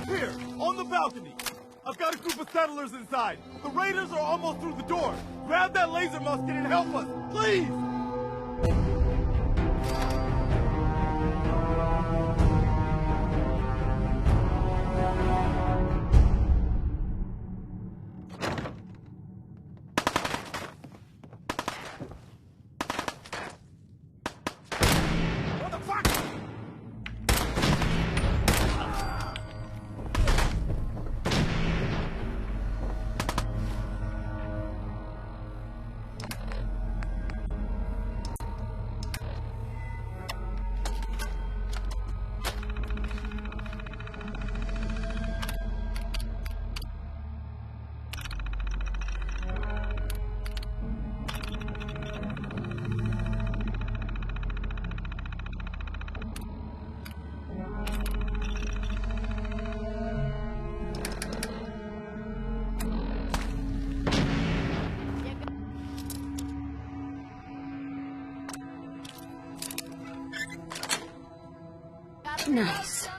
Up here, on the balcony. I've got a group of settlers inside. The raiders are almost through the door. Grab that laser musket and help us, please! Nice.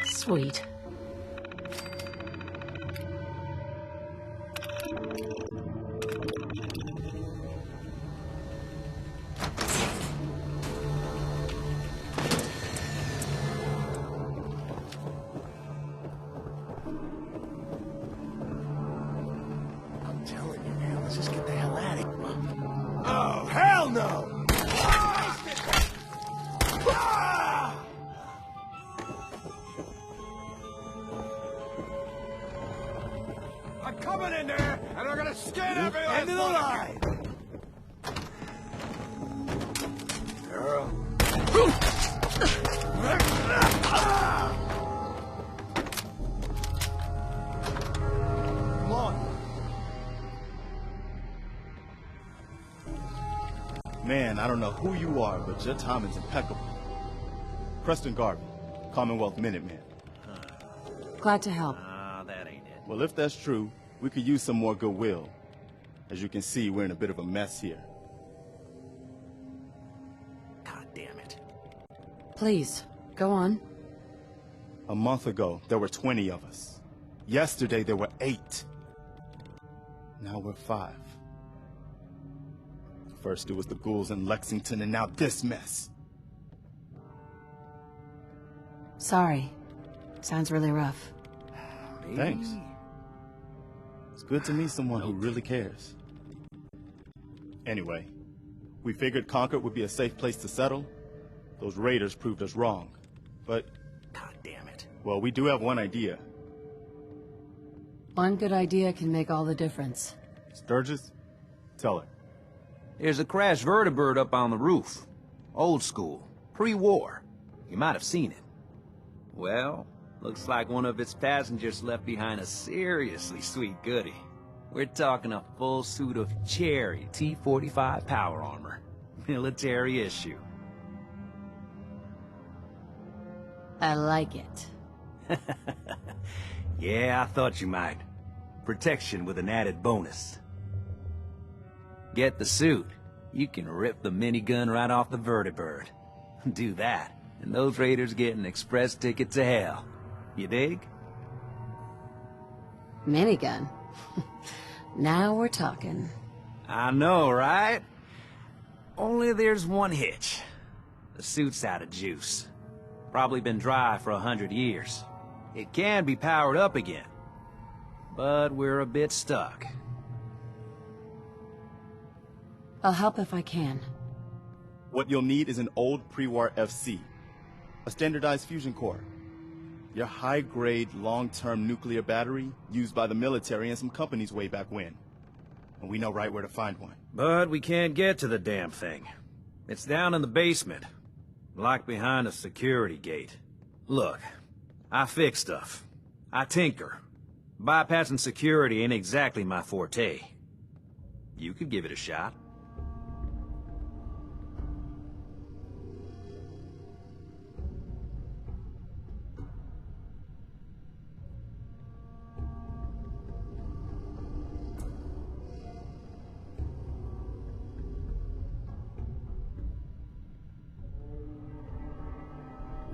Sweet. I'm telling you, man, let's just get the hell out of here. Oh, hell no! I'm coming in there, and I'm gonna skin every last End of the one of line. Girl. Come on. Man, I don't know who you are, but your timing's impeccable. Preston Garvey, Commonwealth Minuteman. Glad to help. That ain't it. Well, if that's true, we could use some more goodwill. As you can see, we're in a bit of a mess here. God damn it. Please, go on. A month ago, there were 20 of us. Yesterday, there were 8. Now we're 5. First, it was the ghouls in Lexington, and now this mess. Sorry. Sounds really rough. Thanks. It's good to meet someone who really cares. Anyway, we figured Concord would be a safe place to settle. Those raiders proved us wrong. But, God damn it. well, we do have one idea. One good idea can make all the difference. Sturgis, tell her. There's a crashed vertibird up on the roof. Old school. Pre-war. You might have seen it. Well, looks like one of its passengers left behind a seriously sweet goodie. We're talking a full suit of cherry T-45 power armor. Military issue. I like it. Yeah, I thought you might. Protection with an added bonus. Get the suit. You can rip the minigun right off the vertibird. Do that, and those raiders get an express ticket to hell. You dig? Minigun. Now we're talking. I know, right? Only there's one hitch. The suit's out of juice. Probably been dry for 100 years. It can be powered up again. But we're a bit stuck. I'll help if I can. What you'll need is an old pre-war FC, a standardized fusion core, your high-grade, long-term nuclear battery used by the military and some companies way back when. And we know right where to find one. But we can't get to the damn thing. It's down in the basement. Like behind a security gate. Look, I fix stuff. I tinker. Bypassing security ain't exactly my forte. You could give it a shot.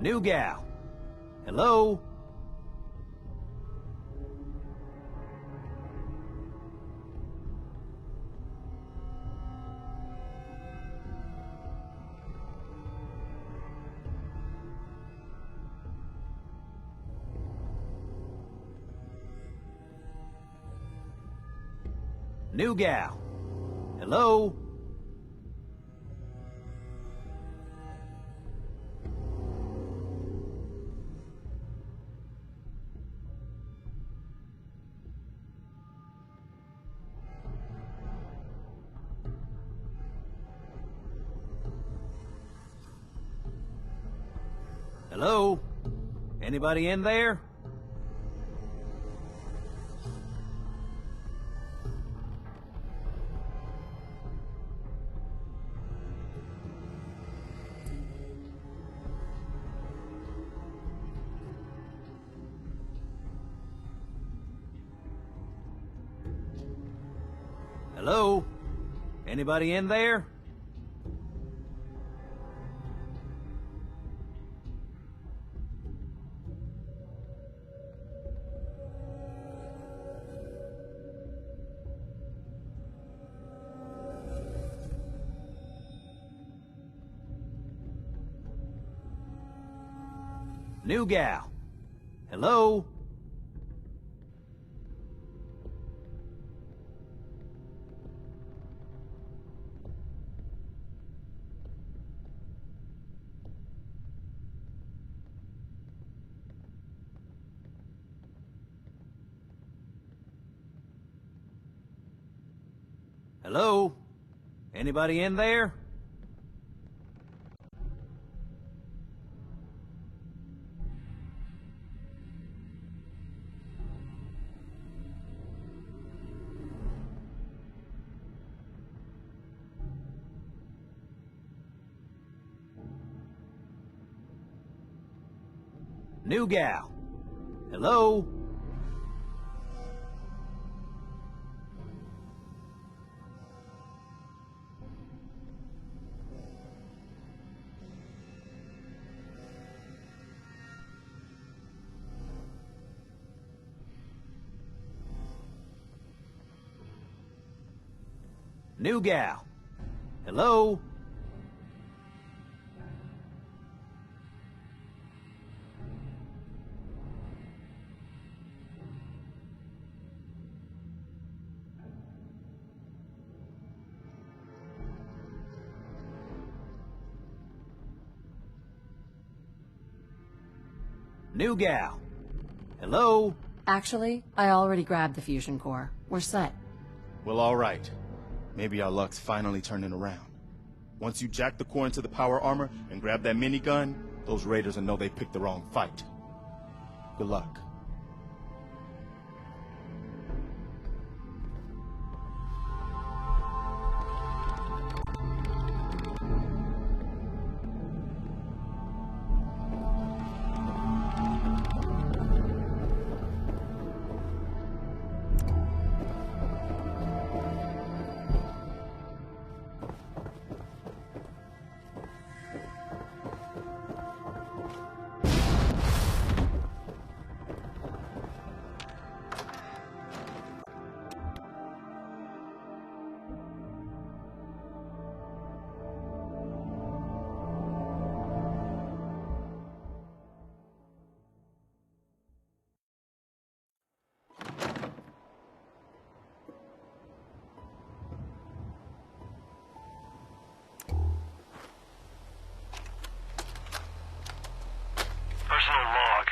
New gal. Hello? New gal. Hello? Hello? Anybody in there? Hello? Anybody in there? New gal. Hello? Hello? Anybody in there? New gal. Hello? New gal. Hello? New gal. Hello? Actually, I already grabbed the fusion core. We're set. Well, all right. Maybe our luck's finally turning around. Once you jack the core into the power armor and grab that minigun, those raiders will know they picked the wrong fight. Good luck. Personal log.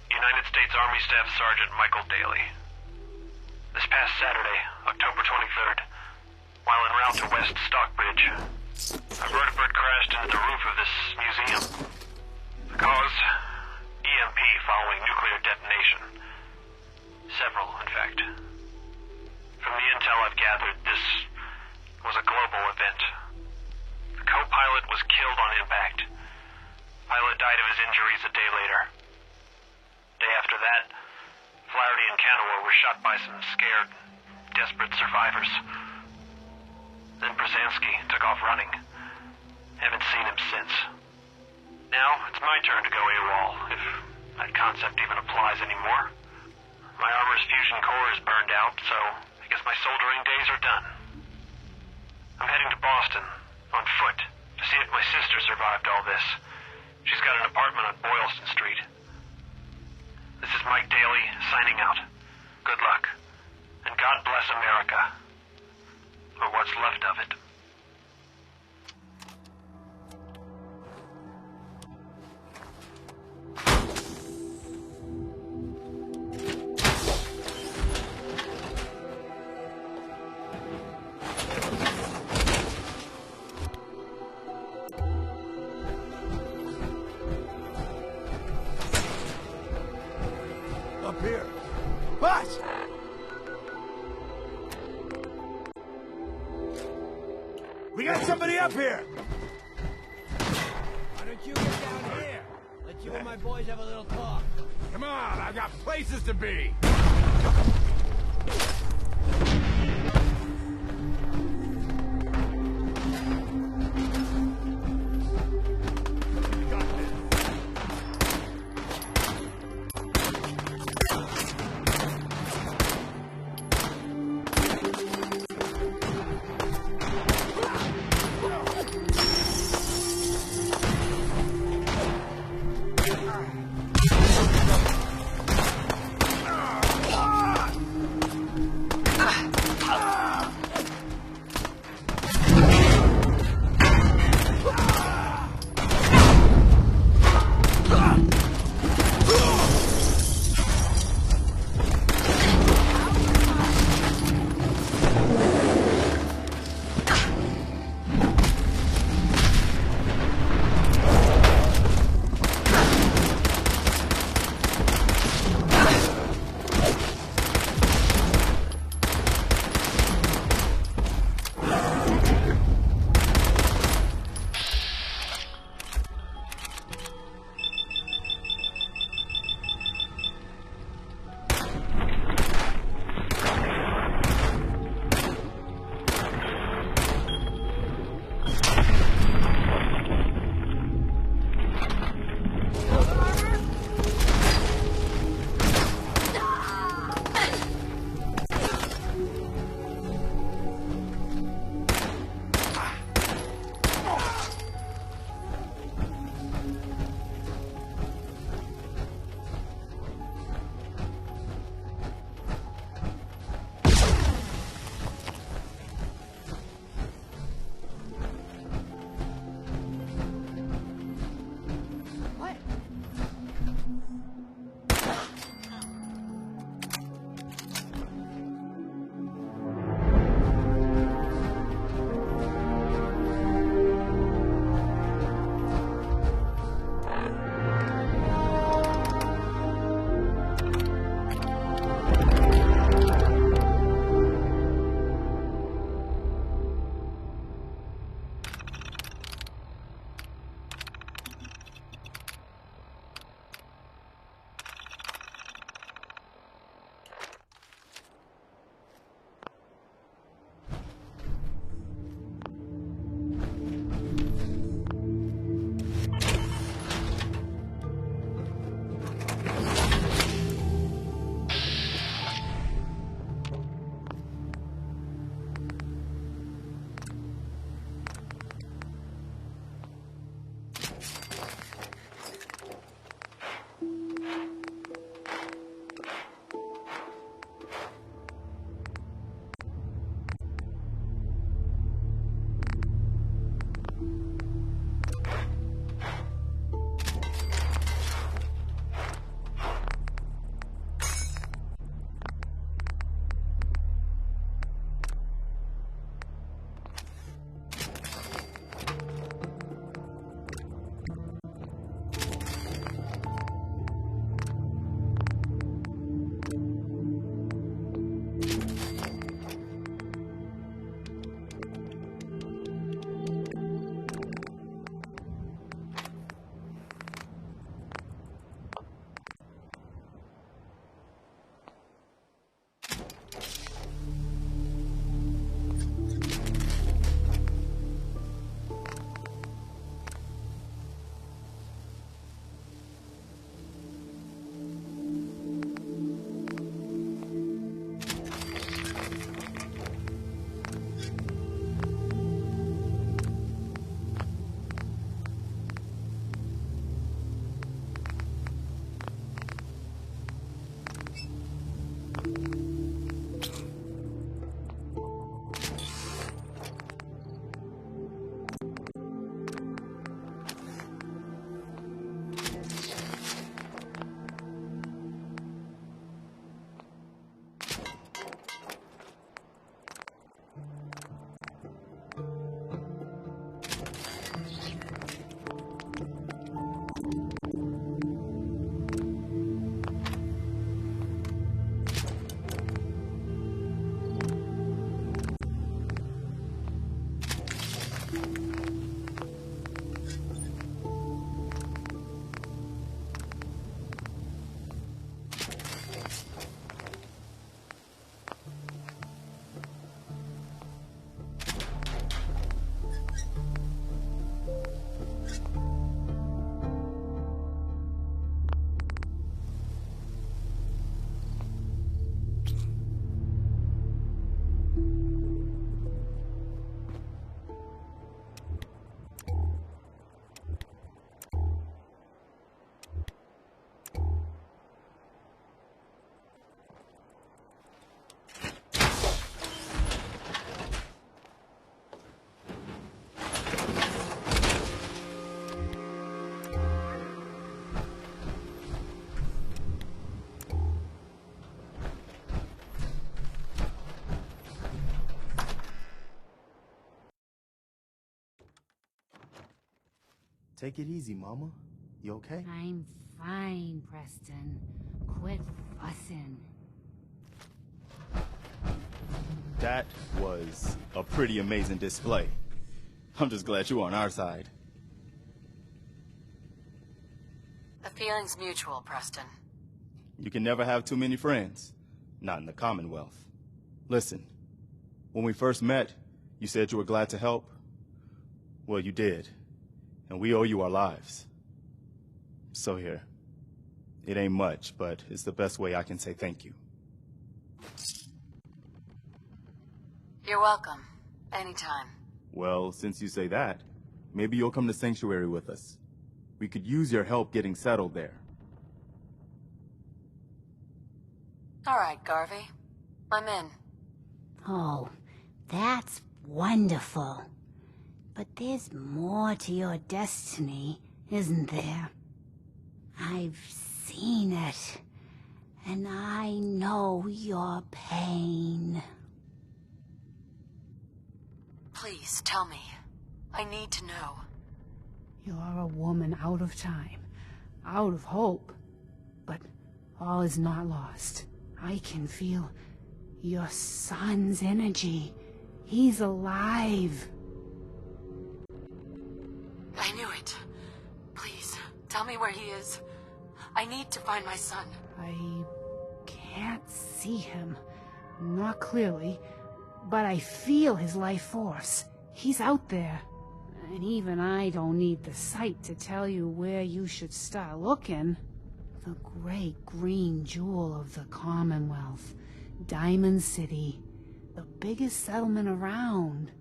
United States Army Staff Sergeant Michael Daly. This past Saturday, October 23rd, while en route to West Stockbridge, A vertibird crashed into the roof of this museum. The cause? EMP following nuclear detonation. Several, in fact. From the intel I've gathered, this was a global event. The co-pilot was killed on impact. Pilot died of his injuries a day later. Day after that, Flaherty and Canaway were shot by some scared, desperate survivors. Then Brzezinski took off running. Haven't seen him since. Now, it's my turn to go AWOL, if that concept even applies anymore. My armor's fusion core is burned out, so I guess my soldering days are done. I'm heading to Boston, on foot, to see if my sister survived all this. She's got an apartment on Boylston Street. This is Mike Daly, signing out. Good luck. And God bless America. Or what's left of it. Up here. Boss! We got somebody up here! Why don't you get down here? Let you and my boys have a little talk. Come on, I've got places to be! Take it easy, Mama. You okay? I'm fine, Preston. Quit fussing. That was a pretty amazing display. I'm just glad you're on our side. The feeling's mutual, Preston. You can never have too many friends. Not in the Commonwealth. Listen, when we first met, you said you were glad to help. Well, you did. And we owe you our lives. So here. It ain't much, but it's the best way I can say thank you. You're welcome. Anytime. Well, since you say that, maybe you'll come to Sanctuary with us. We could use your help getting settled there. All right, Garvey. I'm in. Oh, that's wonderful. But there's more to your destiny, isn't there? I've seen it, and I know your pain. Please, tell me. I need to know. You're a woman out of time, out of hope. But all is not lost. I can feel your son's energy. He's alive. I knew it. Please, tell me where he is. I need to find my son. I can't see him. Not clearly. But I feel his life force. He's out there. And even I don't need the sight to tell you where you should start looking. The great green jewel of the Commonwealth. Diamond City. The biggest settlement around.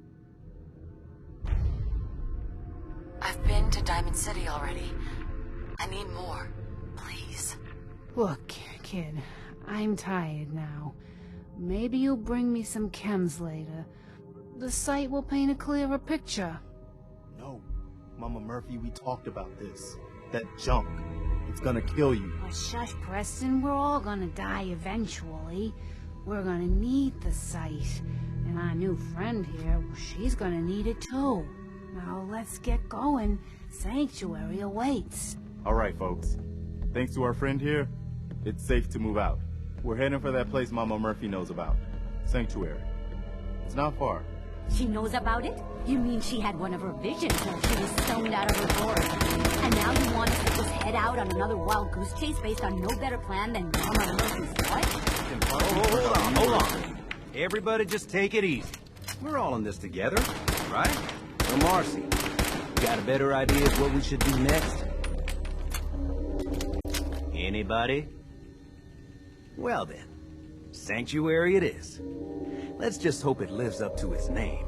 I've been to Diamond City already. I need more. Please. Look, kid. I'm tired now. Maybe you'll bring me some chems later. The sight will paint a clearer picture. No. Mama Murphy, we talked about this. That junk. It's gonna kill you. Oh, shush, Preston. We're all gonna die eventually. We're gonna need the sight. And our new friend here, she's gonna need it too. Now let's get going. Sanctuary awaits. All right, folks. Thanks to our friend here, it's safe to move out. We're heading for that place Mama Murphy knows about. Sanctuary. It's not far. She knows about it? You mean she had one of her visions while she was stoned out of her gourd? And now you want us to just head out on another wild goose chase based on no better plan than Mama Murphy's what? Hold on. Everybody just take it easy. We're all in this together, right? So Marcy, got a better idea of what we should do next? Anybody? Well then, Sanctuary it is. Let's just hope it lives up to its name.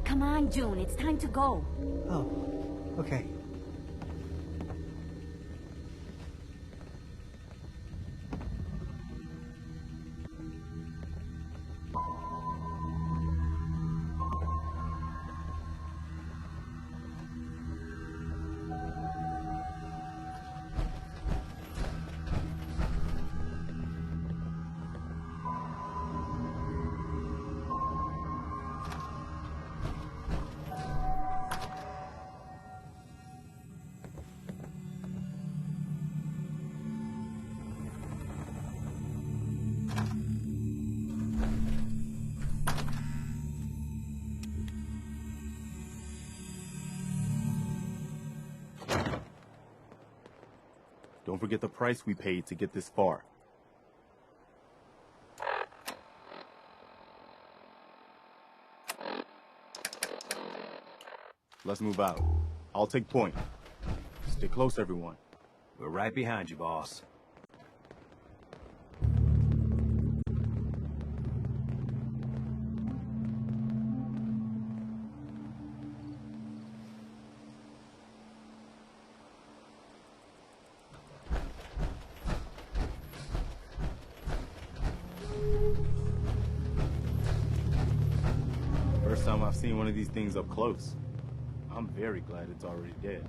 Come on, June, it's time to go. Oh, okay. Don't forget the price we paid to get this far. Let's move out. I'll take point. Stay close, everyone. We're right behind you, boss. First time I've seen one of these things up close. I'm very glad it's already dead.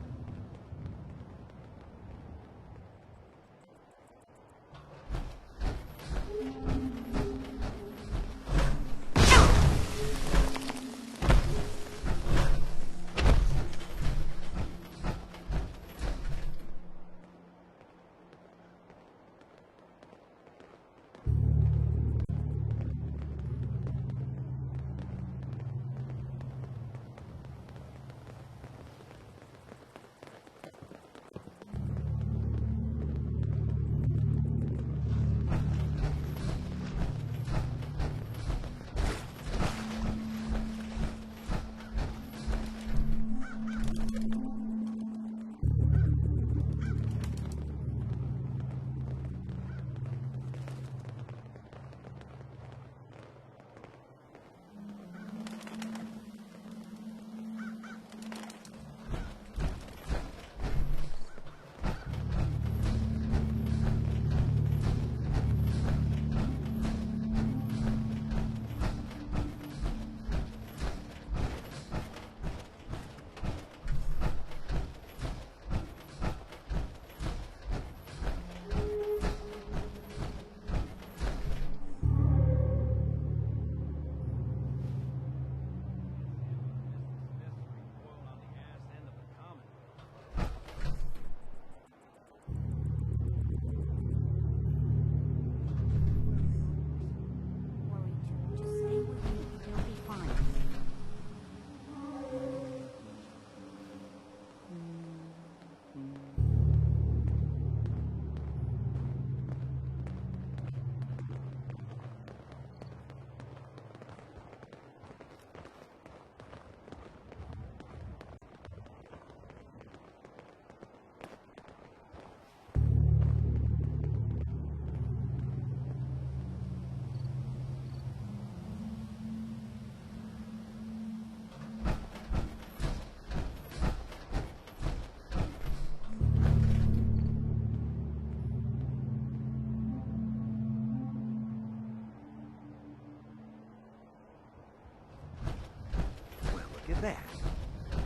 Look at that.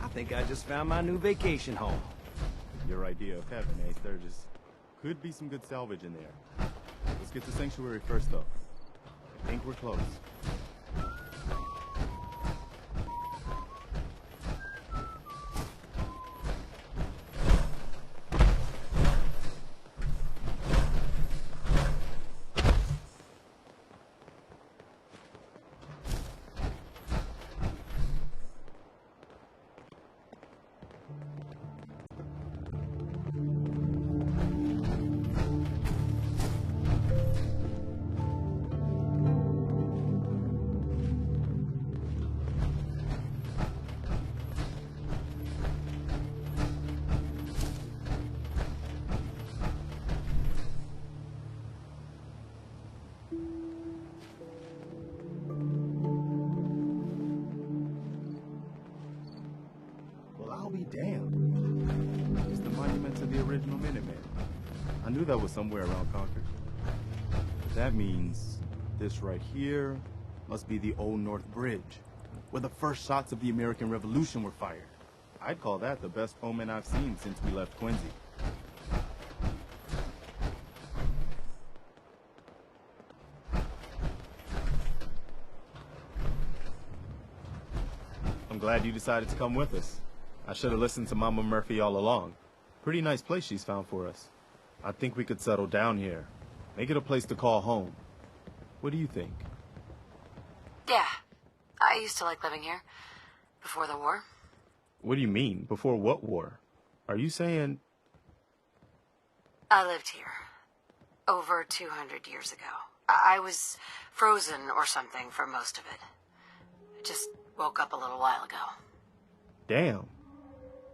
I think I just found my new vacation home. Your idea of heaven, eh, Sturgis? Could be some good salvage in there. Let's get to Sanctuary first, though. I think we're close. Damn. It's the monument to the original Minutemen. I knew that was somewhere around Concord. That means this right here must be the Old North Bridge, where the first shots of the American Revolution were fired. I'd call that the best omen I've seen since we left Quincy. I'm glad you decided to come with us. I should have listened to Mama Murphy all along. Pretty nice place she's found for us. I think we could settle down here. Make it a place to call home. What do you think? Yeah. I used to like living here. Before the war. What do you mean? Before what war? Are you saying... I lived here. Over 200 years ago. I was frozen or something for most of it. I just woke up a little while ago. Damn.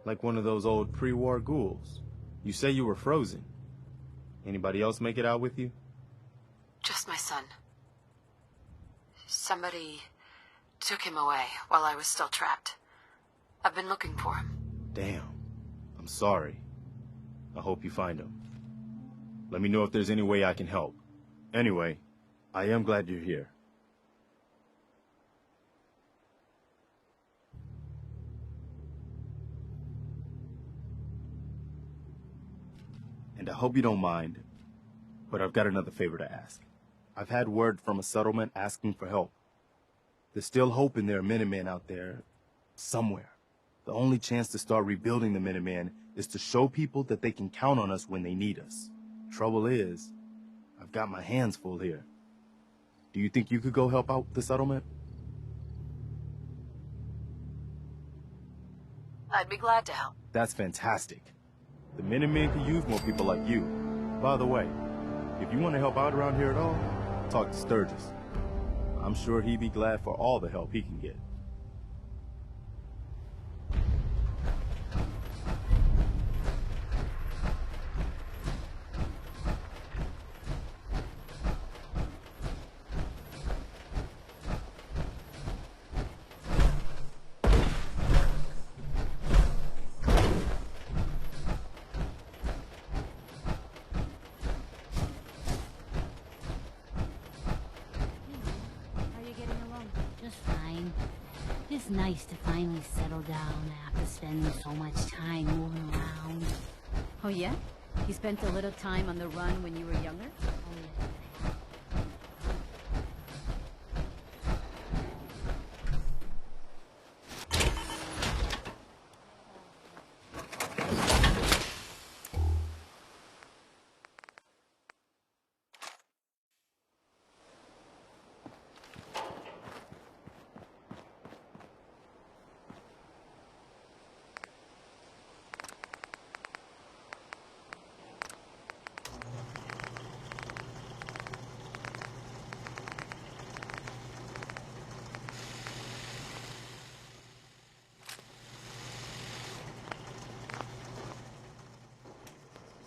Like one of those old pre-war ghouls. You say you were frozen. Anybody else make it out with you? Just my son. Somebody took him away while I was still trapped. I've been looking for him. Damn. I'm sorry. I hope you find him. Let me know if there's any way I can help. Anyway, I am glad you're here. And I hope you don't mind, but I've got another favor to ask. I've had word from a settlement asking for help. There's still hope in there are Minutemen out there, somewhere. The only chance to start rebuilding the Minutemen is to show people that they can count on us when they need us. Trouble is, I've got my hands full here. Do you think you could go help out the settlement? I'd be glad to help. That's fantastic. The Minutemen could use more people like you. By the way, if you want to help out around here at all, talk to Sturgis. I'm sure he'd be glad for all the help he can get. It's nice to finally settle down after spending so much time moving around. Oh yeah? You spent a little time on the run when you were younger? Oh, yeah.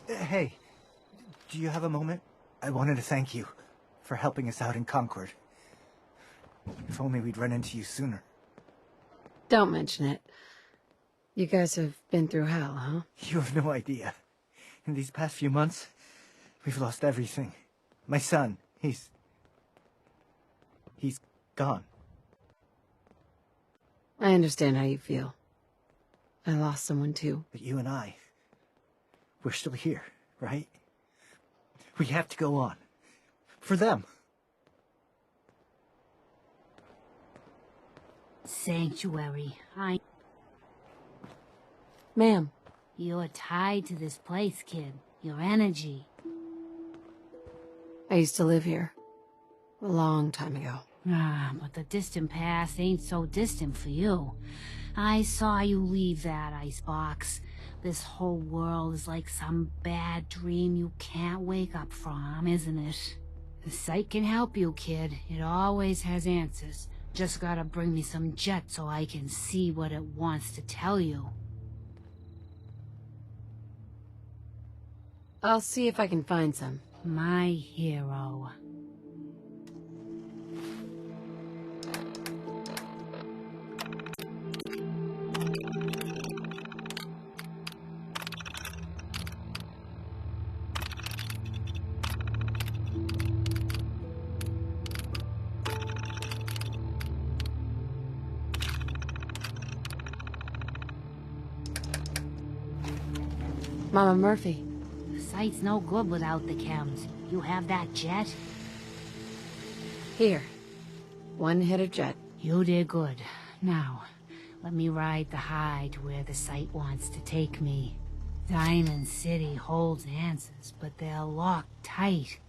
Hey, do you have a moment? I wanted to thank you for helping us out in Concord. If only we'd run into you sooner. Don't mention it. You guys have been through hell, huh? You have no idea. In these past few months, we've lost everything. My son, he's gone. I understand how you feel. I lost someone too. But you and we're still here, right? We have to go on. For them. Sanctuary. Ma'am. You're tied to this place, kid. Your energy. I used to live here. A long time ago. But the distant past ain't so distant for you. I saw you leave that icebox. This whole world is like some bad dream you can't wake up from, isn't it? The site can help you, kid. It always has answers. Just gotta bring me some jet so I can see what it wants to tell you. I'll see if I can find some. My hero. Mama Murphy. The site's no good without the chems. You have that jet? Here. One hit of jet. You did good. Now, let me ride the high to where the site wants to take me. Diamond City holds answers, but they're locked tight.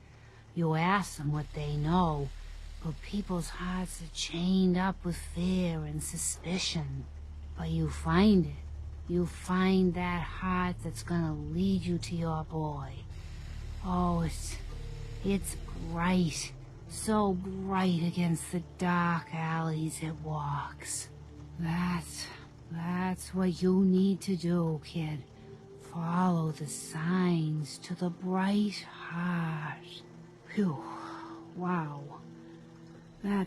You ask them what they know, but people's hearts are chained up with fear and suspicion. But you find it. You find that heart that's gonna lead you to your boy. Oh, it's bright. So bright against the dark alleys it walks. That's what you need to do, kid. Follow the signs to the bright heart. Phew. Wow. That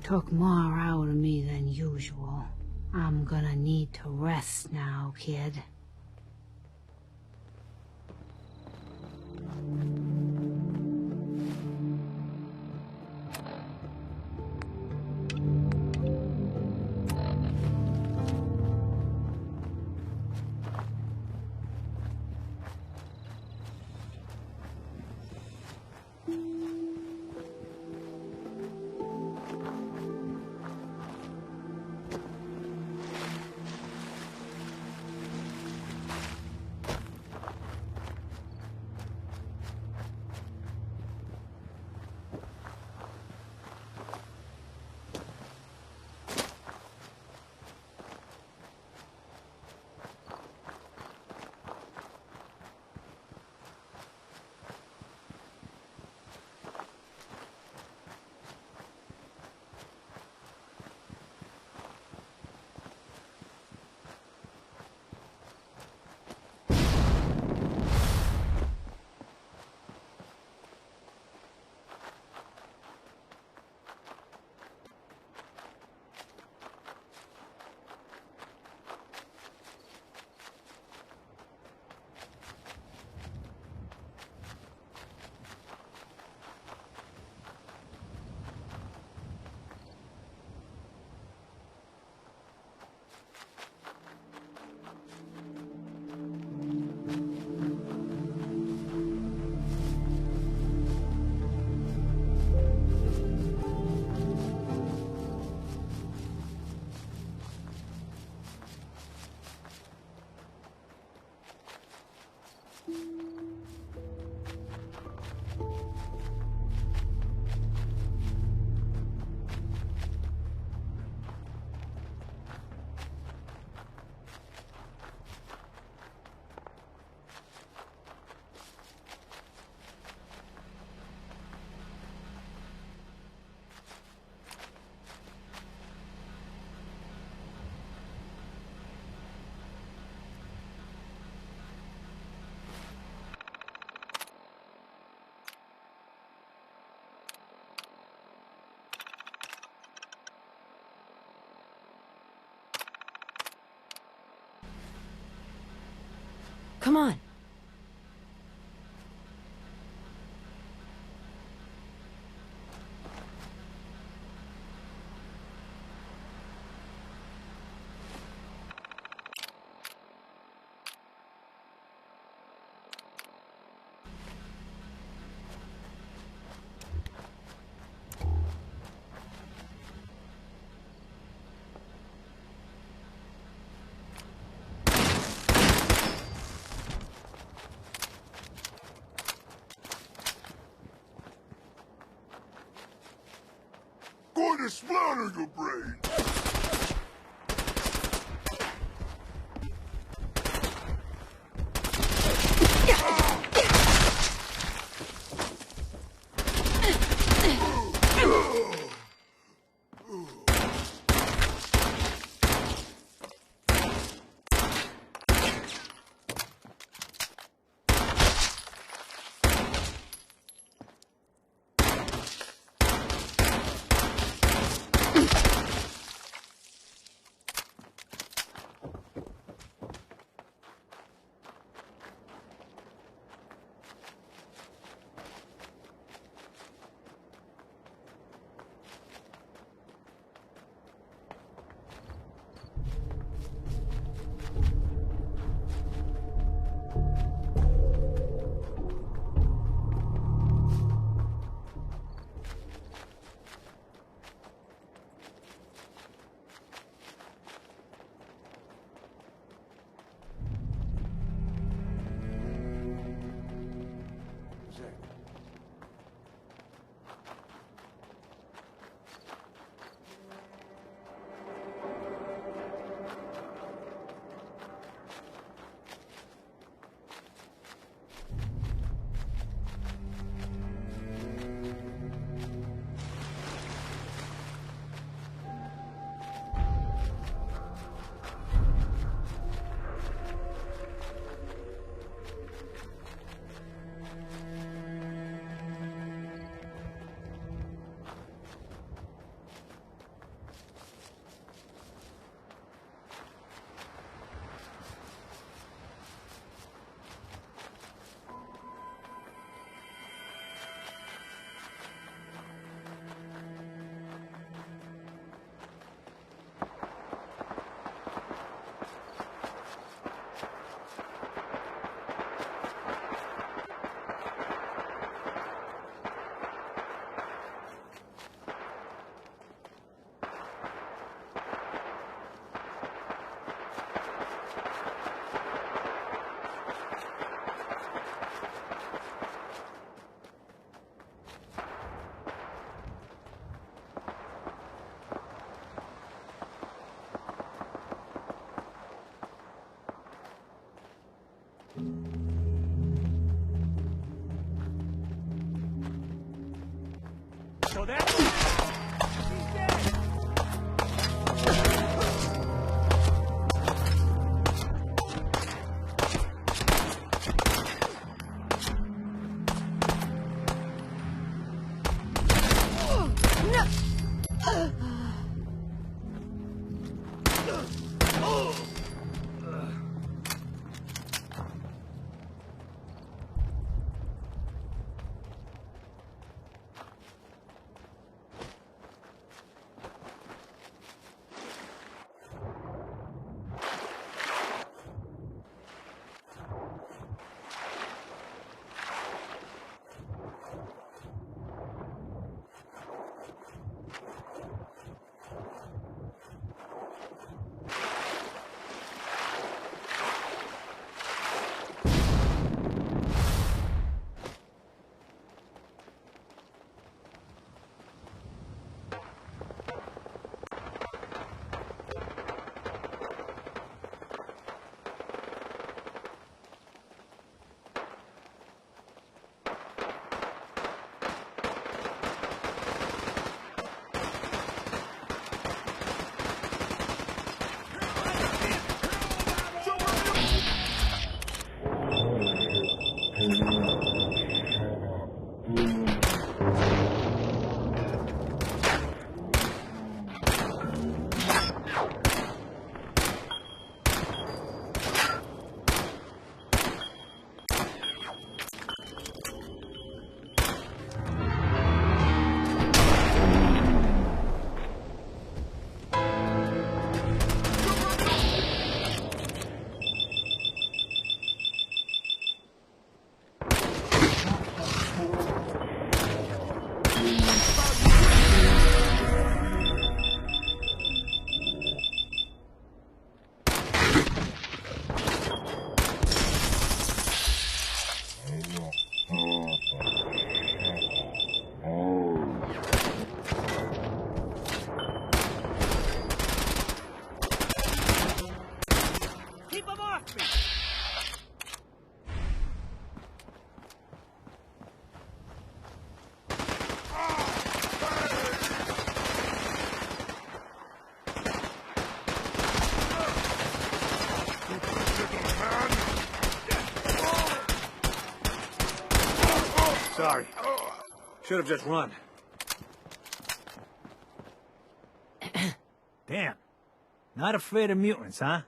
took more out of me than usual. I'm gonna need to rest now, kid. Come on. Going to splatter your brain! So that's... He's dead! Sorry. Should have just run. Damn. Not afraid of mutants, huh?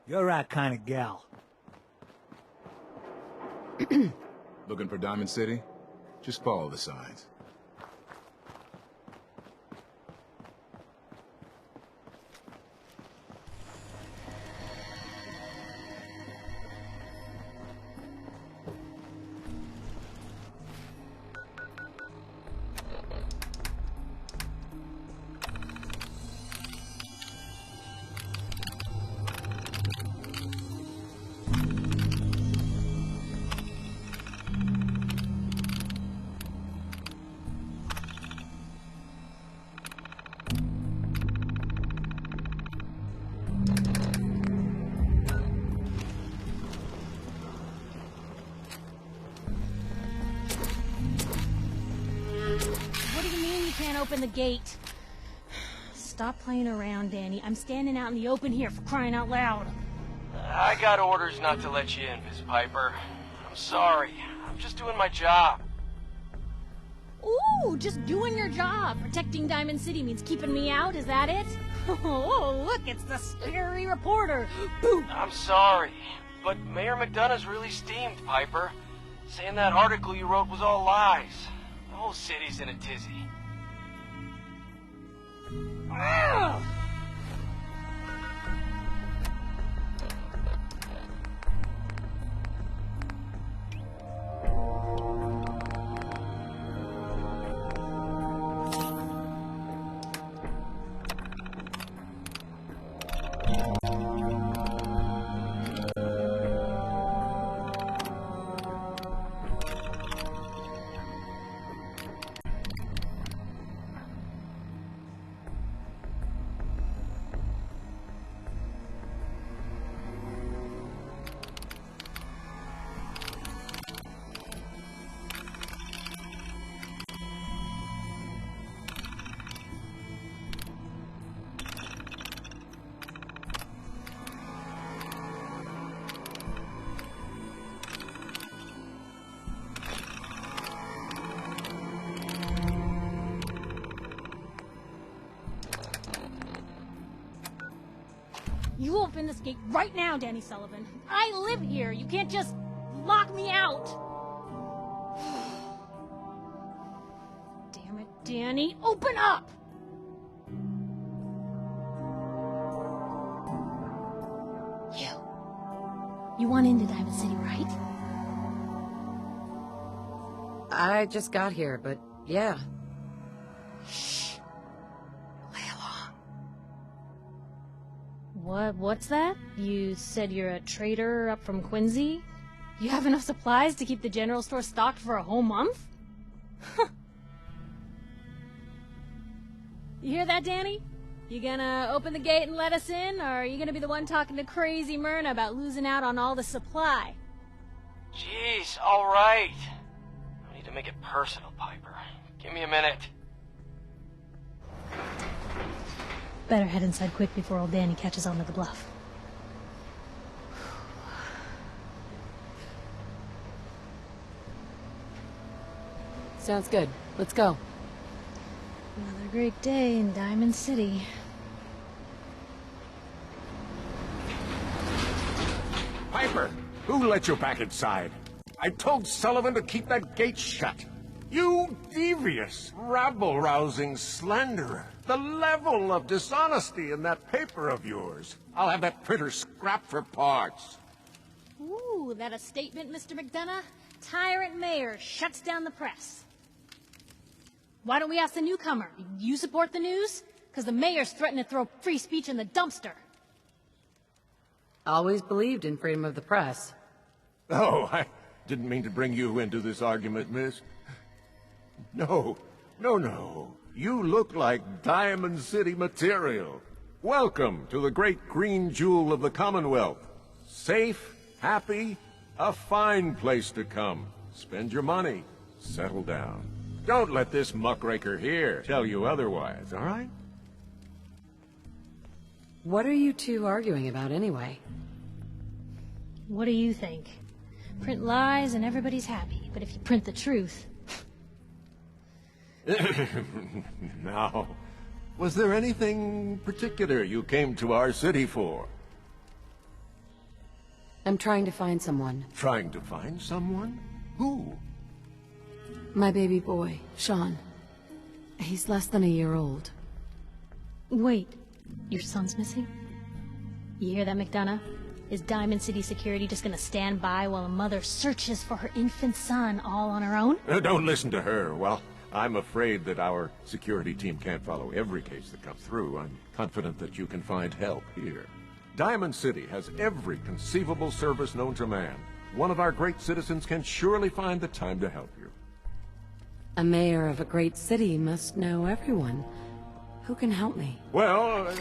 You're that kind of gal. Looking for Diamond City? Just follow the signs. Open the gate. Stop playing around, Danny. I'm standing out in the open here for crying out loud. I got orders not to let you in, Miss Piper. I'm sorry. I'm just doing my job. Ooh, just doing your job. Protecting Diamond City means keeping me out, is that it? Oh, look, it's the scary reporter. Boom. I'm sorry, but Mayor McDonough's really steamed, Piper. Saying that article you wrote was all lies. The whole city's in a tizzy. Ah! You open this gate right now, Danny Sullivan. I live here. You can't just lock me out. Damn it, Danny. Open up! You want into Diamond City, right? I just got here, but yeah. Shh. Play along. What's that? You said you're a trader up from Quincy? You have enough supplies to keep the general store stocked for a whole month? You hear that, Danny? You gonna open the gate and let us in, or are you gonna be the one talking to crazy Myrna about losing out on all the supply? Jeez, alright. I need to make it personal, Piper. Give me a minute. Better head inside quick before old Danny catches on to the bluff. Sounds good. Let's go. Another great day in Diamond City. Piper, who let you back inside? I told Sullivan to keep that gate shut. You devious, rabble-rousing slanderer. The level of dishonesty in that paper of yours. I'll have that printer scrapped for parts. Ooh, that a statement, Mr. McDonough? Tyrant mayor shuts down the press. Why don't we ask the newcomer? You support the news? Because the mayor's threatened to throw free speech in the dumpster. Always believed in freedom of the press. Oh, I didn't mean to bring you into this argument, miss. No. You look like Diamond City material. Welcome to the great green jewel of the Commonwealth. Safe, happy, a fine place to come. Spend your money. Settle down. Don't let this muckraker here tell you otherwise, all right? What are you two arguing about anyway? What do you think? Print lies and everybody's happy, but if you print the truth... Now, was there anything particular you came to our city for? I'm trying to find someone. Trying to find someone? Who? My baby boy, Sean. He's less than a year old. Wait, your son's missing? You hear that, McDonough? Is Diamond City Security just gonna stand by while a mother searches for her infant son all on her own? Don't listen to her. Well, I'm afraid that our security team can't follow every case that comes through. I'm confident that you can find help here. Diamond City has every conceivable service known to man. One of our great citizens can surely find the time to help you. A mayor of a great city must know everyone. Who can help me? Well,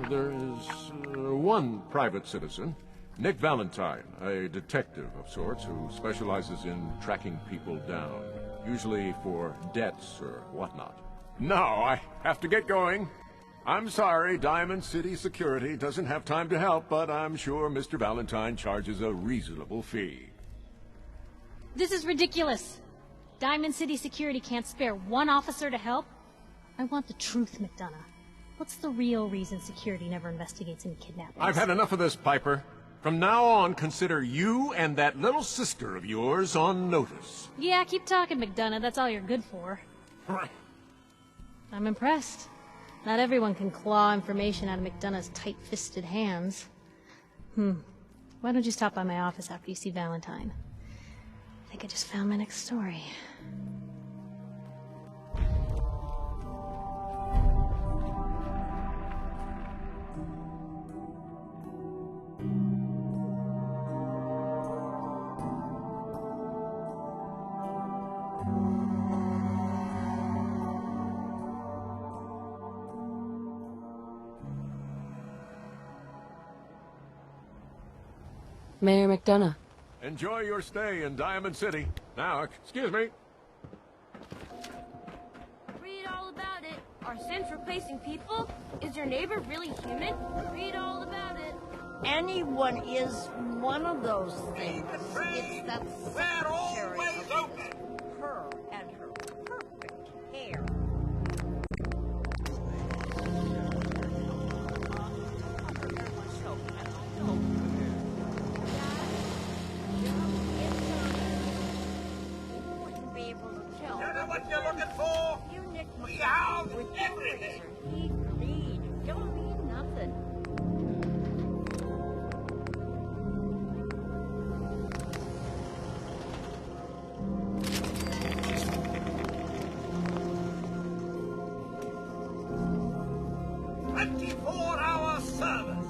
there is one private citizen, Nick Valentine, a detective of sorts who specializes in tracking people down, usually for debts or whatnot. Now I have to get going. I'm sorry, Diamond City Security doesn't have time to help, but I'm sure Mr. Valentine charges a reasonable fee. This is ridiculous. Diamond City Security can't spare one officer to help? I want the truth, McDonough. What's the real reason security never investigates any kidnappings? I've had enough of this, Piper. From now on, consider you and that little sister of yours on notice. Yeah, keep talking, McDonough. That's all you're good for. I'm impressed. Not everyone can claw information out of McDonough's tight-fisted hands. Why don't you stop by my office after you see Valentine? I think I just found my next story. Mayor McDonough. Enjoy your stay in Diamond City. Now, excuse me. Read all about it. Are synths replacing people? Is your neighbor really human? Read all about it. Anyone is one of those things. It's that secretary of her and her perfect hair. 24-hour service.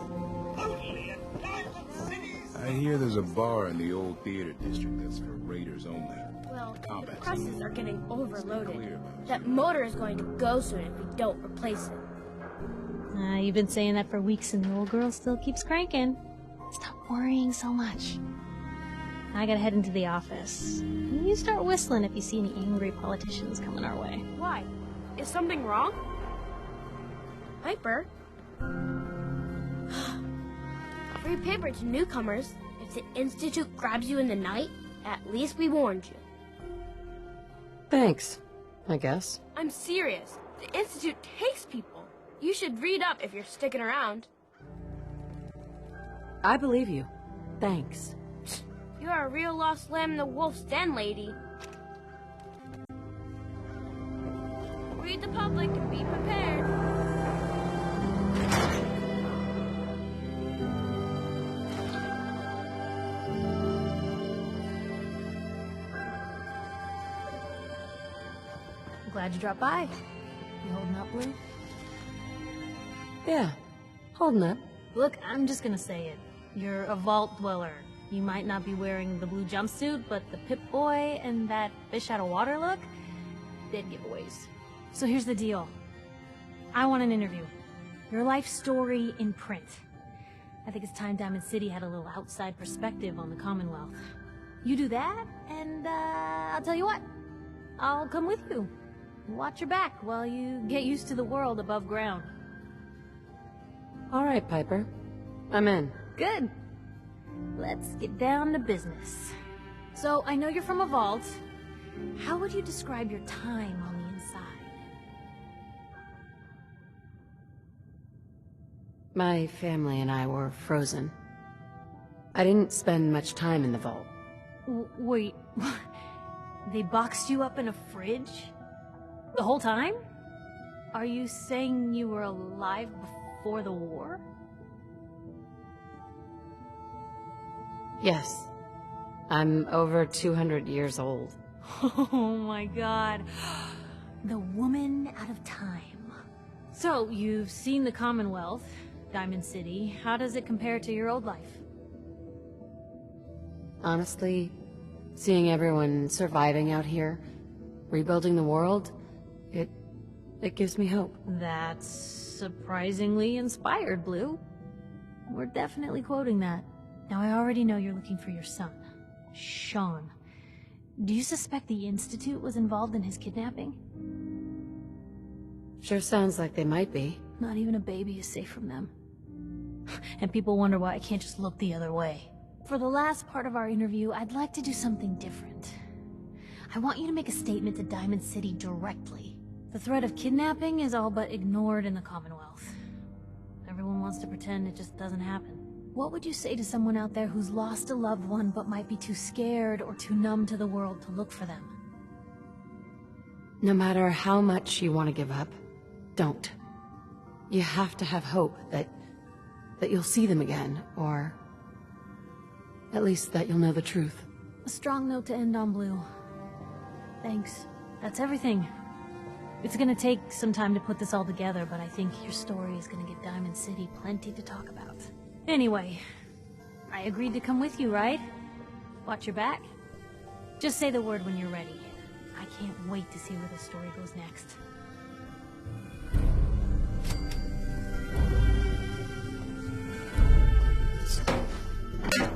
Only at Diamond City's... I hear there's a bar in the old theater district that's for raiders only. Well, Combat the presses are getting overloaded. That motor is going to go soon if we don't replace it. You've been saying that for weeks and the old girl still keeps cranking. Stop worrying so much. I gotta head into the office. You start whistling if you see any angry politicians coming our way. Why? Is something wrong? Piper? Free paper to newcomers. If the Institute grabs you in the night, at least we warned you. Thanks, I guess. I'm serious. The Institute takes people. You should read up if you're sticking around. I believe you. Thanks. You are a real lost lamb in the wolf's den, lady. Read the public and be prepared. Glad you dropped by. You holding up, Blue? Yeah, holding up. Look, I'm just gonna say it. You're a vault dweller. You might not be wearing the blue jumpsuit, but the Pip-Boy and that fish-out-of-water look, dead giveaways. So here's the deal. I want an interview. Your life story in print. I think it's time Diamond City had a little outside perspective on the Commonwealth. You do that, and I'll tell you what. I'll come with you. Watch your back while you get used to the world above ground. All right, Piper. I'm in. Good. Let's get down to business. So, I know you're from a vault. How would you describe your time on the inside? My family and I were frozen. I didn't spend much time in the vault. Wait, they boxed you up in a fridge? The whole time? Are you saying you were alive before the war? Yes. I'm over 200 years old. Oh my god. The woman out of time. So, you've seen the Commonwealth, Diamond City. How does it compare to your old life? Honestly, seeing everyone surviving out here, rebuilding the world, it gives me hope. That's surprisingly inspired, Blue. We're definitely quoting that. Now, I already know you're looking for your son, Sean. Do you suspect the Institute was involved in his kidnapping? Sure sounds like they might be. Not even a baby is safe from them. And people wonder why I can't just look the other way. For the last part of our interview, I'd like to do something different. I want you to make a statement to Diamond City directly. The threat of kidnapping is all but ignored in the Commonwealth. Everyone wants to pretend it just doesn't happen. What would you say to someone out there who's lost a loved one but might be too scared or too numb to the world to look for them? No matter how much you want to give up, don't. You have to have hope that you'll see them again, or at least that you'll know the truth. A strong note to end on, Blue. Thanks. That's everything. It's gonna take some time to put this all together, but I think your story is gonna get Diamond City plenty to talk about. Anyway, I agreed to come with you, right? Watch your back. Just say the word when you're ready. I can't wait to see where the story goes next.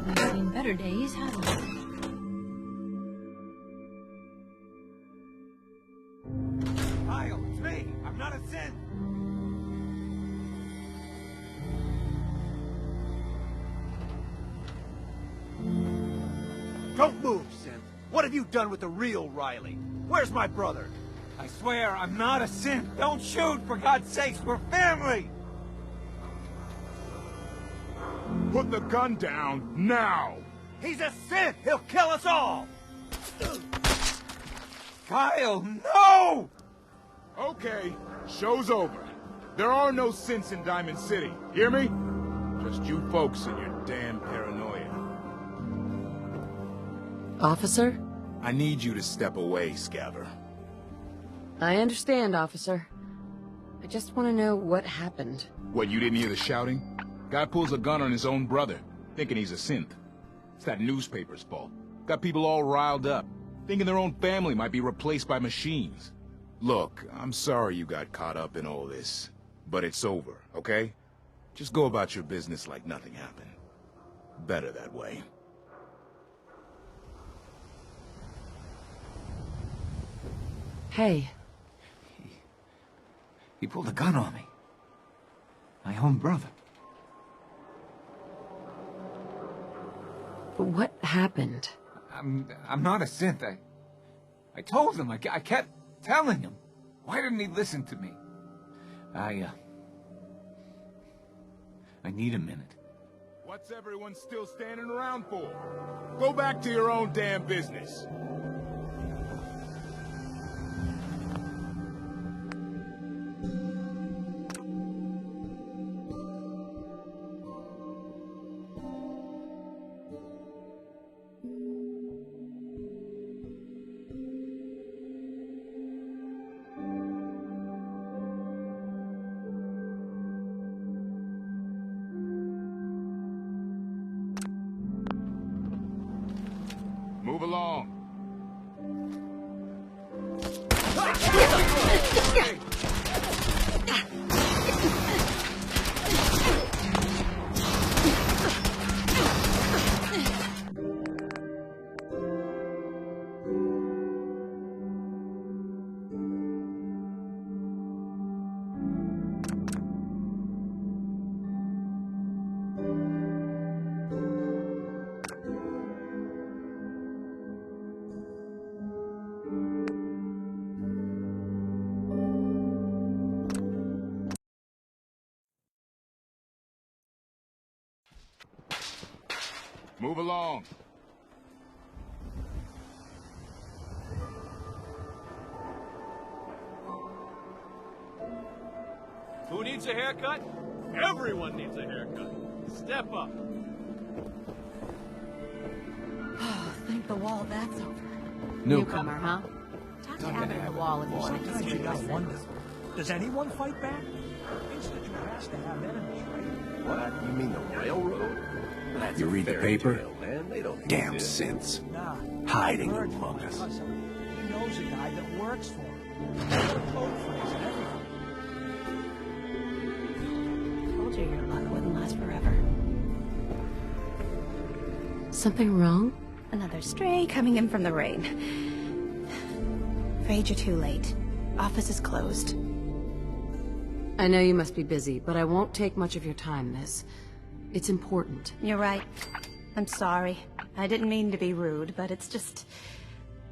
We've seen better days, haven't we? Kyle, it's me. I'm not a synth. Don't move, synth. What have you done with the real Riley? Where's my brother? I swear, I'm not a synth. Don't shoot, for God's sakes. We're family. Put the gun down, now! He's a synth. He'll kill us all. Kyle, no! Okay, show's over. There are no synths in Diamond City. Hear me? Just you folks and your damn paranoia. Officer? I need you to step away, Scaver. I understand, officer. I just want to know what happened. What, you didn't hear the shouting? Guy pulls a gun on his own brother, thinking he's a synth. It's that newspaper's fault. Got people all riled up, thinking their own family might be replaced by machines. Look, I'm sorry you got caught up in all this, but it's over, okay? Just go about your business like nothing happened. Better that way. Hey. He pulled a gun on me. My own brother. But what happened? I'm not a synth. I told him. I kept telling him. Why didn't he listen to me? I need a minute. What's everyone still standing around for? Go back to your own damn business. Move along. Move along. Who needs a haircut? Everyone needs a haircut. Step up. Oh, thank the wall that's over. Newcomer, huh? Talk to Abby at the wall if you want to Sometimes see you what gotta I wonder. said. Does anyone fight back? Institute has to have enemies, right? What? You mean the railroad? That's You a read the fairy paper? tale, man. They don't Damn exist. synths. Nah. Hiding Heard among from us. my cousin. He knows a guy that works for him. Got a code phrase and everything. Told you your luck wouldn't last forever. Something wrong? Another stray coming in from the rain. Afraid you're too late. Office is closed. I know you must be busy, but I won't take much of your time, miss. It's important. You're right. I'm sorry. I didn't mean to be rude, but it's just...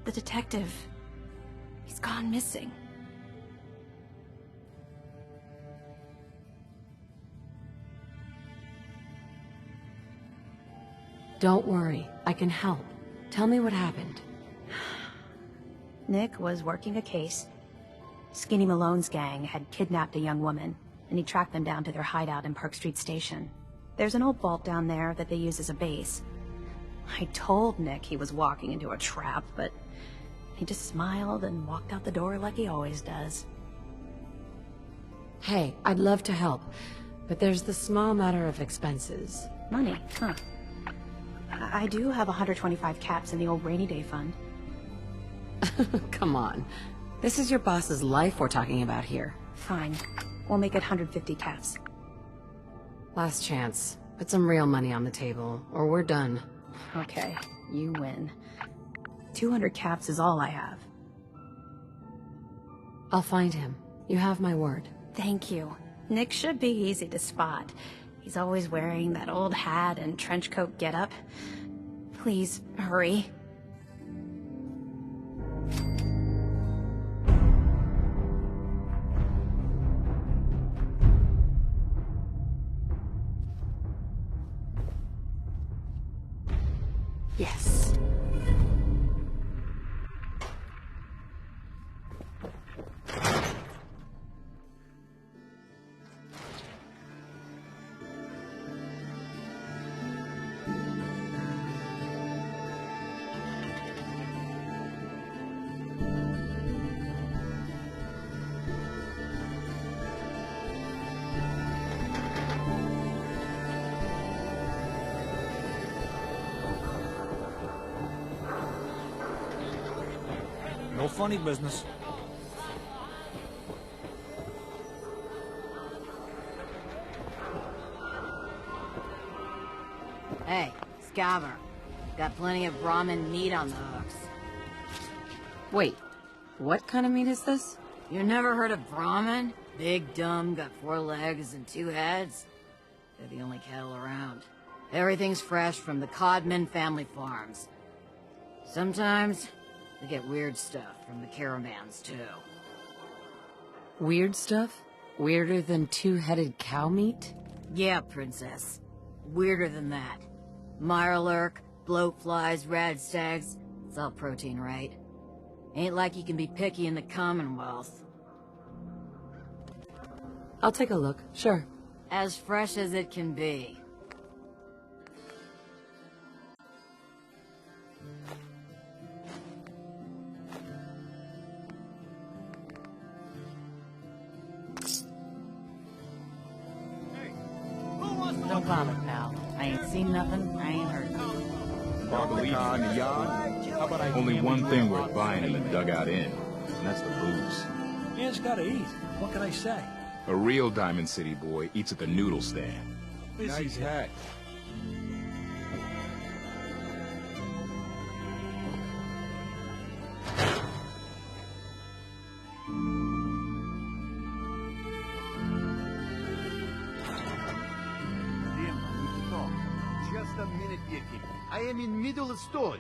the detective... he's gone missing. Don't worry. I can help. Tell me what happened. Nick was working a case. Skinny Malone's gang had kidnapped a young woman, and he tracked them down to their hideout in Park Street Station. There's an old vault down there that they use as a base. I told Nick he was walking into a trap, but he just smiled and walked out the door like he always does. Hey, I'd love to help, but there's the small matter of expenses. Money, huh? I do have 125 caps in the old rainy day fund. Come on. This is your boss's life we're talking about here. Fine. We'll make it 150 caps. Last chance. Put some real money on the table, or we're done. Okay, you win. 200 caps is all I have. I'll find him. You have my word. Thank you. Nick should be easy to spot. He's always wearing that old hat and trench coat getup. Please, hurry. Yes. No funny business. Hey, Scabber. Got plenty of Brahmin meat on the hooks. Wait, what kind of meat is this? You never heard of Brahmin? Big, dumb, got 4 legs and 2 heads. They're the only cattle around. Everything's fresh from the Codman family farms. Sometimes, they get weird stuff from the caravans, too. Weird stuff? Weirder than 2-headed cow meat? Yeah, Princess. Weirder than that. Mirelurk, bloatflies, radstags. It's all protein, right? Ain't like you can be picky in the Commonwealth. I'll take a look, sure. As fresh as it can be. Don't bother, pal. I ain't seen nothing, I ain't heard nothing. Only one thing worth buying in the Dugout Inn, and that's the booze. Man's gotta eat. What can I say? A real Diamond City boy eats at the noodle stand. Nice hat. Just a minute, Birkin. I am in middle of story.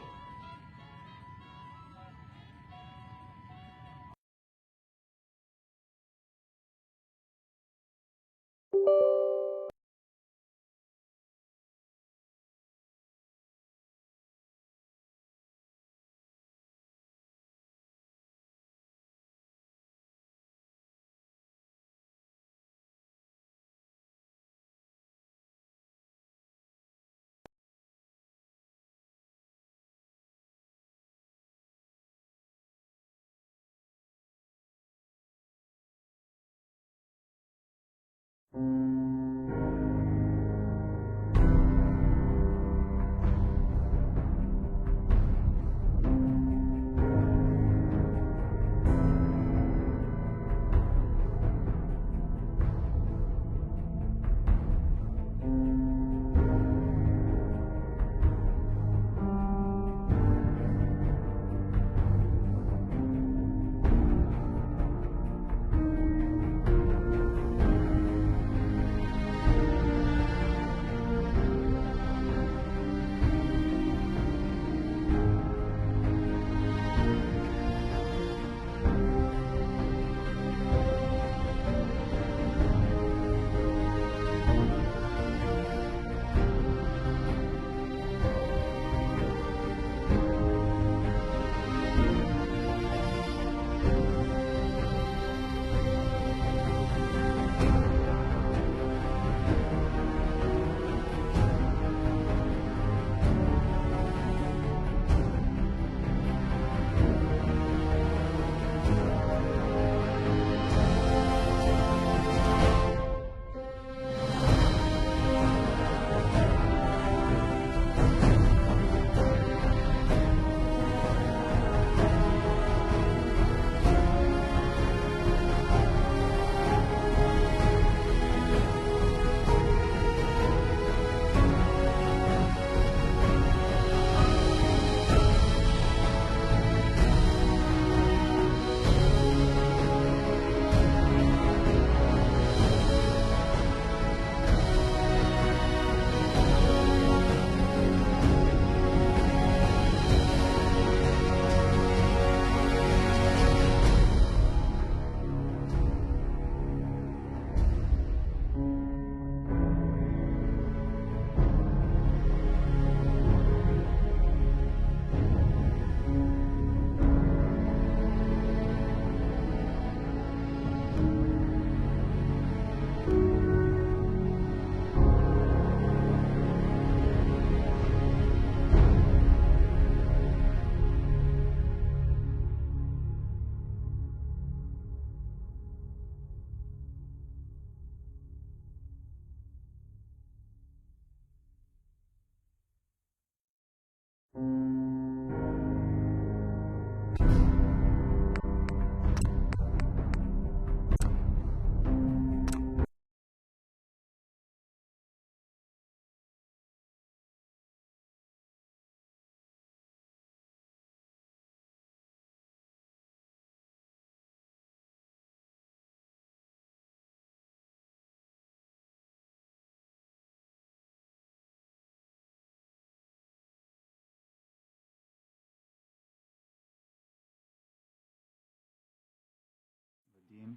Vadim?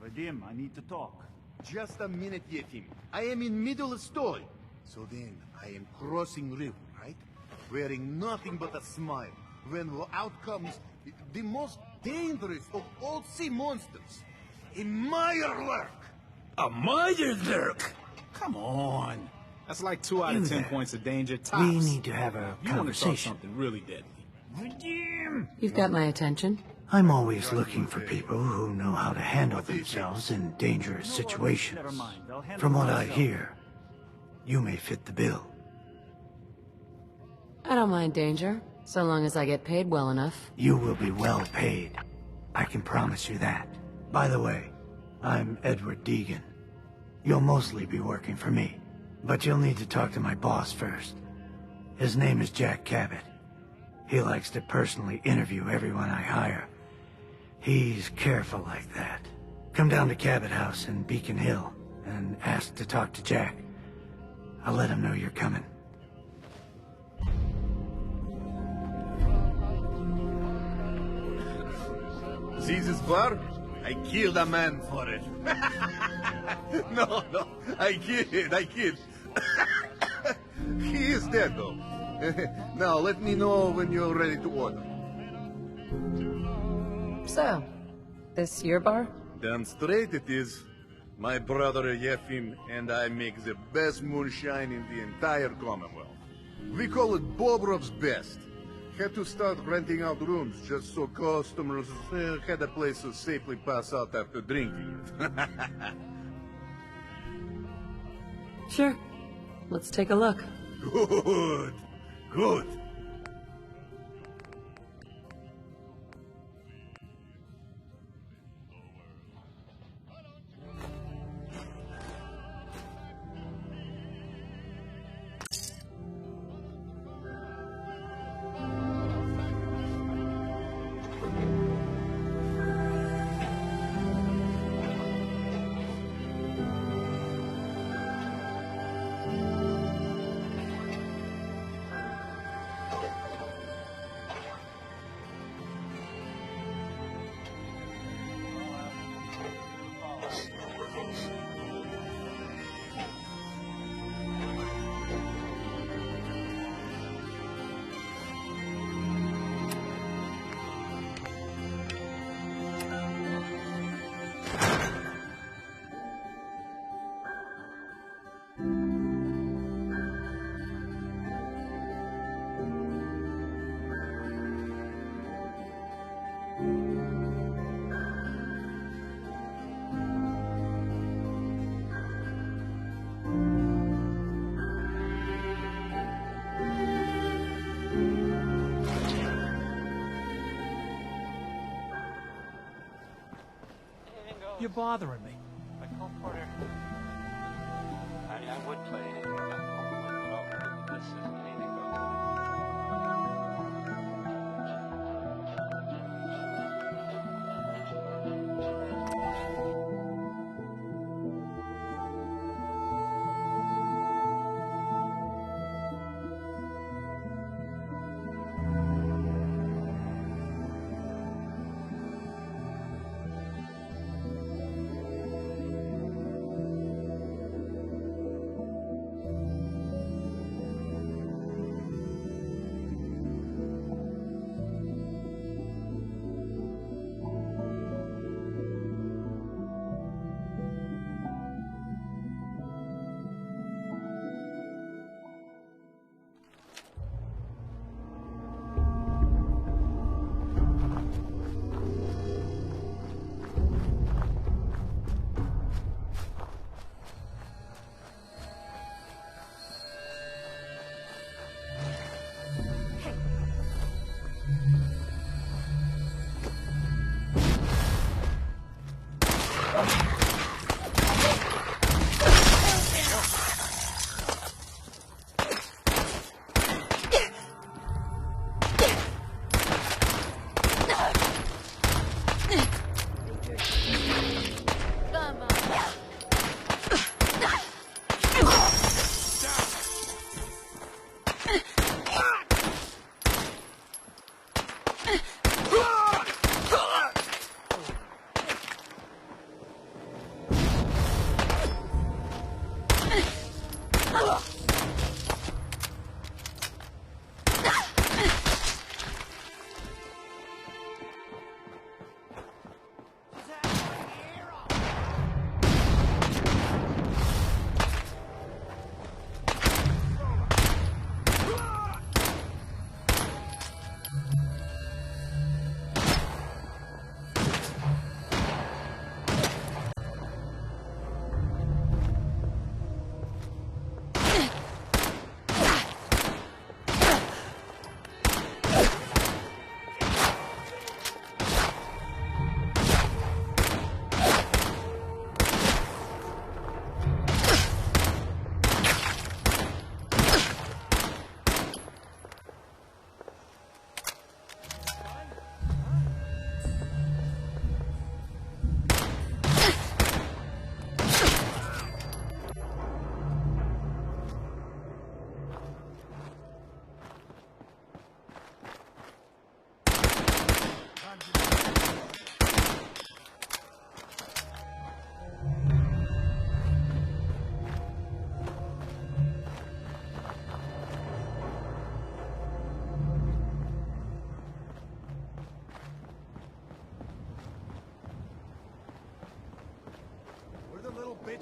Vadim, I need to talk. Just a minute, Yefim. I am in middle of story. So then, I am crossing river, right? Wearing nothing but a smile. When out comes the most dangerous of all sea monsters. A Mirelurk! A Mirelurk? Come on. That's like 2 out of 10 points of danger tops. We need to have a You want to talk conversation. something really deadly. You've got my attention. I'm always looking for people who know how to handle themselves in dangerous situations. From what I hear, you may fit the bill. I don't mind danger, so long as I get paid well enough. You will be well paid. I can promise you that. By the way, I'm Edward Deegan. You'll mostly be working for me, but you'll need to talk to my boss first. His name is Jack Cabot. He likes to personally interview everyone I hire. He's careful like that. Come down to Cabot House in Beacon Hill and ask to talk to Jack. I'll let him know you're coming. See this bar? I killed a man for it. No, I kid. He is dead, though. Now, let me know when you're ready to order. So, this your bar? Damn straight it is. My brother Yefim and I make the best moonshine in the entire Commonwealth. We call it Bobrov's Best. Had to start renting out rooms just so customers had a place to safely pass out after drinking it. Sure. Let's take a look. Good. You're bothering me. I call Porter. I would play it in your but this isn't anything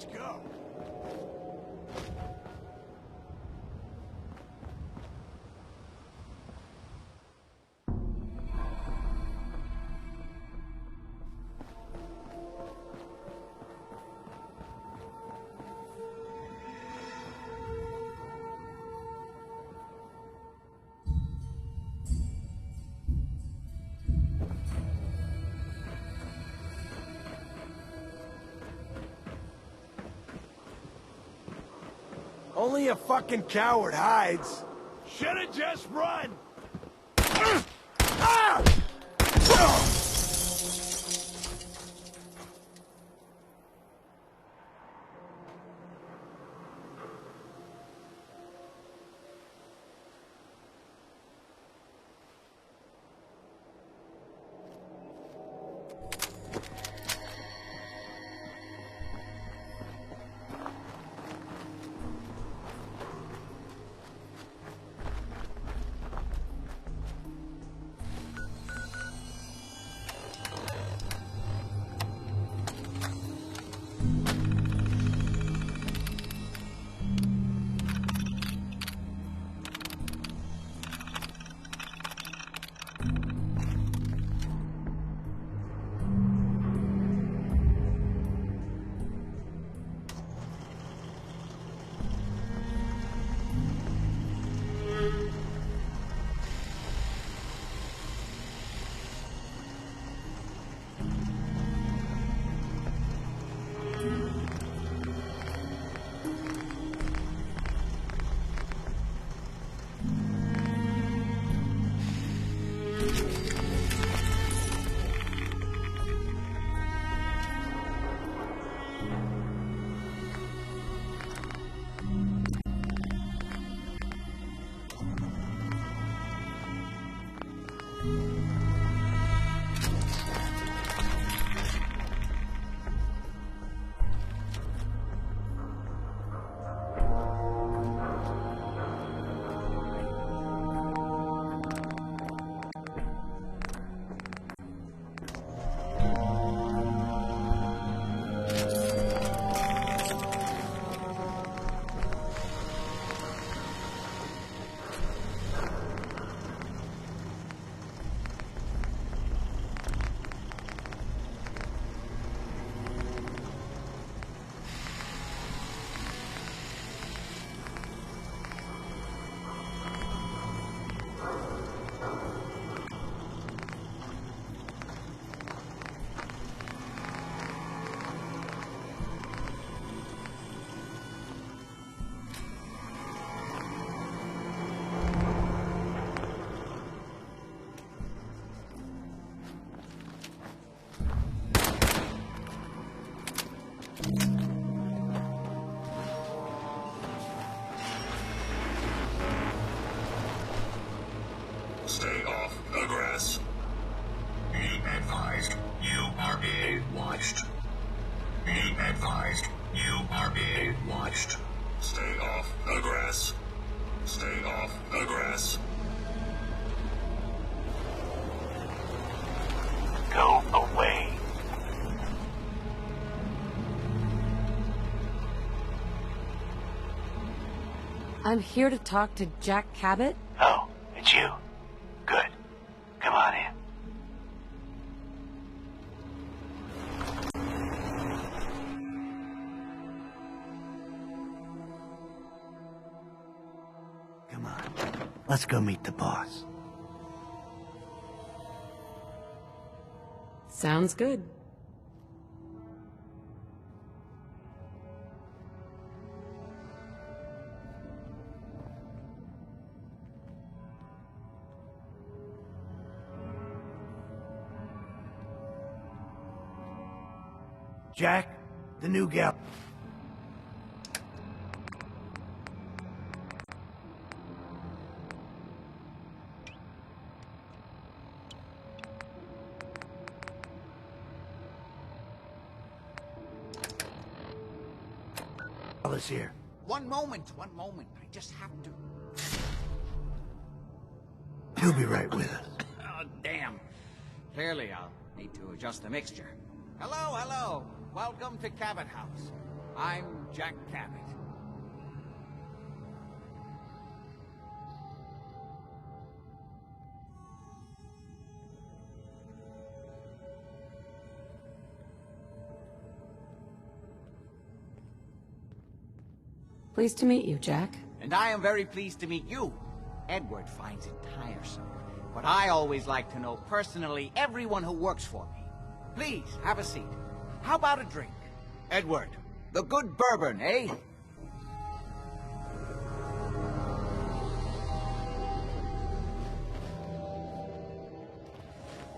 Let's go. Only a fucking coward hides. Should've just run! Stay off the grass. Be advised, you are being watched. Be advised, you are being watched. Stay off the grass. Stay off the grass. Go away. I'm here to talk to Jack Cabot. Oh, it's you. Good. Come on in. Come on. Let's go meet the boss. Sounds good. Jack, the new gal. Is here. One moment. I just have to. He'll be right with us. Oh, damn. Clearly, I'll need to adjust the mixture. Hello. Welcome to Cabot House. I'm Jack Cabot. Pleased to meet you, Jack. And I am very pleased to meet you. Edward finds it tiresome, but I always like to know personally everyone who works for me. Please, have a seat. How about a drink? Edward, the good bourbon, eh?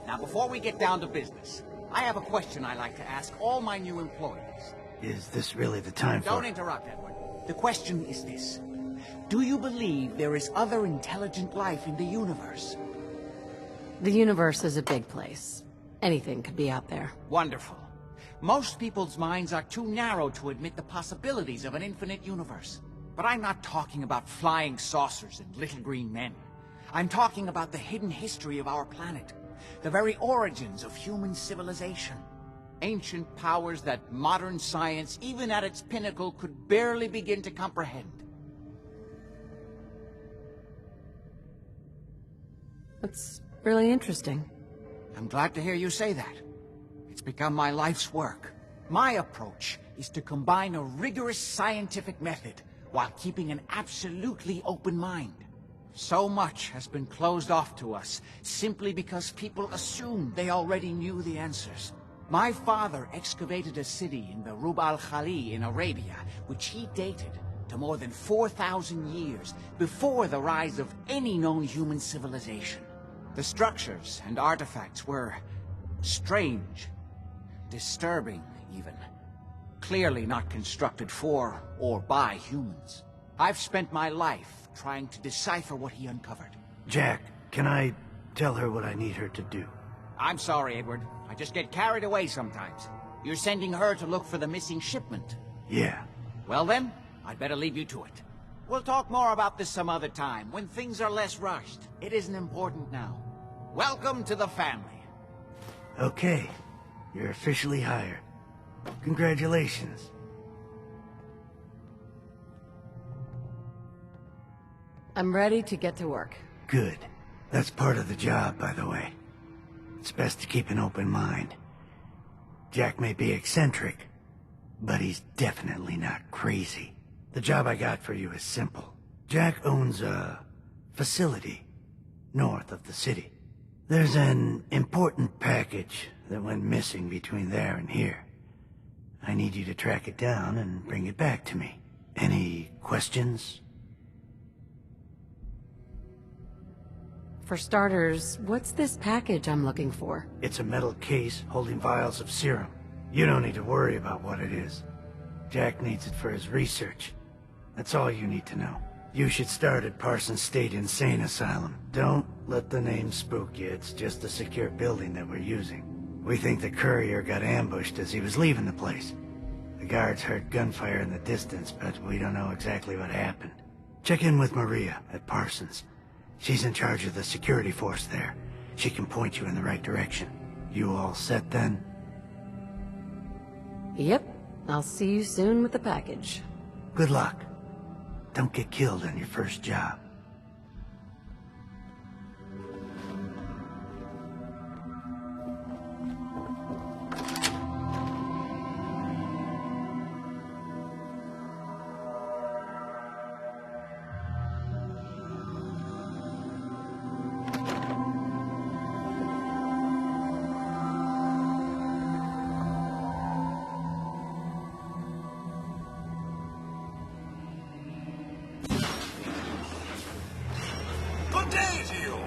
Now, before we get down to business, I have a question I like to ask all my new employees. Is this really the time for... Don't interrupt, Edward. The question is this. Do you believe there is other intelligent life in the universe? The universe is a big place. Anything could be out there. Wonderful. Most people's minds are too narrow to admit the possibilities of an infinite universe. But I'm not talking about flying saucers and little green men. I'm talking about the hidden history of our planet. The very origins of human civilization. Ancient powers that modern science, even at its pinnacle, could barely begin to comprehend. That's really interesting. I'm glad to hear you say that. It's become my life's work. My approach is to combine a rigorous scientific method while keeping an absolutely open mind. So much has been closed off to us simply because people assumed they already knew the answers. My father excavated a city in the Rub al-Khali in Arabia, which he dated to more than 4,000 years before the rise of any known human civilization. The structures and artifacts were strange, disturbing even, clearly not constructed for or by humans. I've spent my life trying to decipher what he uncovered. Jack, can I tell her what I need her to do? I'm sorry, Edward. I just get carried away sometimes. You're sending her to look for the missing shipment. Yeah. Well then, I'd better leave you to it. We'll talk more about this some other time, when things are less rushed. It isn't important now. Welcome to the family. Okay. You're officially hired. Congratulations. I'm ready to get to work. Good. That's part of the job, by the way. It's best to keep an open mind. Jack may be eccentric, but he's definitely not crazy. The job I got for you is simple. Jack owns a facility north of the city. There's an important package that went missing between there and here. I need you to track it down and bring it back to me. Any questions? For starters, what's this package I'm looking for? It's a metal case holding vials of serum. You don't need to worry about what it is. Jack needs it for his research. That's all you need to know. You should start at Parsons State Insane Asylum. Don't let the name spook you. It's just a secure building that we're using. We think the courier got ambushed as he was leaving the place. The guards heard gunfire in the distance, but we don't know exactly what happened. Check in with Maria at Parsons. She's in charge of the security force there. She can point you in the right direction. You all set then? Yep. I'll see you soon with the package. Good luck. Don't get killed on your first job. Good day to you!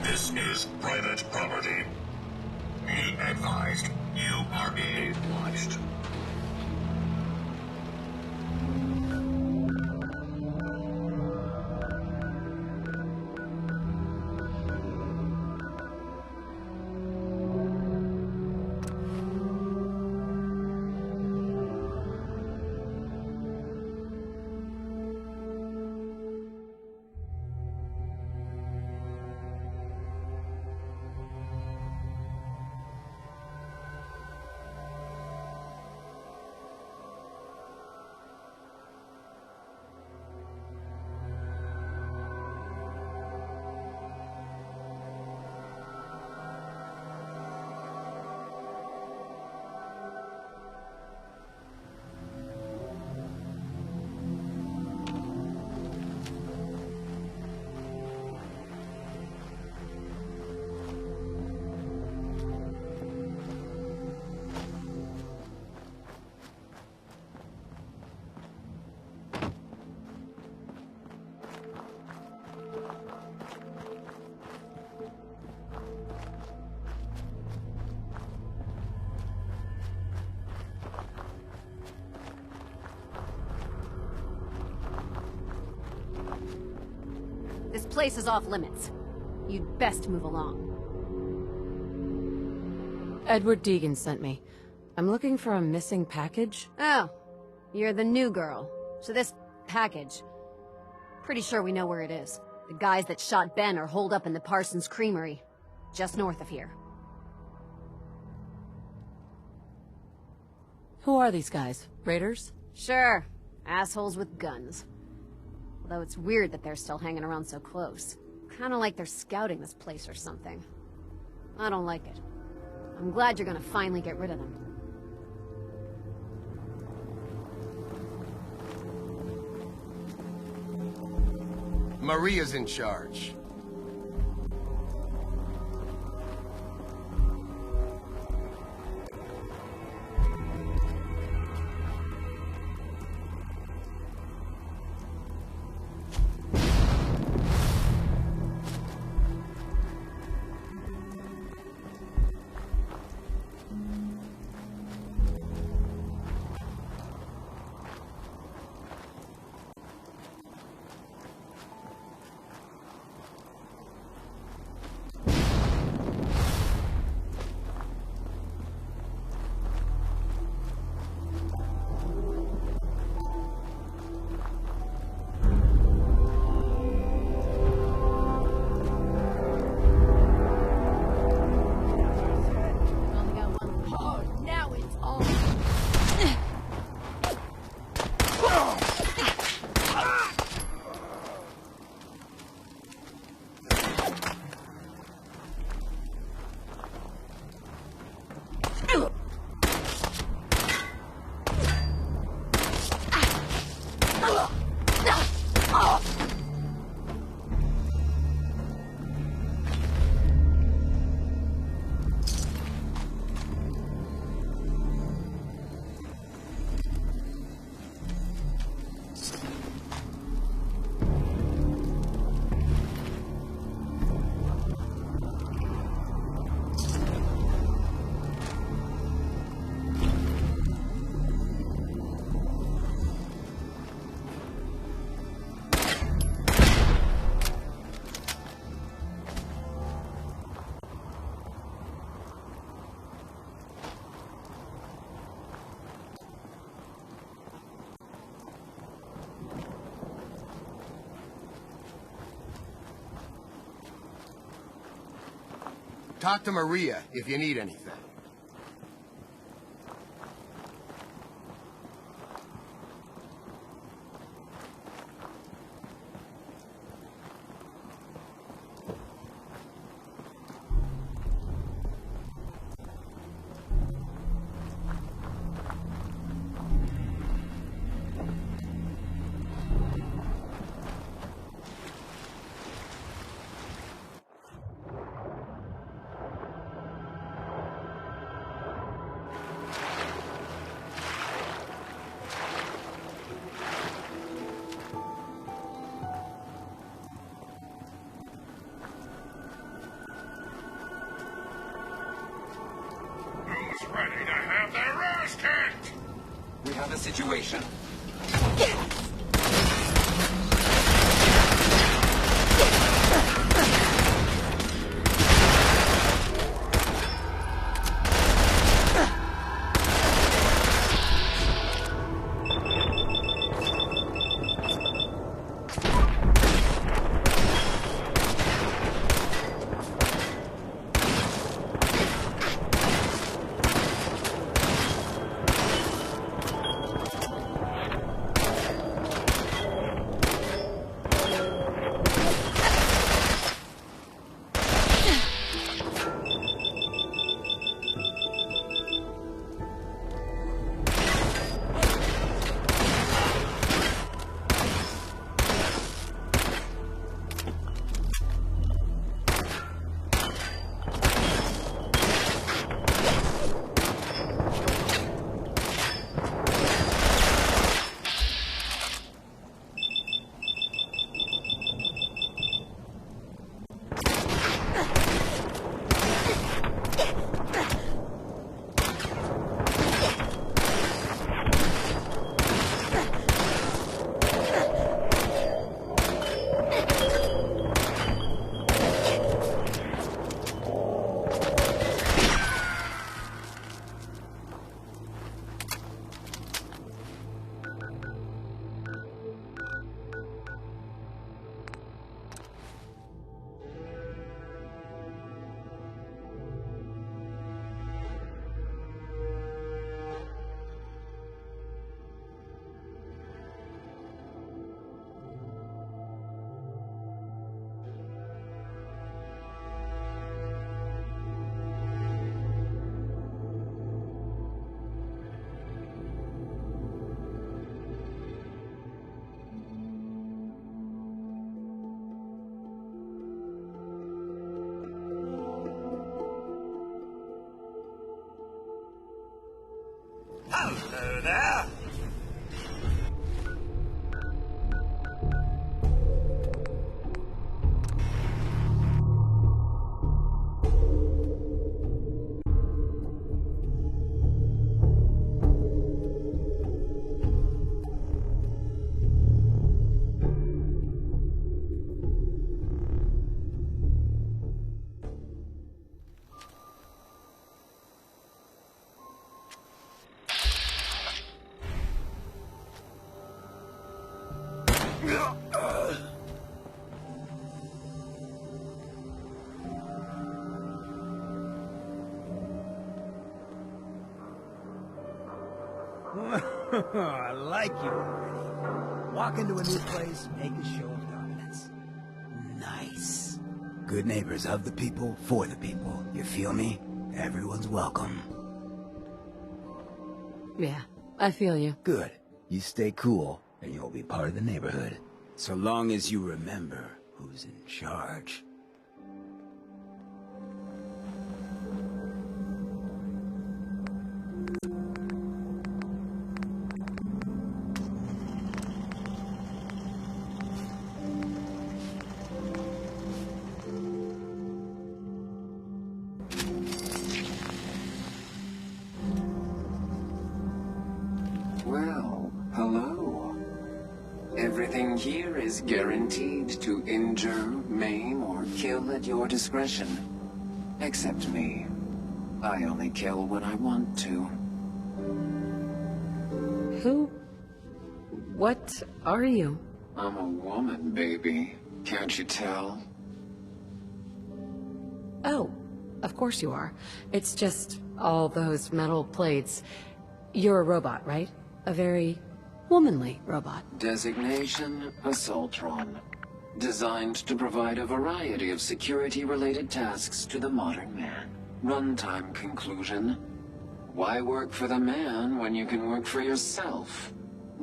This is private property. Be advised, you are being watched. place is off limits. You'd best move along. Edward Deegan sent me. I'm looking for a missing package. Oh, you're the new girl. So this package... Pretty sure we know where it is. The guys that shot Ben are holed up in the Parsons Creamery, just north of here. Who are these guys? Raiders? Sure. Assholes with guns. Although it's weird that they're still hanging around so close. Kinda like they're scouting this place or something. I don't like it. I'm glad you're gonna finally get rid of them. Maria's in charge. Talk to Maria if you need anything. Ready to have their ass kicked! We have a situation. I like you already. Walk into a new place, make a show of dominance. Nice. Good neighbors of the people, for the people. You feel me? Everyone's welcome. Yeah, I feel you. Good. You stay cool, and you'll be part of the neighborhood. So long as you remember who's in charge. Well, hello. Everything here is guaranteed to injure, maim, or kill at your discretion. Except me. I only kill when I want to. What are you? I'm a woman, baby. Can't you tell? Oh, of course you are. It's just all those metal plates. You're a robot, right? A very womanly robot. Designation, Assaultron. Designed to provide a variety of security-related tasks to the modern man. Runtime conclusion. Why work for the man when you can work for yourself?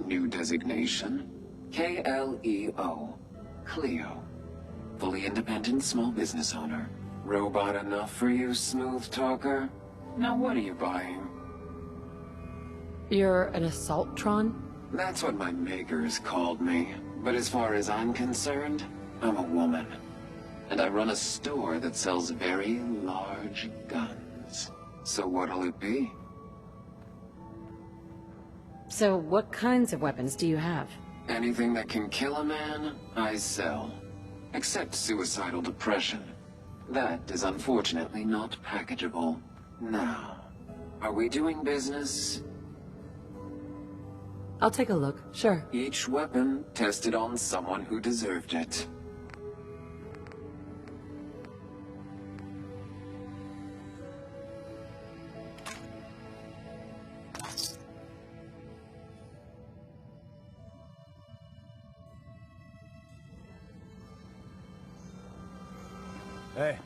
New designation. KLEO. Cleo. Fully independent small business owner. Robot enough for you, smooth talker? Now what are you buying? You're an Assaultron? That's what my makers called me. But as far as I'm concerned, I'm a woman. And I run a store that sells very large guns. So what'll it be? So what kinds of weapons do you have? Anything that can kill a man, I sell. Except suicidal depression. That is unfortunately not packageable. Now, are we doing business? I'll take a look, sure. Each weapon tested on someone who deserved it. Hey.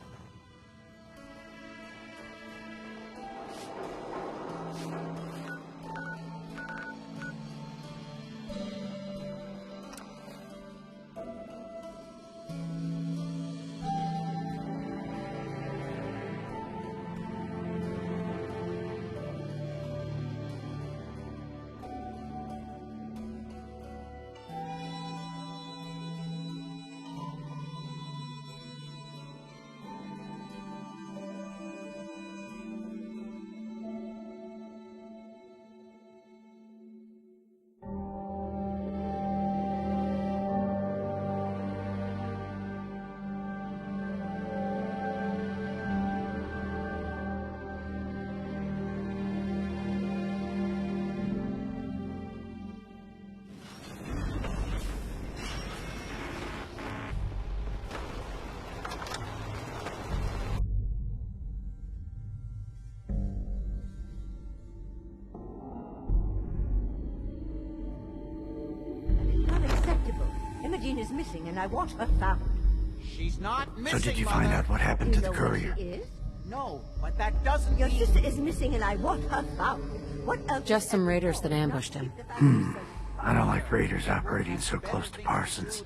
Imogene is missing, and I want her found. She's not missing, So did you Mother. find out what happened to the courier? She is? No, but that doesn't Your mean... sister is missing, and I want her found. What else? Just some raiders that ambushed him. I don't like raiders operating so close to Parsons.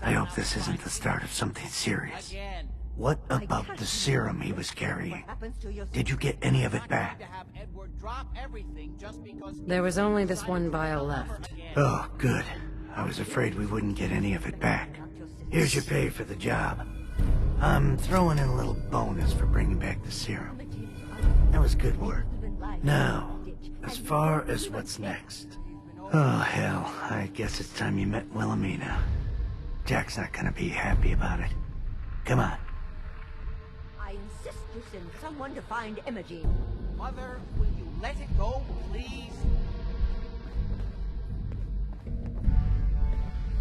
I hope this isn't the start of something serious. What about the serum he was carrying? Did you get any of it back? There was only this one vial left. Oh, good. I was afraid we wouldn't get any of it back. Here's your pay for the job. I'm throwing in a little bonus for bringing back the serum. That was good work. Now, as far as what's next. Oh, hell. I guess it's time you met Wilhelmina. Jack's not gonna be happy about it. Come on. I insist you send someone to find Imogene. Mother, will you let it go, please?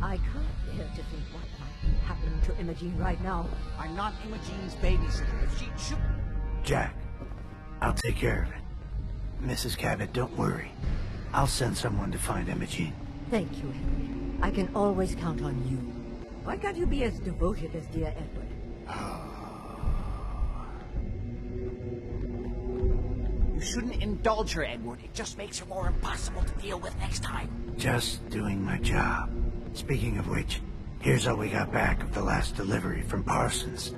I can't bear to think what might be happening to Imogene right now. I'm not Imogene's babysitter. If she should... Jack, I'll take care of it. Mrs. Cabot, don't worry. I'll send someone to find Imogene. Thank you, Henry. I can always count on you. Why can't you be as devoted as dear Edward? You shouldn't indulge her, Edward. It just makes her more impossible to deal with next time. Just doing my job. Speaking of which, here's all we got back of the last delivery from Parsons.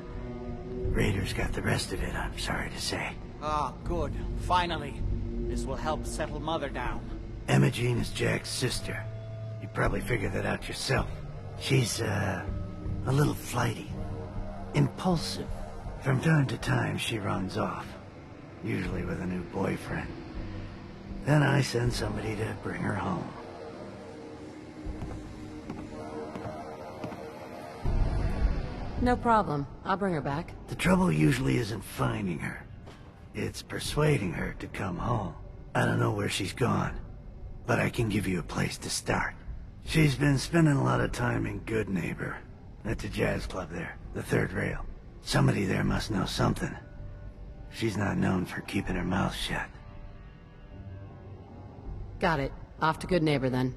Raiders got the rest of it, I'm sorry to say. Ah, good. Finally. This will help settle Mother down. Imogene is Jack's sister. You probably figured that out yourself. She's, a little flighty. Impulsive. From time to time, she runs off. Usually with a new boyfriend. Then I send somebody to bring her home. No problem. I'll bring her back. The trouble usually isn't finding her. It's persuading her to come home. I don't know where she's gone, but I can give you a place to start. She's been spending a lot of time in Good Neighbor. That's a jazz club there, the third rail. Somebody there must know something. She's not known for keeping her mouth shut. Got it. Off to Good Neighbor, then.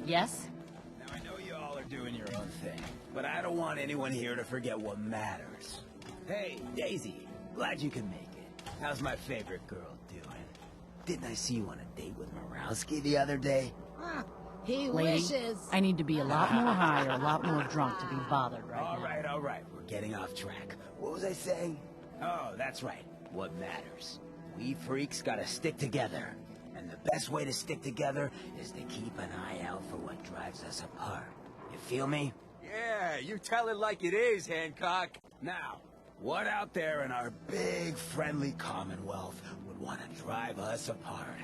Yes? Now, I know you all are doing your own thing, but I don't want anyone here to forget what matters. Hey, Daisy, glad you can make it. How's my favorite girl doing? Didn't I see you on a date with Morowski the other day? He Lady, wishes. I need to be a lot more high or a lot more drunk to be bothered right now. All right, we're getting off track. What was I saying? Oh, that's right. What matters. We freaks gotta stick together. And the best way to stick together is to keep an eye out for what drives us apart. You feel me? Yeah, you tell it like it is, Hancock. Now, what out there in our big, friendly Commonwealth would want to drive us apart?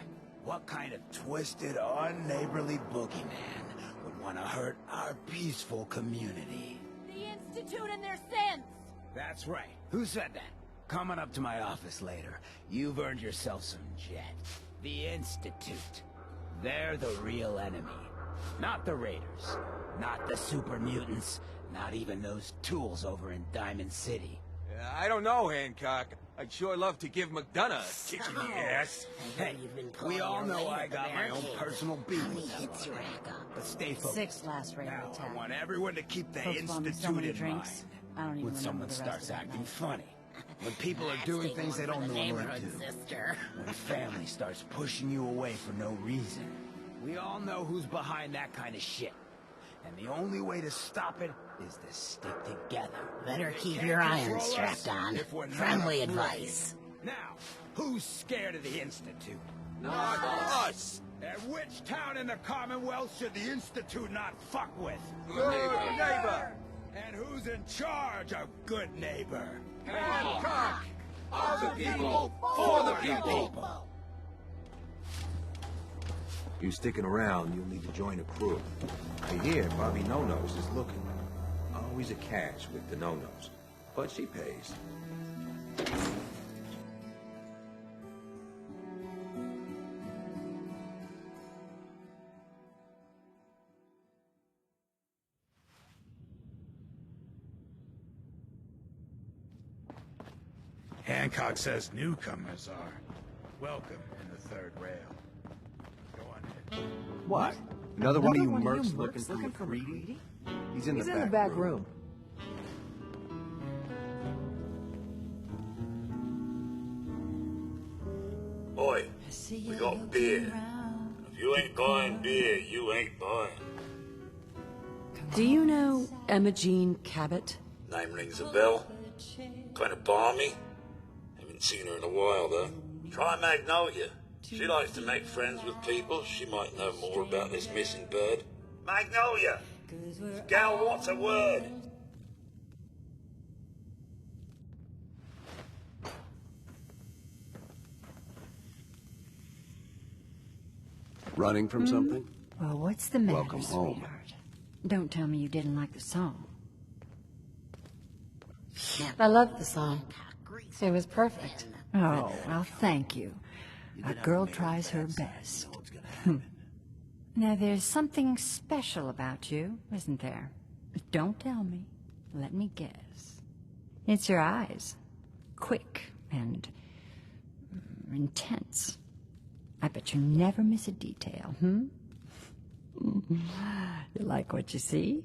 What kind of twisted, unneighborly boogeyman would want to hurt our peaceful community? The Institute and their sins! That's right. Who said that? Coming up to my office later. You've earned yourself some jet. The Institute. They're the real enemy. Not the Raiders. Not the super mutants. Not even those tools over in Diamond City. I don't know, Hancock. I'd sure love to give McDonough a kick in the ass. Hey, we all know I got my own personal beef with that lot. But stay focused. 6 last Raider Now, attack. I want everyone to keep the Folks bought me so Institute many in drinks, mind. I don't even When remember someone the rest starts of the acting night. funny. When people are doing things they don't normally do. When family starts pushing you away for no reason. We all know who's behind that kind of shit. And the only way to stop it is to stick together. Better They keep can't your control irons strapped us on. if we're not Friendly afraid. advice. Now, who's scared of the Institute? Not us! And which town in the Commonwealth should the Institute not fuck with? Good Neighbor! And who's in charge of Good Neighbor? Hancock! Of the people, for the people! You sticking around, you'll need to join a crew. I hear Bobby No-Nose is looking. Always a catch with the No-Nose, but she pays. Hancock says newcomers are welcome in the third rail. Go on ahead. What? Another one of you mercs looking for McCready? He's in the back room. Boy, we got beer. If you ain't buying beer, you ain't buying. Do you know Imogene Cabot? Name rings a bell. Kind of balmy. Haven't seen her in a while, though. Try Magnolia. She likes to make friends with people. She might know more about this missing bird. Magnolia! Gal wants a word. Running from something? Well, what's the matter, Welcome home. sweetheart? Don't tell me you didn't like the song. I loved the song. It was perfect. Oh, well, thank you. A girl tries her best. Now, there's something special about you, isn't there? Don't tell me. Let me guess. It's your eyes. Quick and intense. I bet you never miss a detail, You like what you see?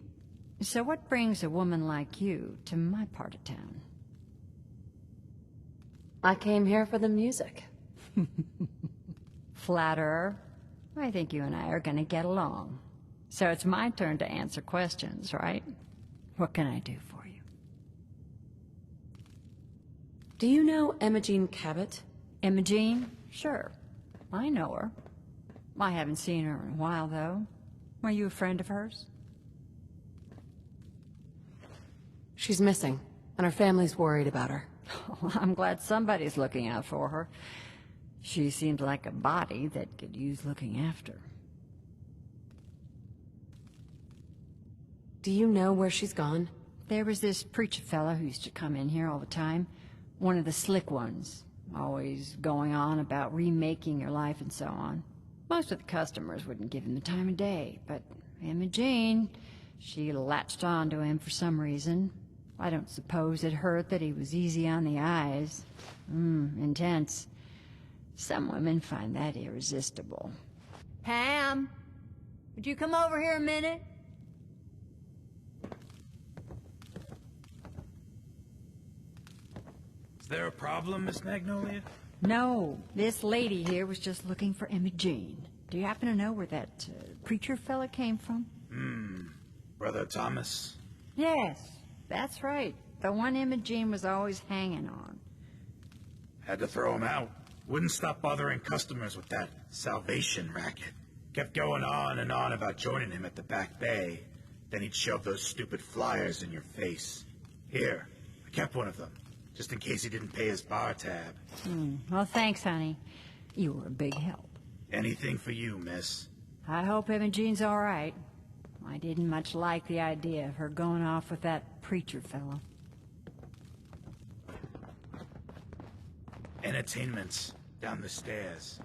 So what brings a woman like you to my part of town? I came here for the music. Flatterer. I think you and I are gonna get along. So it's my turn to answer questions, right? What can I do for you? Do you know Imogene Cabot? Imogene? Sure. I know her. I haven't seen her in a while, though. Are you a friend of hers? She's missing, and her family's worried about her. Well, I'm glad somebody's looking out for her. She seems like a body that could use looking after. Do you know where she's gone? There was this preacher fella who used to come in here all the time. One of the slick ones. Always going on about remaking your life and so on. Most of the customers wouldn't give him the time of day, but Imogene, she latched on to him for some reason. I don't suppose it hurt that he was easy on the eyes. Intense. Some women find that irresistible. Pam, would you come over here a minute? Is there a problem, Miss Magnolia? No, this lady here was just looking for Imogene. Do you happen to know where that preacher fella came from? Brother Thomas? Yes, that's right. The one Imogene was always hanging on. Had to throw him out. Wouldn't stop bothering customers with that salvation racket. Kept going on and on about joining him at the back bay. Then he'd shove those stupid flyers in your face. Here, I kept one of them, just in case he didn't pay his bar tab. Well, thanks, honey. You were a big help. Anything for you, miss. I hope Imogene's all right. I didn't much like the idea of her going off with that preacher fellow. Entertainment's down the stairs.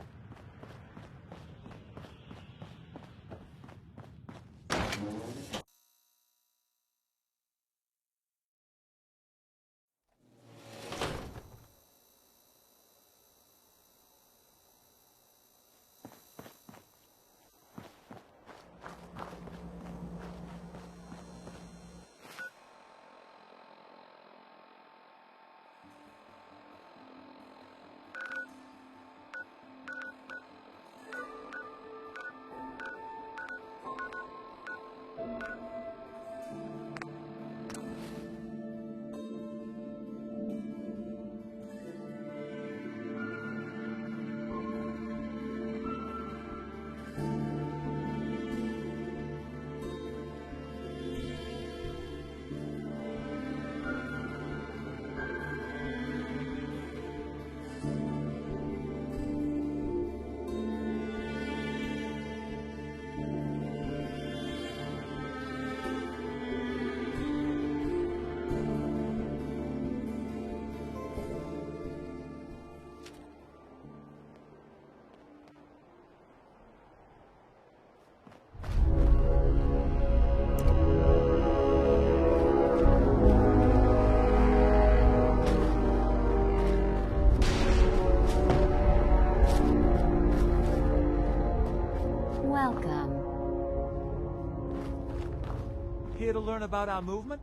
Here to learn about our movement?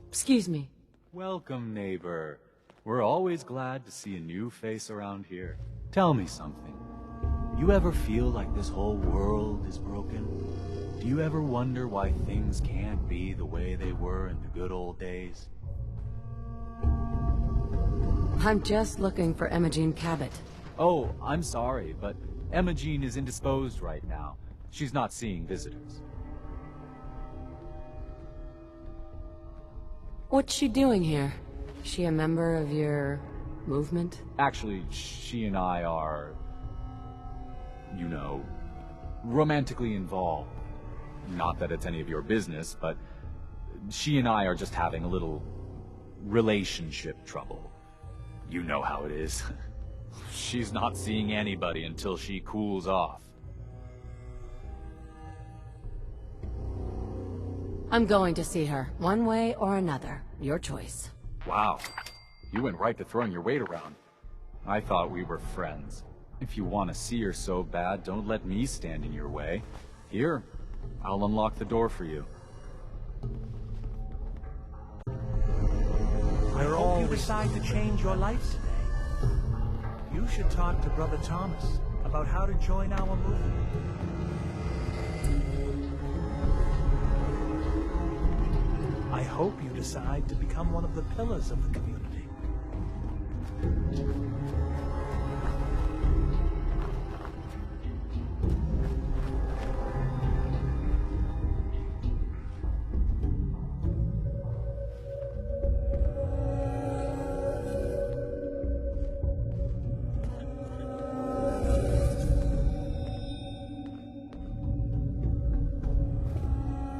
Excuse me. Welcome, neighbor. We're always glad to see a new face around here. Tell me something. You ever feel like this whole world is broken? Do you ever wonder why things can't be the way they were in the good old days? I'm just looking for Imogen Cabot. Oh, I'm sorry, but Imogen is indisposed right now. She's not seeing visitors. What's she doing here? Is she a member of your movement? Actually, she and I are, you know, romantically involved. Not that it's any of your business, but she and I are just having a little relationship trouble. You know how it is. She's not seeing anybody until she cools off. I'm going to see her, one way or another. Your choice. Wow. You went right to throwing your weight around. I thought we were friends. If you want to see her so bad, don't let me stand in your way. Here, I'll unlock the door for you. I hope you decide to change your life today. You should talk to Brother Thomas about how to join our movement. I hope you decide to become one of the pillars of the community.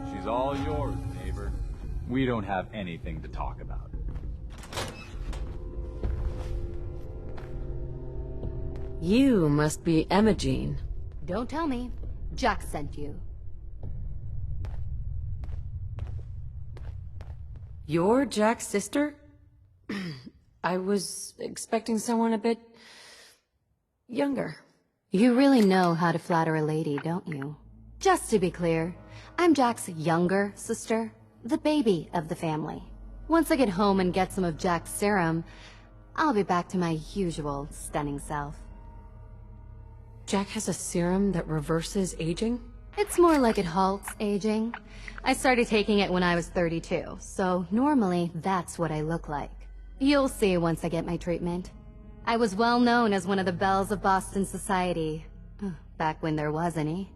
She's all yours, neighbor. We don't have anything to talk about. You must be Imogen. Don't tell me. Jack sent you. You're Jack's sister? I was expecting someone a bit younger. You really know how to flatter a lady, don't you? Just to be clear, I'm Jack's younger sister, the baby of the family. Once I get home and get some of Jack's serum, I'll be back to my usual stunning self. Jack has a serum that reverses aging? It's more like it halts aging. I started taking it when I was 32, so normally that's what I look like. You'll see once I get my treatment. I was well known as one of the belles of Boston society, back when there was any.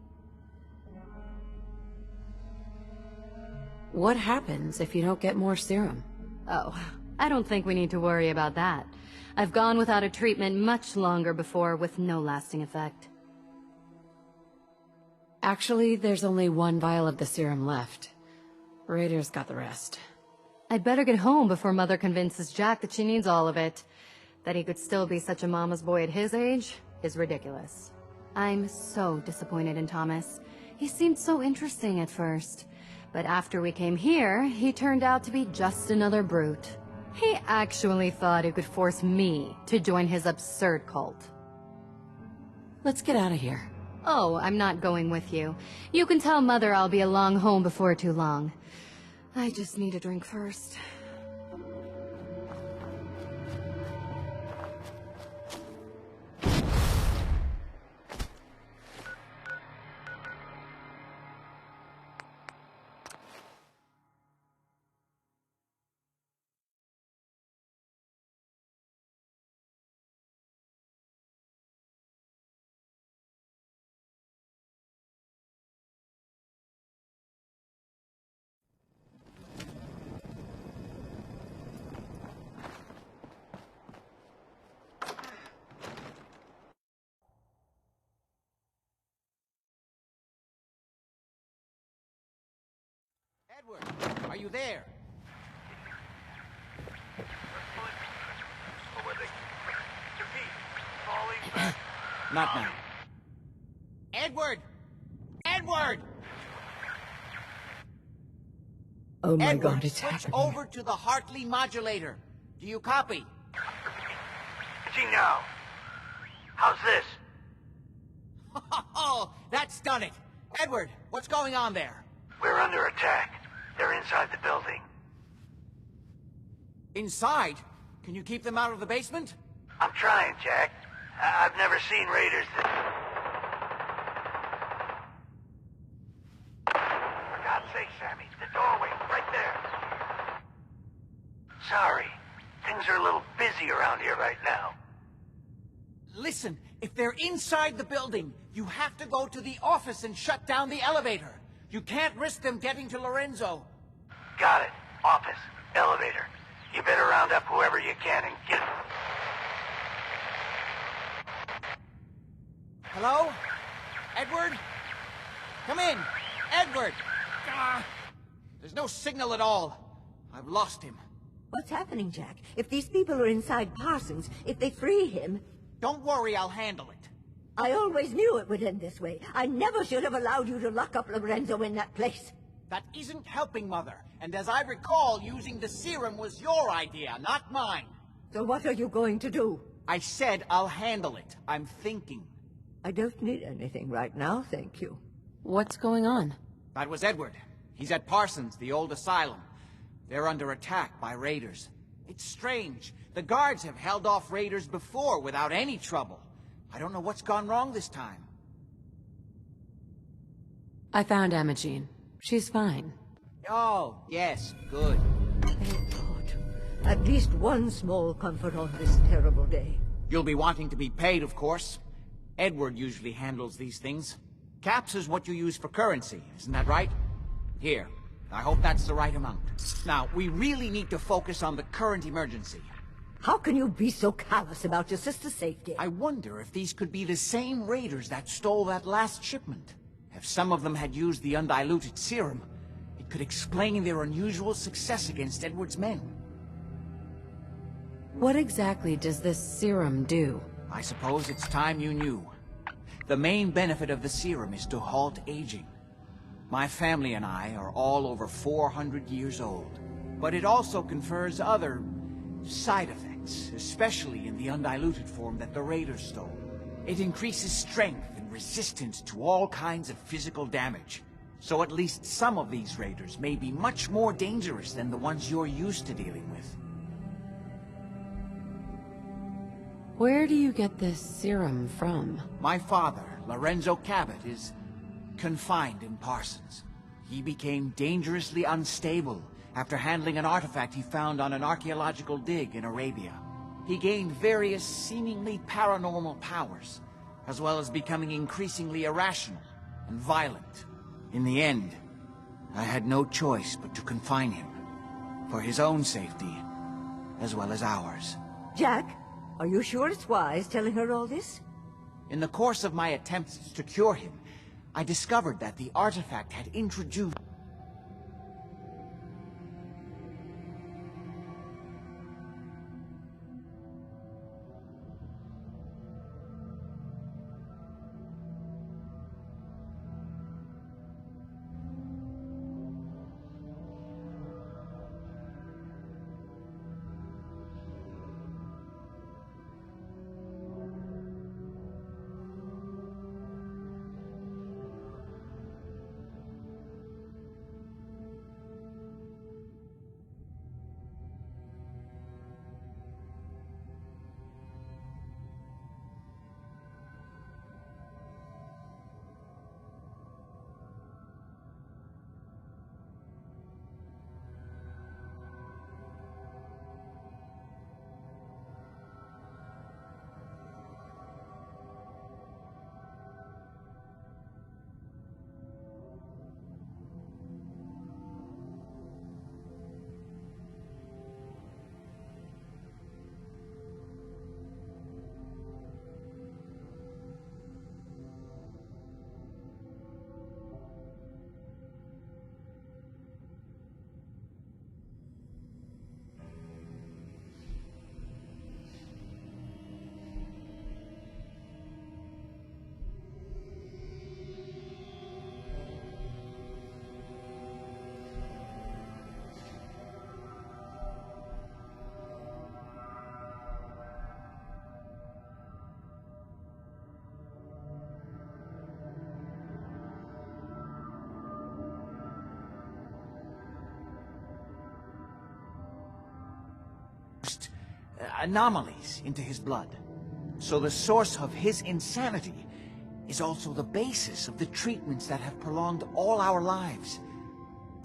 What happens if you don't get more serum? Oh, I don't think we need to worry about that. I've gone without a treatment much longer before with no lasting effect. Actually, there's only one vial of the serum left. Raiders got the rest. I'd better get home before Mother convinces Jack that she needs all of it. That he could still be such a mama's boy at his age is ridiculous. I'm so disappointed in Thomas. He seemed so interesting at first. But after we came here, he turned out to be just another brute. He actually thought he could force me to join his absurd cult. Let's get out of here. Oh, I'm not going with you. You can tell Mother I'll be along home before too long. I just need a drink first. Edward, are you there? Not now. Edward! Edward! Oh my Edward, God, it's switch happening. over to the Hartley modulator. Do you copy? now. How's this? Oh, that's done it. Edward, what's going on there? We're under attack. They're inside the building. Inside? Can you keep them out of the basement? I'm trying, Jack. I've never seen raiders that... For God's sake, Sammy, the doorway, right there. Sorry. Things are a little busy around here right now. Listen, if they're inside the building, you have to go to the office and shut down the elevator. You can't risk them getting to Lorenzo. Got it. Office. Elevator. You better round up whoever you can and get... Hello? Edward? Come in! Edward! There's no signal at all. I've lost him. What's happening, Jack? If these people are inside Parsons, if they free him... Don't worry, I'll handle it. I always knew it would end this way. I never should have allowed you to lock up Lorenzo in that place. That isn't helping, Mother. And as I recall, using the serum was your idea, not mine. So what are you going to do? I said I'll handle it. I'm thinking. I don't need anything right now, thank you. What's going on? That was Edward. He's at Parsons, the old asylum. They're under attack by raiders. It's strange. The guards have held off raiders before without any trouble. I don't know what's gone wrong this time. I found Imogene. She's fine. Oh, yes, good. Thank God. At least one small comfort on this terrible day. You'll be wanting to be paid, of course. Edward usually handles these things. Caps is what you use for currency, isn't that right? Here. I hope that's the right amount. Now, we really need to focus on the current emergency. How can you be so callous about your sister's safety? I wonder if these could be the same raiders that stole that last shipment. If some of them had used the undiluted serum, it could explain their unusual success against Edward's men. What exactly does this serum do? I suppose it's time you knew. The main benefit of the serum is to halt aging. My family and I are all over 400 years old. But it also confers other side effects, especially in the undiluted form that the raiders stole. It increases strength and resistance to all kinds of physical damage. So at least some of these raiders may be much more dangerous than the ones you're used to dealing with. Where do you get this serum from? My father, Lorenzo Cabot, is confined in Parsons. He became dangerously unstable after handling an artifact he found on an archaeological dig in Arabia. He gained various seemingly paranormal powers, as well as becoming increasingly irrational and violent. In the end, I had no choice but to confine him, for his own safety, as well as ours. Jack, are you sure it's wise telling her all this? In the course of my attempts to cure him, I discovered that the artifact had introduced... anomalies into his blood. So the source of his insanity is also the basis of the treatments that have prolonged all our lives.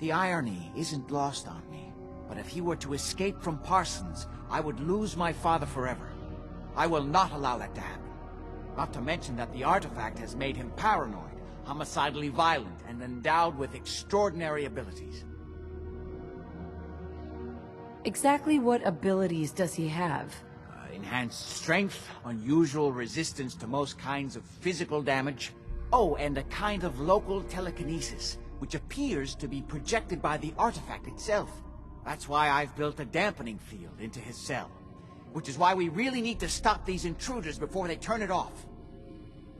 The irony isn't lost on me, But if he were to escape from Parsons, I would lose my father forever. I will not allow that to happen. Not to mention that the artifact has made him paranoid, homicidally violent, and endowed with extraordinary abilities. Exactly what abilities does he have? Enhanced strength, unusual resistance to most kinds of physical damage. Oh, and a kind of local telekinesis, which appears to be projected by the artifact itself. That's why I've built a dampening field into his cell. Which is why we really need to stop these intruders before they turn it off.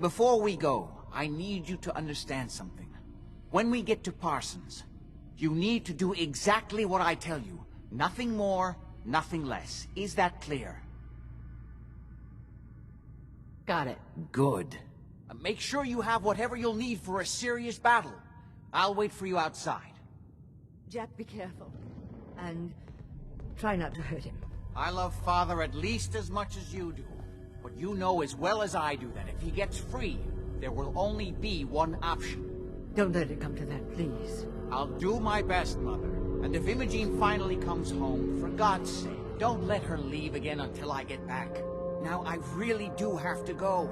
Before we go, I need you to understand something. When we get to Parsons, you need to do exactly what I tell you. Nothing more, nothing less. Is that clear? Got it. Good. Make sure you have whatever you'll need for a serious battle. I'll wait for you outside. Jack, be careful. And try not to hurt him. I love Father at least as much as you do. But you know as well as I do that if he gets free, there will only be one option. Don't let it come to that, please. I'll do my best, Mother. And if Imogene finally comes home, for God's sake, don't let her leave again until I get back. Now, I really do have to go.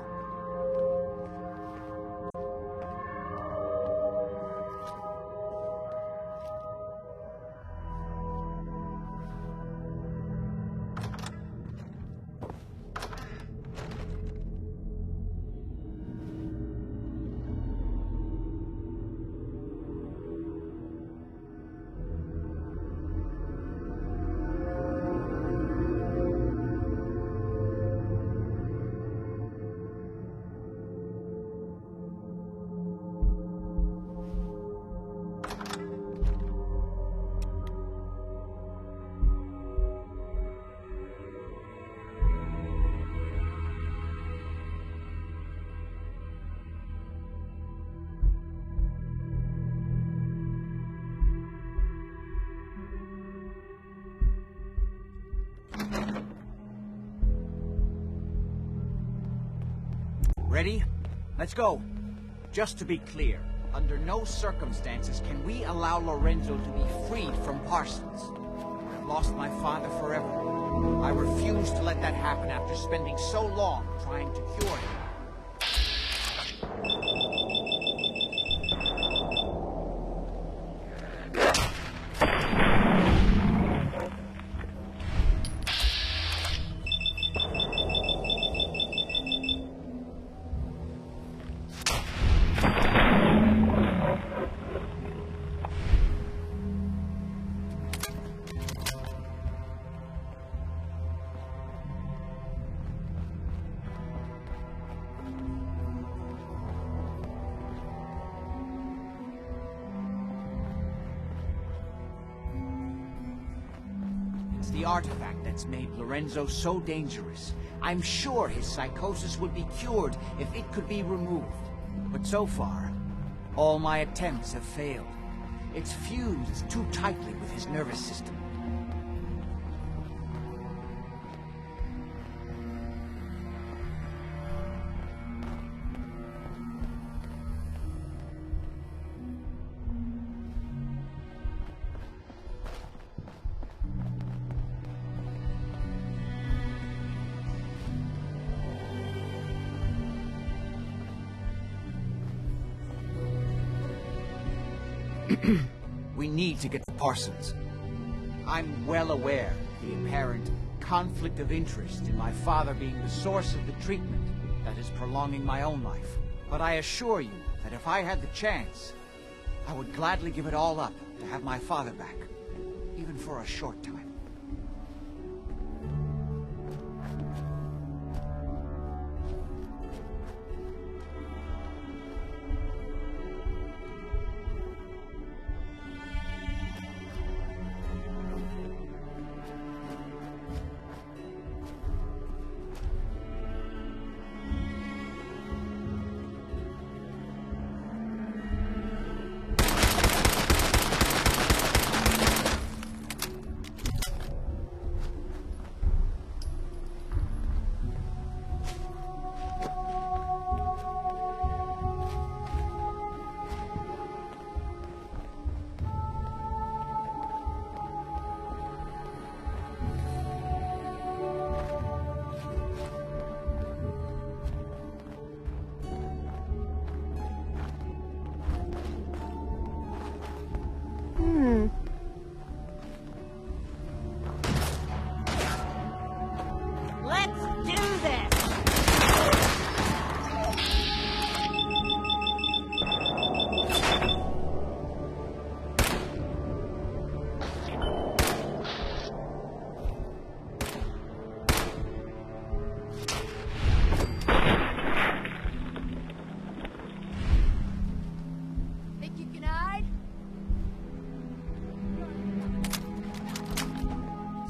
Ready? Let's go. Just to be clear, under no circumstances can we allow Lorenzo to be freed from Parsons. I've lost my father forever. I refuse to let that happen after spending so long trying to cure him. The artifact that's made Lorenzo so dangerous. I'm sure his psychosis would be cured if it could be removed. But so far, all my attempts have failed. It's fused too tightly with his nervous system. We need to get to Parsons. I'm well aware of the apparent conflict of interest in my father being the source of the treatment that is prolonging my own life. But I assure you that if I had the chance, I would gladly give it all up to have my father back, even for a short time.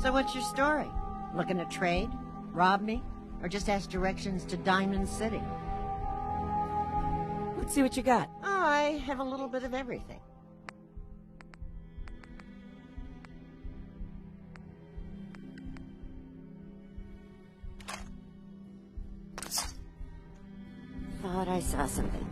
So what's your story? Looking to trade? Rob me? Or just ask directions to Diamond City? Let's see what you got. Oh, I have a little bit of everything. Thought I saw something.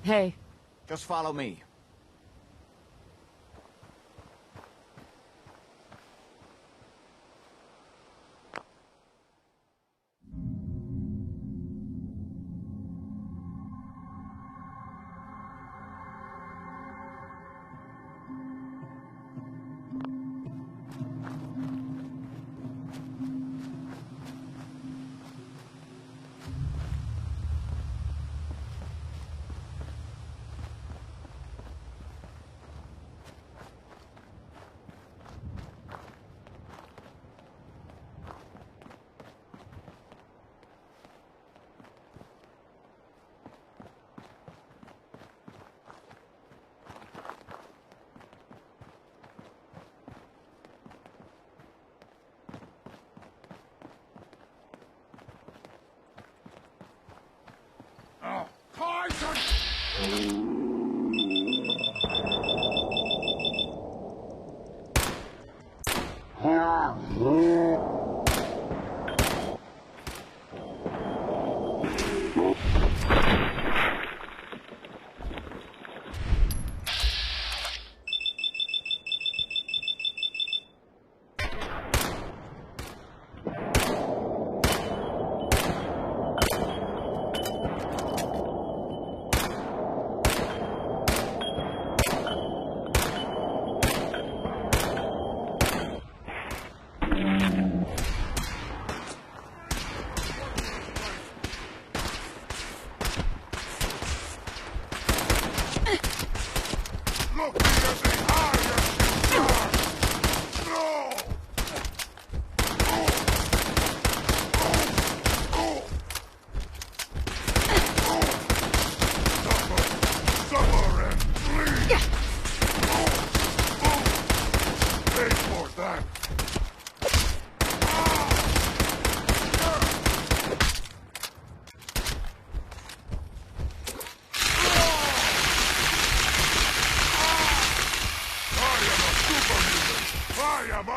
Hey. Just follow me.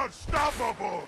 Unstoppable!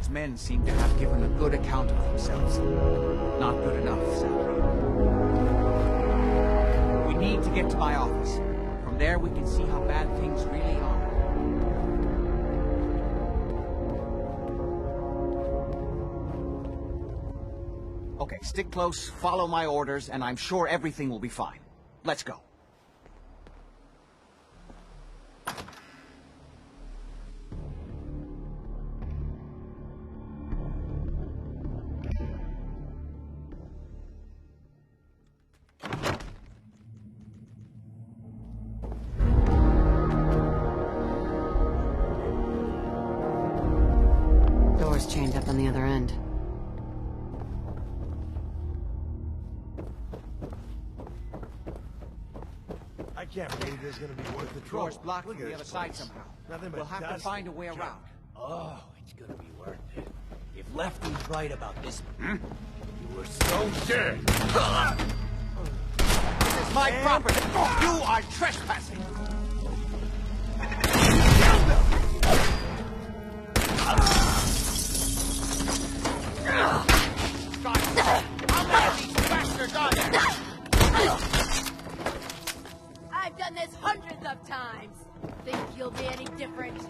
Edward's men seem to have given a good account of themselves. Not good enough, sadly. We need to get to my office. From there we can see how bad things really are. Okay, stick close, follow my orders, and I'm sure everything will be fine. Let's go. Door's chained up on the other end. I can't believe this is gonna be worth the trouble. Door's blocked from the other side somehow. Nothing but We'll have to dust find a and way junk. around. Oh, it's gonna be worth it. If Lefty's right about this, you were so dead. This is my property. You are trespassing. God, how many of these bastards are there? I've done this hundreds of times. Think you'll be any different?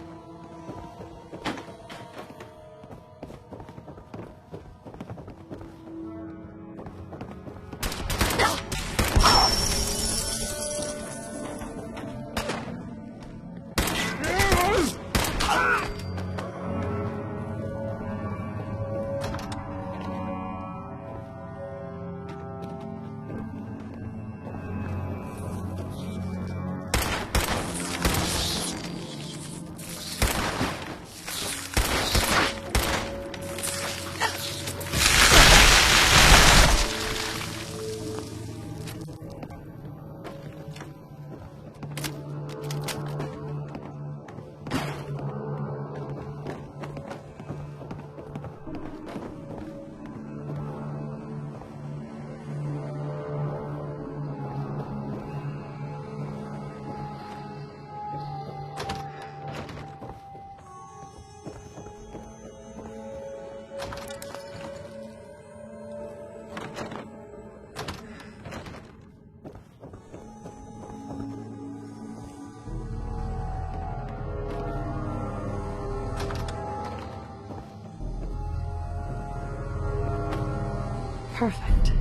Perfect.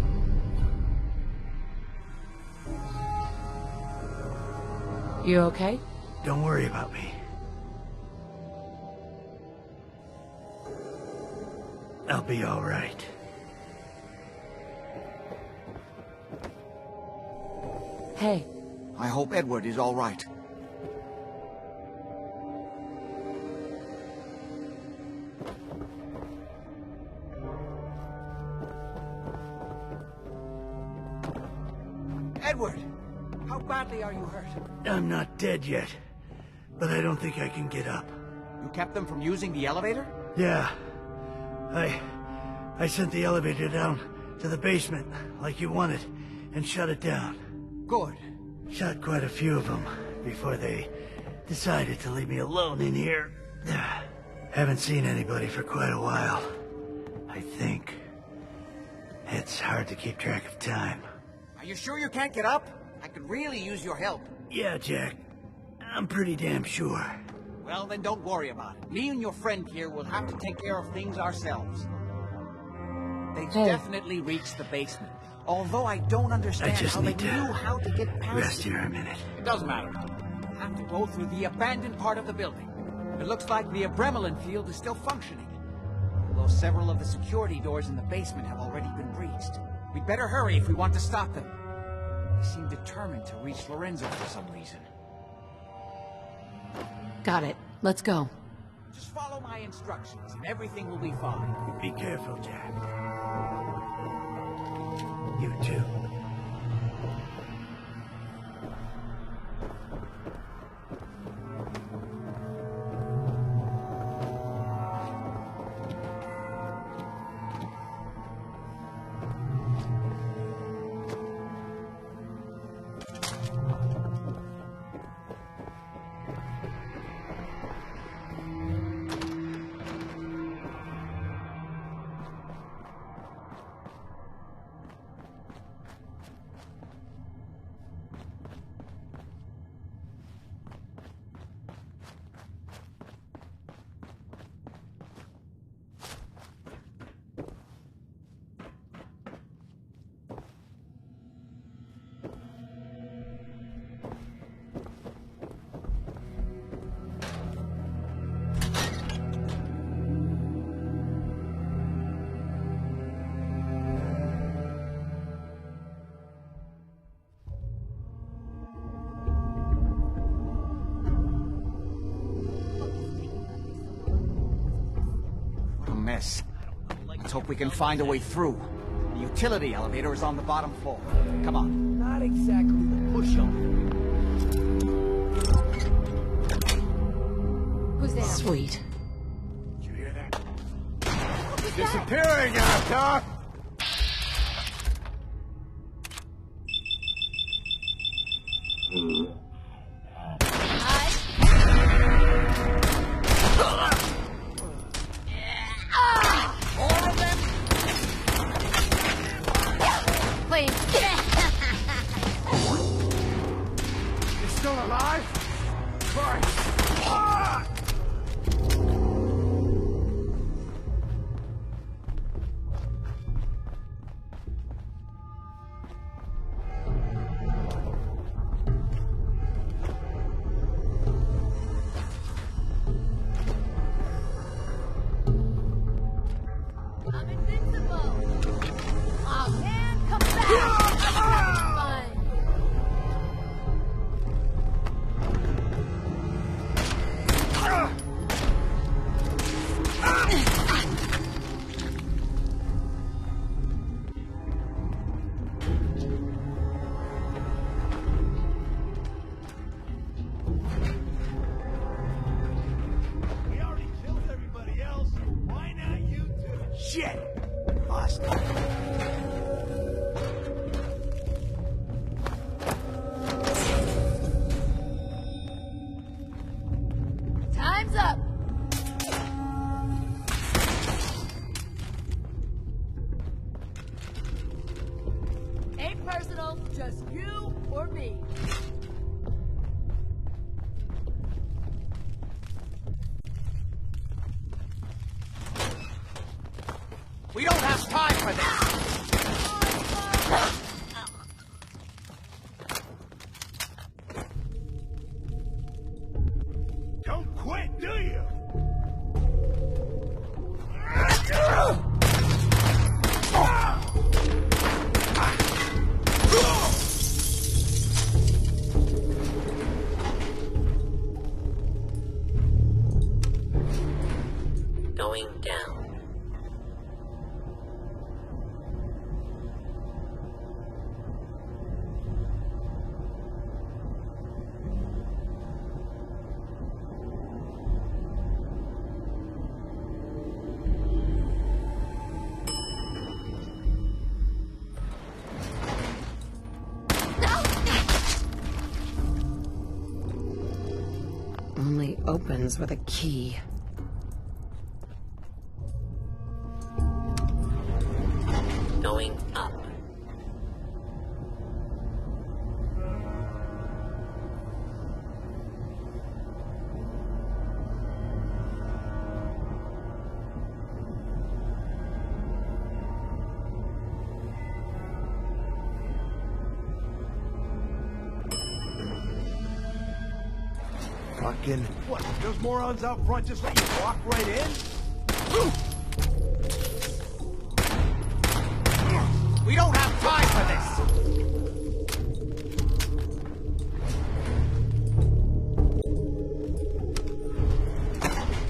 You okay? Don't worry about me. I'll be all right. Hey. I hope Edward is all right. Edward! How badly are you hurt? I'm not dead yet, but I don't think I can get up. You kept them from using the elevator? Yeah. I sent the elevator down to the basement, like you wanted, and shut it down. Good. Shot quite a few of them before they decided to leave me alone in here. Haven't seen anybody for quite a while, I think. It's hard to keep track of time. Are you sure you can't get up? I could really use your help. Yeah, Jack. I'm pretty damn sure. Well, then don't worry about it. Me and your friend here will have to take care of things ourselves. They've definitely reached the basement. Although I don't understand how they knew how to get past rest here a minute. It doesn't matter. We'll have to go through the abandoned part of the building. It looks like the Abramelin field is still functioning. Although several of the security doors in the basement have already been breached. We'd better hurry if we want to stop them. They seem determined to reach Lorenzo for some reason. Got it. Let's go. Just follow my instructions and everything will be fine. Be careful, Jack. You too. mess. Let's hope we can find a way through. The utility elevator is on the bottom floor. Come on. Not exactly the push-up. Who's there? Sweet. Did you hear that? Disappearing, Avatar! Please. You're still alive? Christ! Ah! I'm invincible. Oh man, come back. Fine. We already killed everybody else. Why not you two? Shit! Lost it. Time's up. Ain't personal, just you or me. We don't have time for this! Don't quit, do you? Going down. Only opens with a key. Going up. Fucking... What? Those morons out front just let you walk right in? We don't have time for this!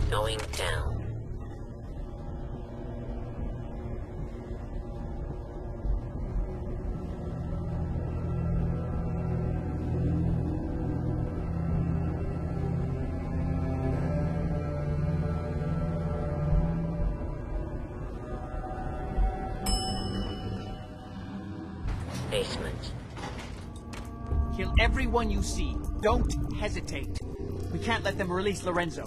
Going down. Basement. Kill everyone you see. Don't hesitate. We can't let them release Lorenzo.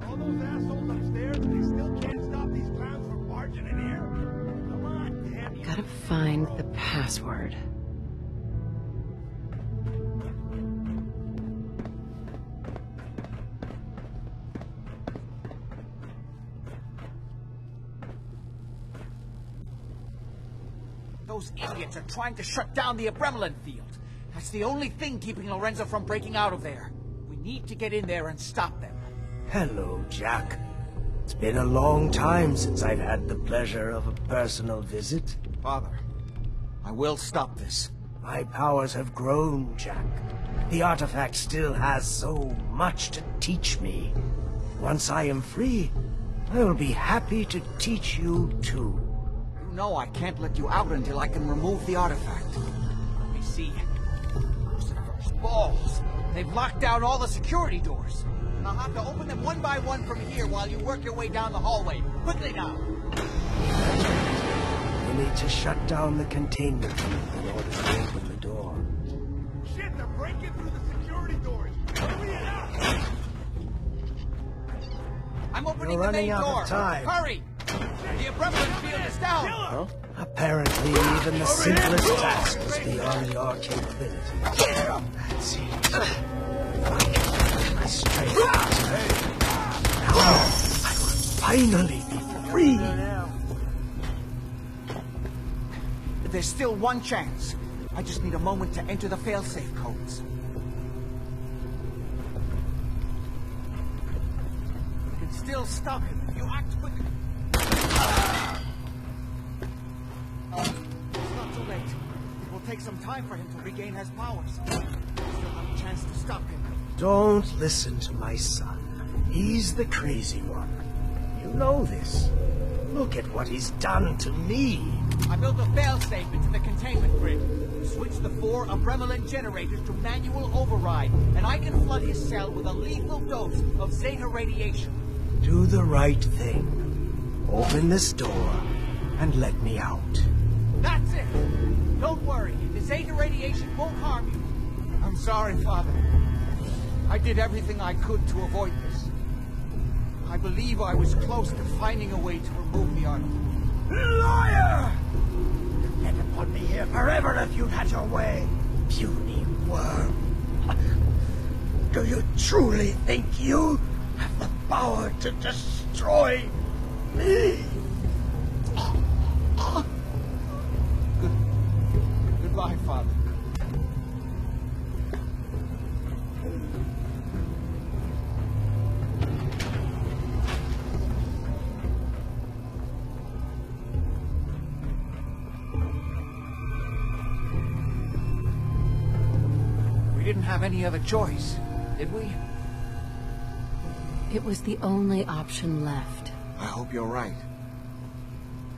All those assholes upstairs, they still can't stop these clowns from barging in here? Come on, damn you. Gotta find the password. Those idiots are trying to shut down the Abramelin field. That's the only thing keeping Lorenzo from breaking out of there. We need to get in there and stop them. Hello, Jack. It's been a long time since I've had the pleasure of a personal visit. Father, I will stop this. My powers have grown, Jack. The artifact still has so much to teach me. Once I am free, I will be happy to teach you too. You know I can't let you out until I can remove the artifact. Let me see. Lucifer's balls. They've locked down all the security doors. I'll have to open them one by one from here while you work your way down the hallway. Quickly now! You need to shut down the containment in order to open the door. Shit, they're breaking through the security doors. Hurry it up! I'm opening You're the main running out door. of time. Hurry! The Abremlin field is down! Huh? Apparently, even the simplest task is beyond your capability. That's it. My strength. Now, I will finally be free. There's still one chance. I just need a moment to enter the failsafe codes. You can still stop him if you act quickly. It's not too late. It will take some time for him to regain his powers. We still have a chance to stop him. Don't listen to my son. He's the crazy one. You know this. Look at what he's done to me. I built a failsafe into the containment grid. Switch the 4 Abremlin generators to manual override, and I can flood his cell with a lethal dose of Zeta radiation. Do the right thing. Open this door and let me out. That's it! Don't worry, the Zeta radiation won't harm you. I'm sorry, Father. I did everything I could to avoid this. I believe I was close to finding a way to remove the artifact. Liar! You'd never put me here forever if you'd had your way. Puny worm. Do you truly think you have the power to destroy me? Goodbye, Father. We didn't have any other choice, did we? It was the only option left. I hope you're right.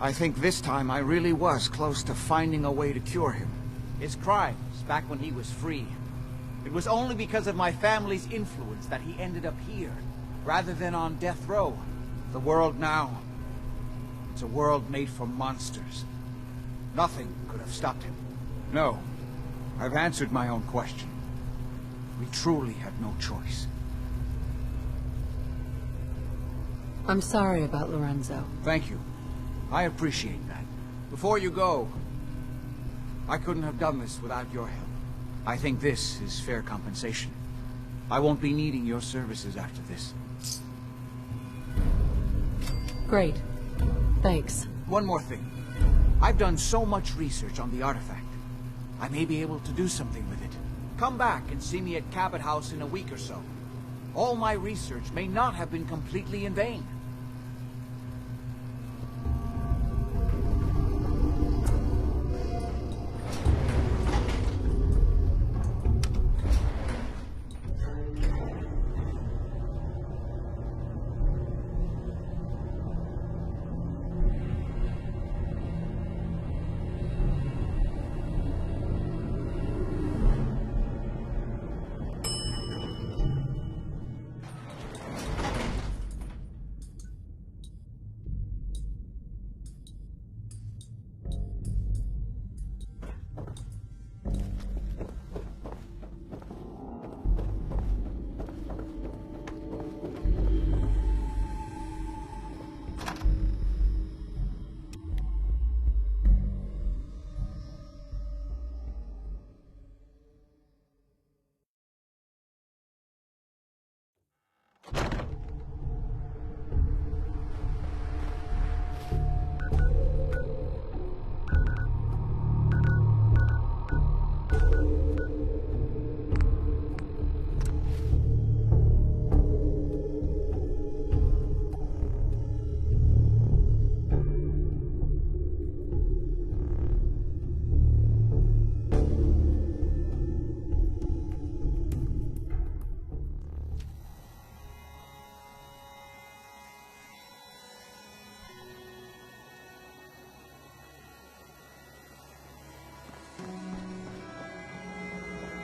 I think this time I really was close to finding a way to cure him. His crimes, back when he was free. It was only because of my family's influence that he ended up here, rather than on death row. The world now, it's a world made for monsters. Nothing could have stopped him. No, I've answered my own question. We truly had no choice. I'm sorry about Lorenzo. Thank you. I appreciate that. Before you go, I couldn't have done this without your help. I think this is fair compensation. I won't be needing your services after this. Great. Thanks. One more thing. I've done so much research on the artifact. I may be able to do something with it. Come back and see me at Cabot House in a week or so. All my research may not have been completely in vain.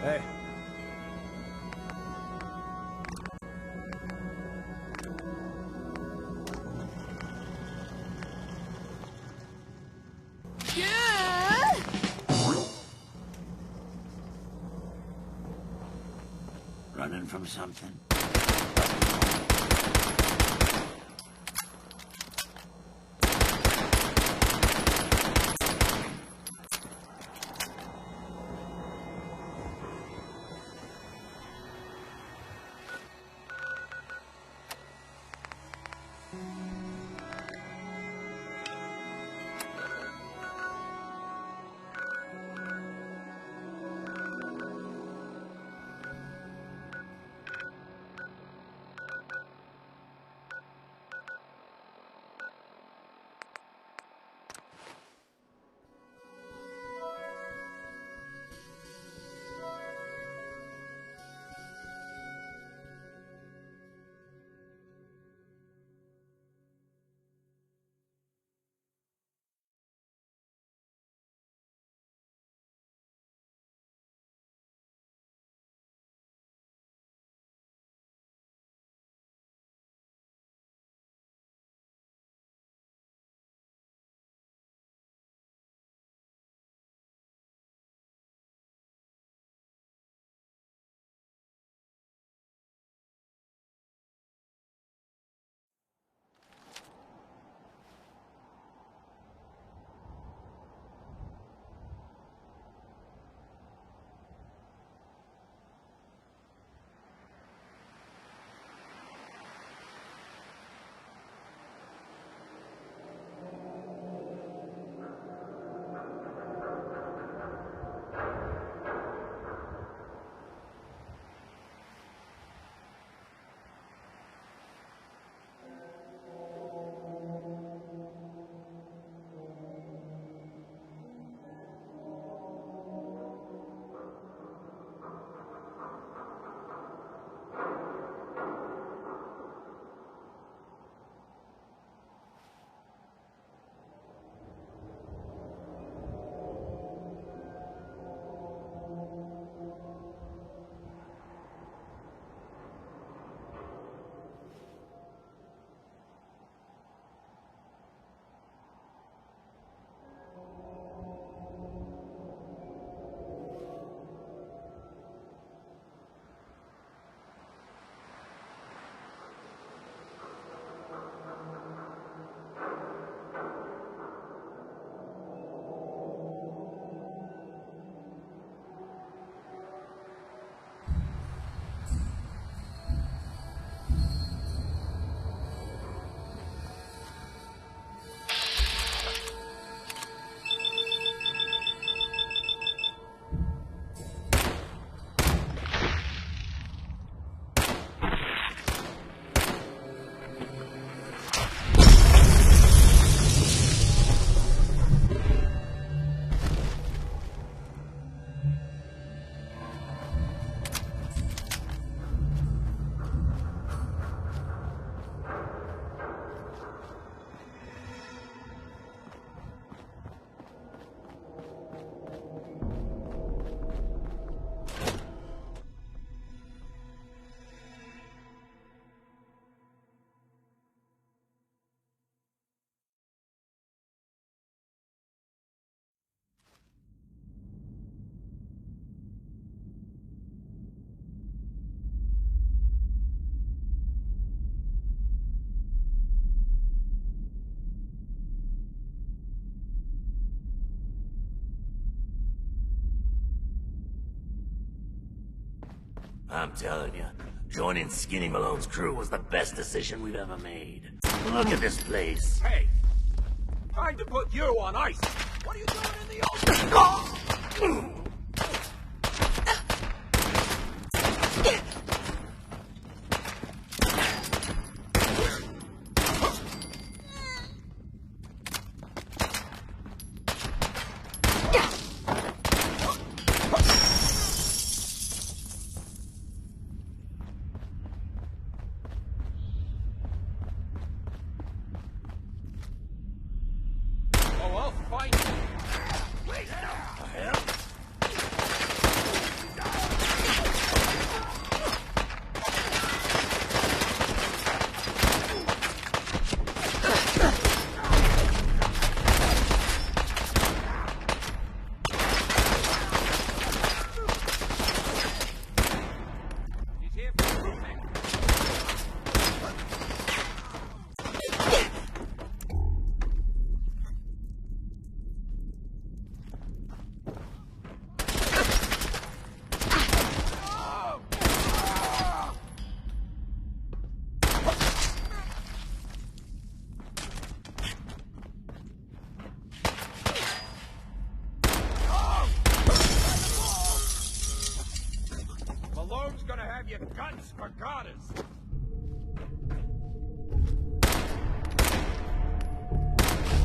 Hey. Running from something? I'm telling you, joining Skinny Malone's crew was the best decision we've ever made. Look at this place. Hey! Time to put you on ice! What are you doing in the ocean? Oh, I'll find you! Wait, no! guns for goddess!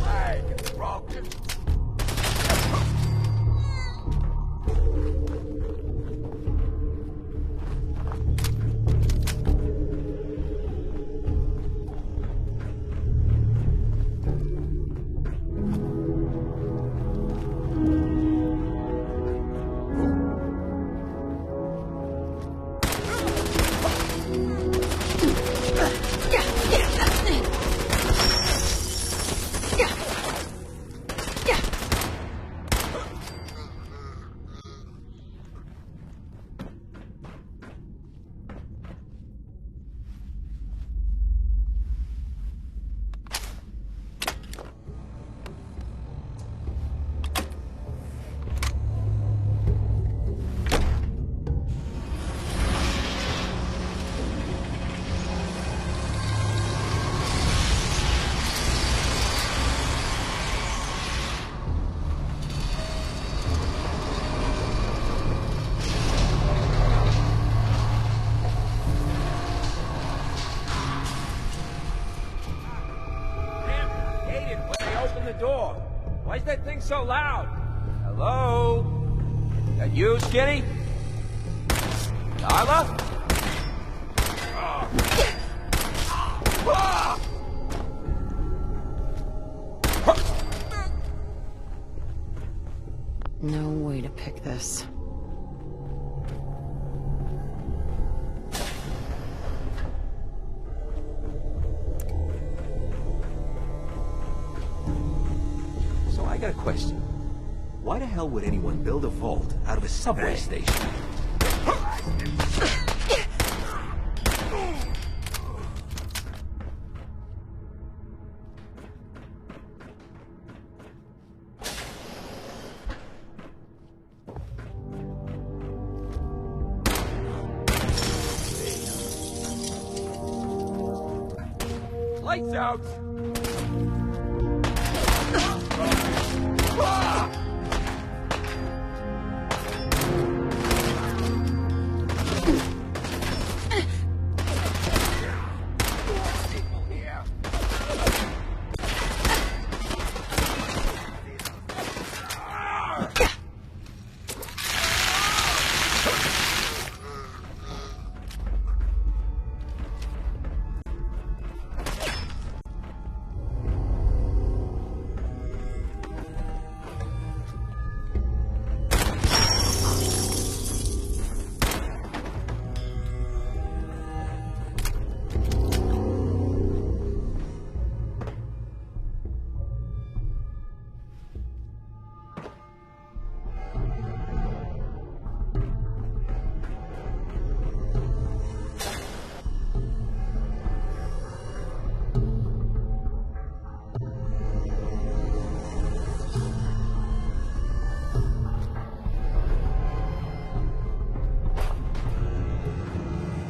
Leg is broken! Why is that thing so loud? Hello? That you, Skinny? Darla? No way to pick this. So I got a question. Why the hell would anyone build a vault out of a subway station? Lights out!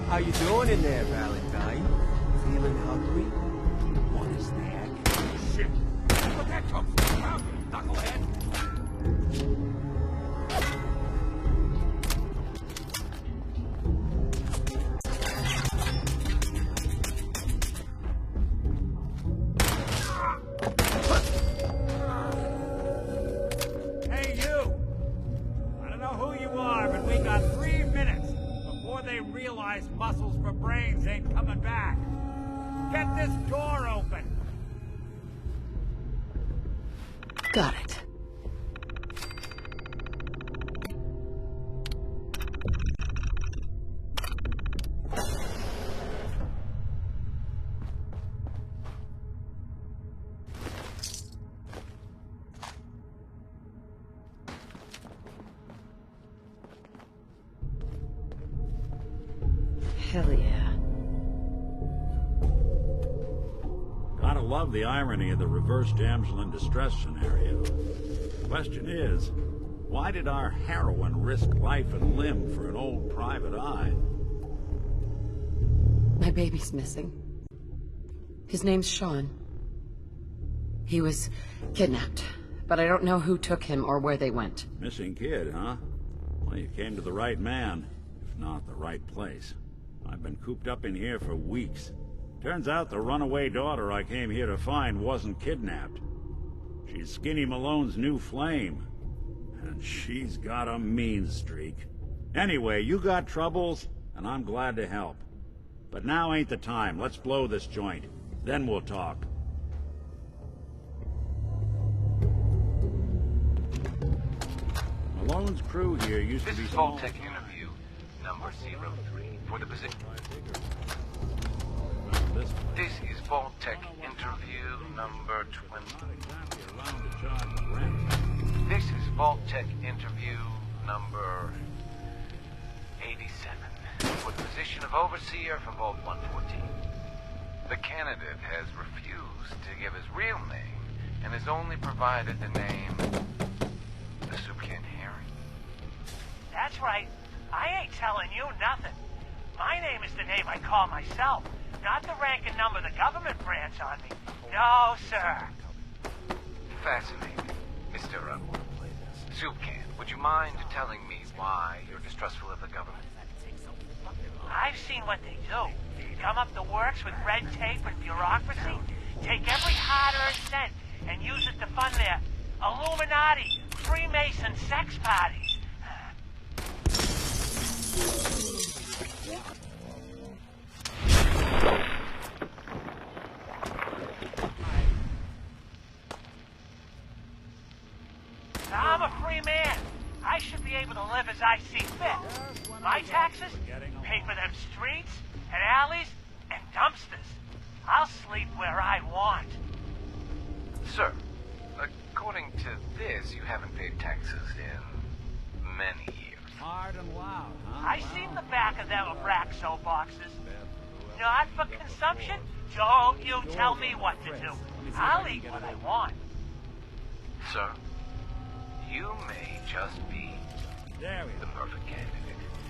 How you doing in there, Valentine? Feeling hungry? Want a snack? Shit! Where'd that come from? Knucklehead! Hey, you! I don't know who you are, but we got 3 minutes before they realize muscles for brains ain't coming back. Get this door open! Got it. Hell yeah. Gotta love the irony of the reverse damsel in distress scenario. Question is, why did our heroine risk life and limb for an old private eye? My baby's missing. His name's Sean. He was kidnapped, but I don't know who took him or where they went. Missing kid, huh? Well, you came to the right man, if not the right place. I've been cooped up in here for weeks. Turns out the runaway daughter I came here to find wasn't kidnapped. She's Skinny Malone's new flame. And she's got a mean streak. Anyway, you got troubles, and I'm glad to help. But now ain't the time. Let's blow this joint. Then we'll talk. Malone's crew here used to be small. Vault-Tec interview number 03 for the position. This is Vault-Tec interview number 20. This is Vault-Tec interview number 87 for the position of Overseer for Vault 114. The candidate has refused to give his real name and has only provided the name the Soup Can Harry. That's right. I ain't telling you nothing. My name is the name I call myself, not the rank and number the government branch on me. No, sir. Fascinating. Mr. Soup Can, would you mind telling me why you're distrustful of the government? I've seen what they do. Come up the works with red tape and bureaucracy, take every hard-earned cent and use it to fund their Illuminati, Freemason sex parties. I'm a free man. I should be able to live as I see fit. My taxes pay for them streets and alleys and dumpsters. I'll sleep where I want. Sir, according to this, you haven't paid taxes in many years. Hard and loud, huh? I seen the back of them Abraxo boxes. Not for consumption? Don't you tell me what to do. I'll eat what I want. Sir, you may just be the perfect candidate.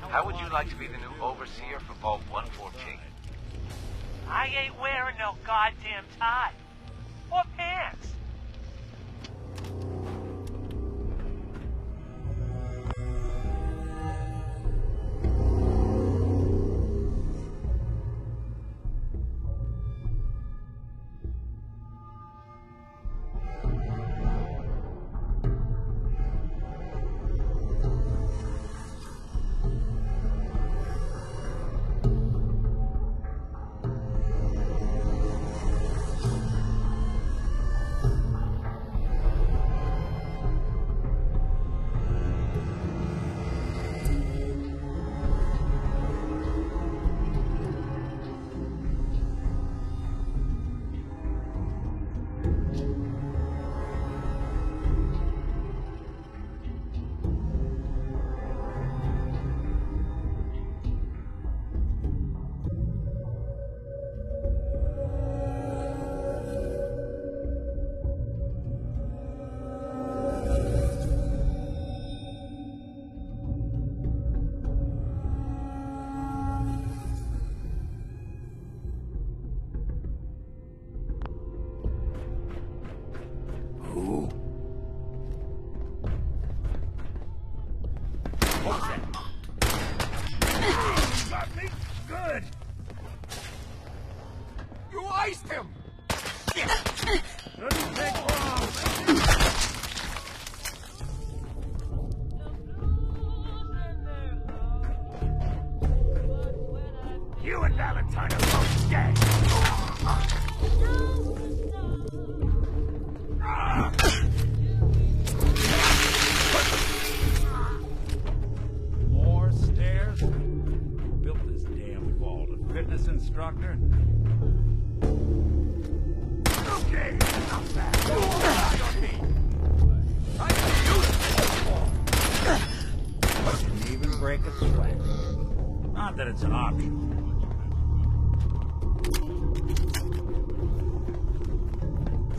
How would you like to be the new overseer for Vault 114? I ain't wearing no goddamn tie. Or pants. Good. You iced him! Doesn't take long. You and Valentine are both dead. More stairs? Who built this damn vault? A fitness instructor? Okay, enough that. Didn't even break a sweat. Not that it's an option.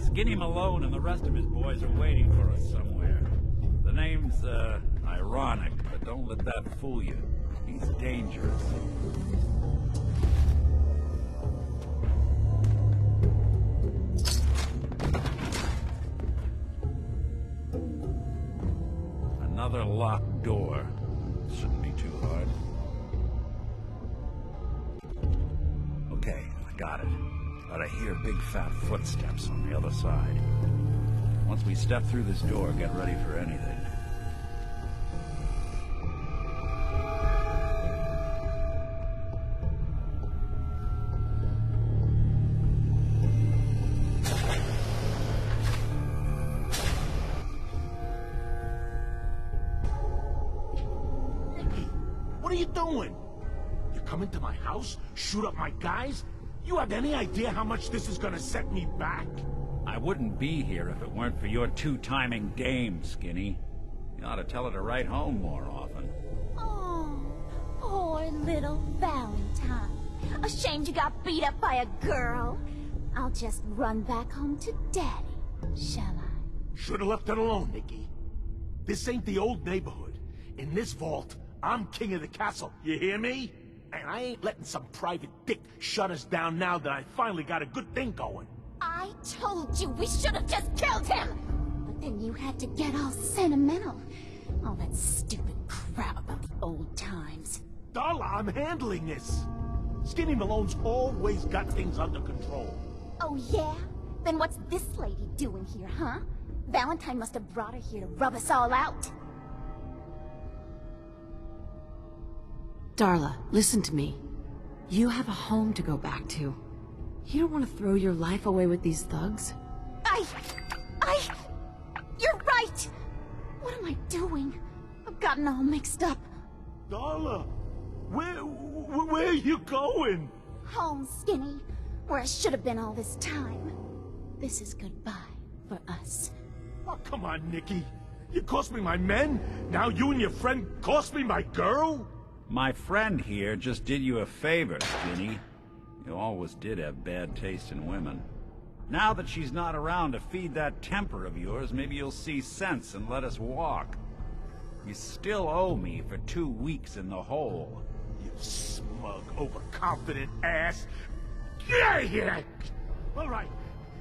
Skinny Malone and the rest of his boys are waiting for us somewhere. The name's, ironic, but don't let that fool you. He's dangerous. Another locked door. Shouldn't be too hard. Okay, I got it. But I hear big fat footsteps on the other side. Once we step through this door, get ready for anything. What are you doing? You come into my house, shoot up my guys? You have any idea how much this is gonna set me back? I wouldn't be here if it weren't for your two-timing game, Skinny. You ought to tell her to write home more often. Oh, poor little Valentine. Ashamed you got beat up by a girl? I'll just run back home to Daddy, shall I? Should've left it alone, Nikki. This ain't the old neighborhood. In this vault, I'm king of the castle, you hear me? And I ain't letting some private dick shut us down now that I finally got a good thing going. I told you we should have just killed him! But then you had to get all sentimental. All that stupid crap about the old times. Darla, I'm handling this. Skinny Malone's always got things under control. Oh yeah? Then what's this lady doing here, huh? Valentine must have brought her here to rub us all out. Darla, listen to me. You have a home to go back to. You don't want to throw your life away with these thugs? You're right! What am I doing? I've gotten all mixed up. Darla, where are you going? Home, Skinny. Where I should have been all this time. This is goodbye for us. Oh, come on, Nikki. You cost me my men, now you and your friend cost me my girl? My friend here just did you a favor, Skinny. You always did have bad taste in women. Now that she's not around to feed that temper of yours, maybe you'll see sense and let us walk. You still owe me for 2 weeks in the hole. You smug, overconfident ass. Get out of here! All right,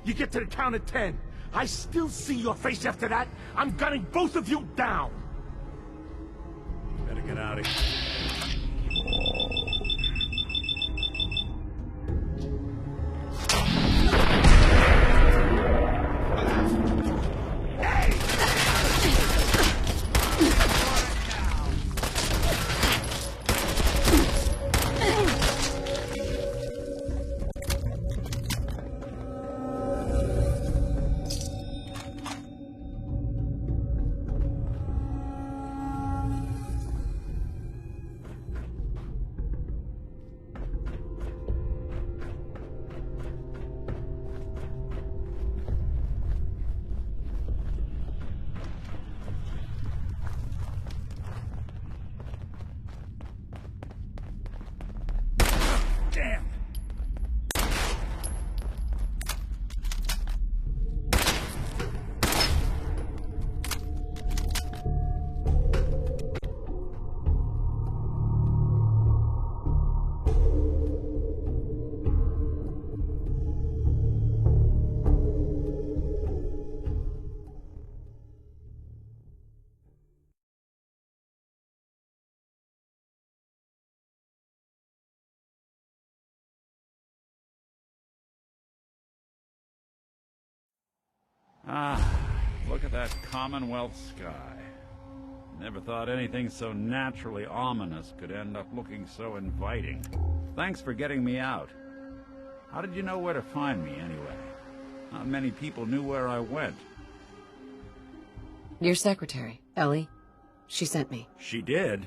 you get to the count of 10. I still see your face after that. I'm gunning both of you down. Better get out of here. Damn! Ah, look at that Commonwealth sky. Never thought anything so naturally ominous could end up looking so inviting. Thanks for getting me out. How did you know where to find me, anyway? Not many people knew where I went. Your secretary, Ellie. She sent me. She did?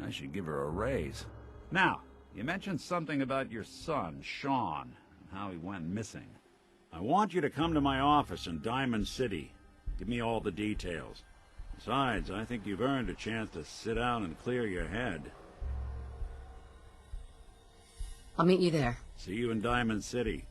I should give her a raise. Now, you mentioned something about your son, Sean, and how he went missing. I want you to come to my office in Diamond City. Give me all the details. Besides, I think you've earned a chance to sit down and clear your head. I'll meet you there. See you in Diamond City.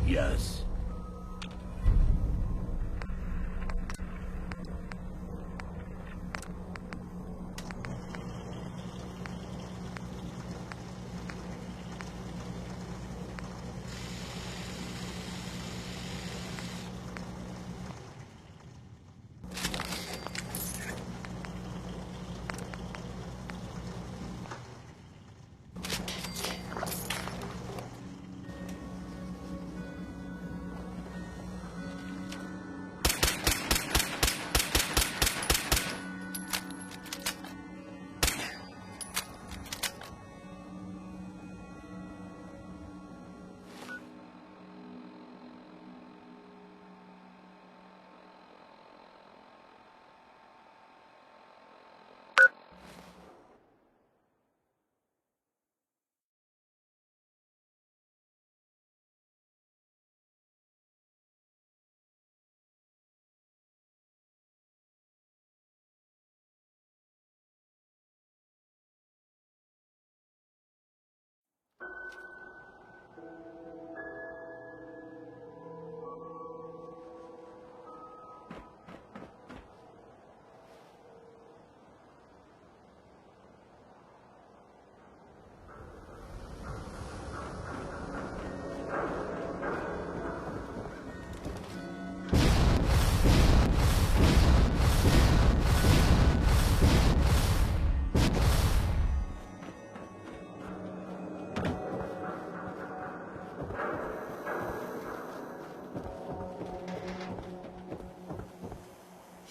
Yes.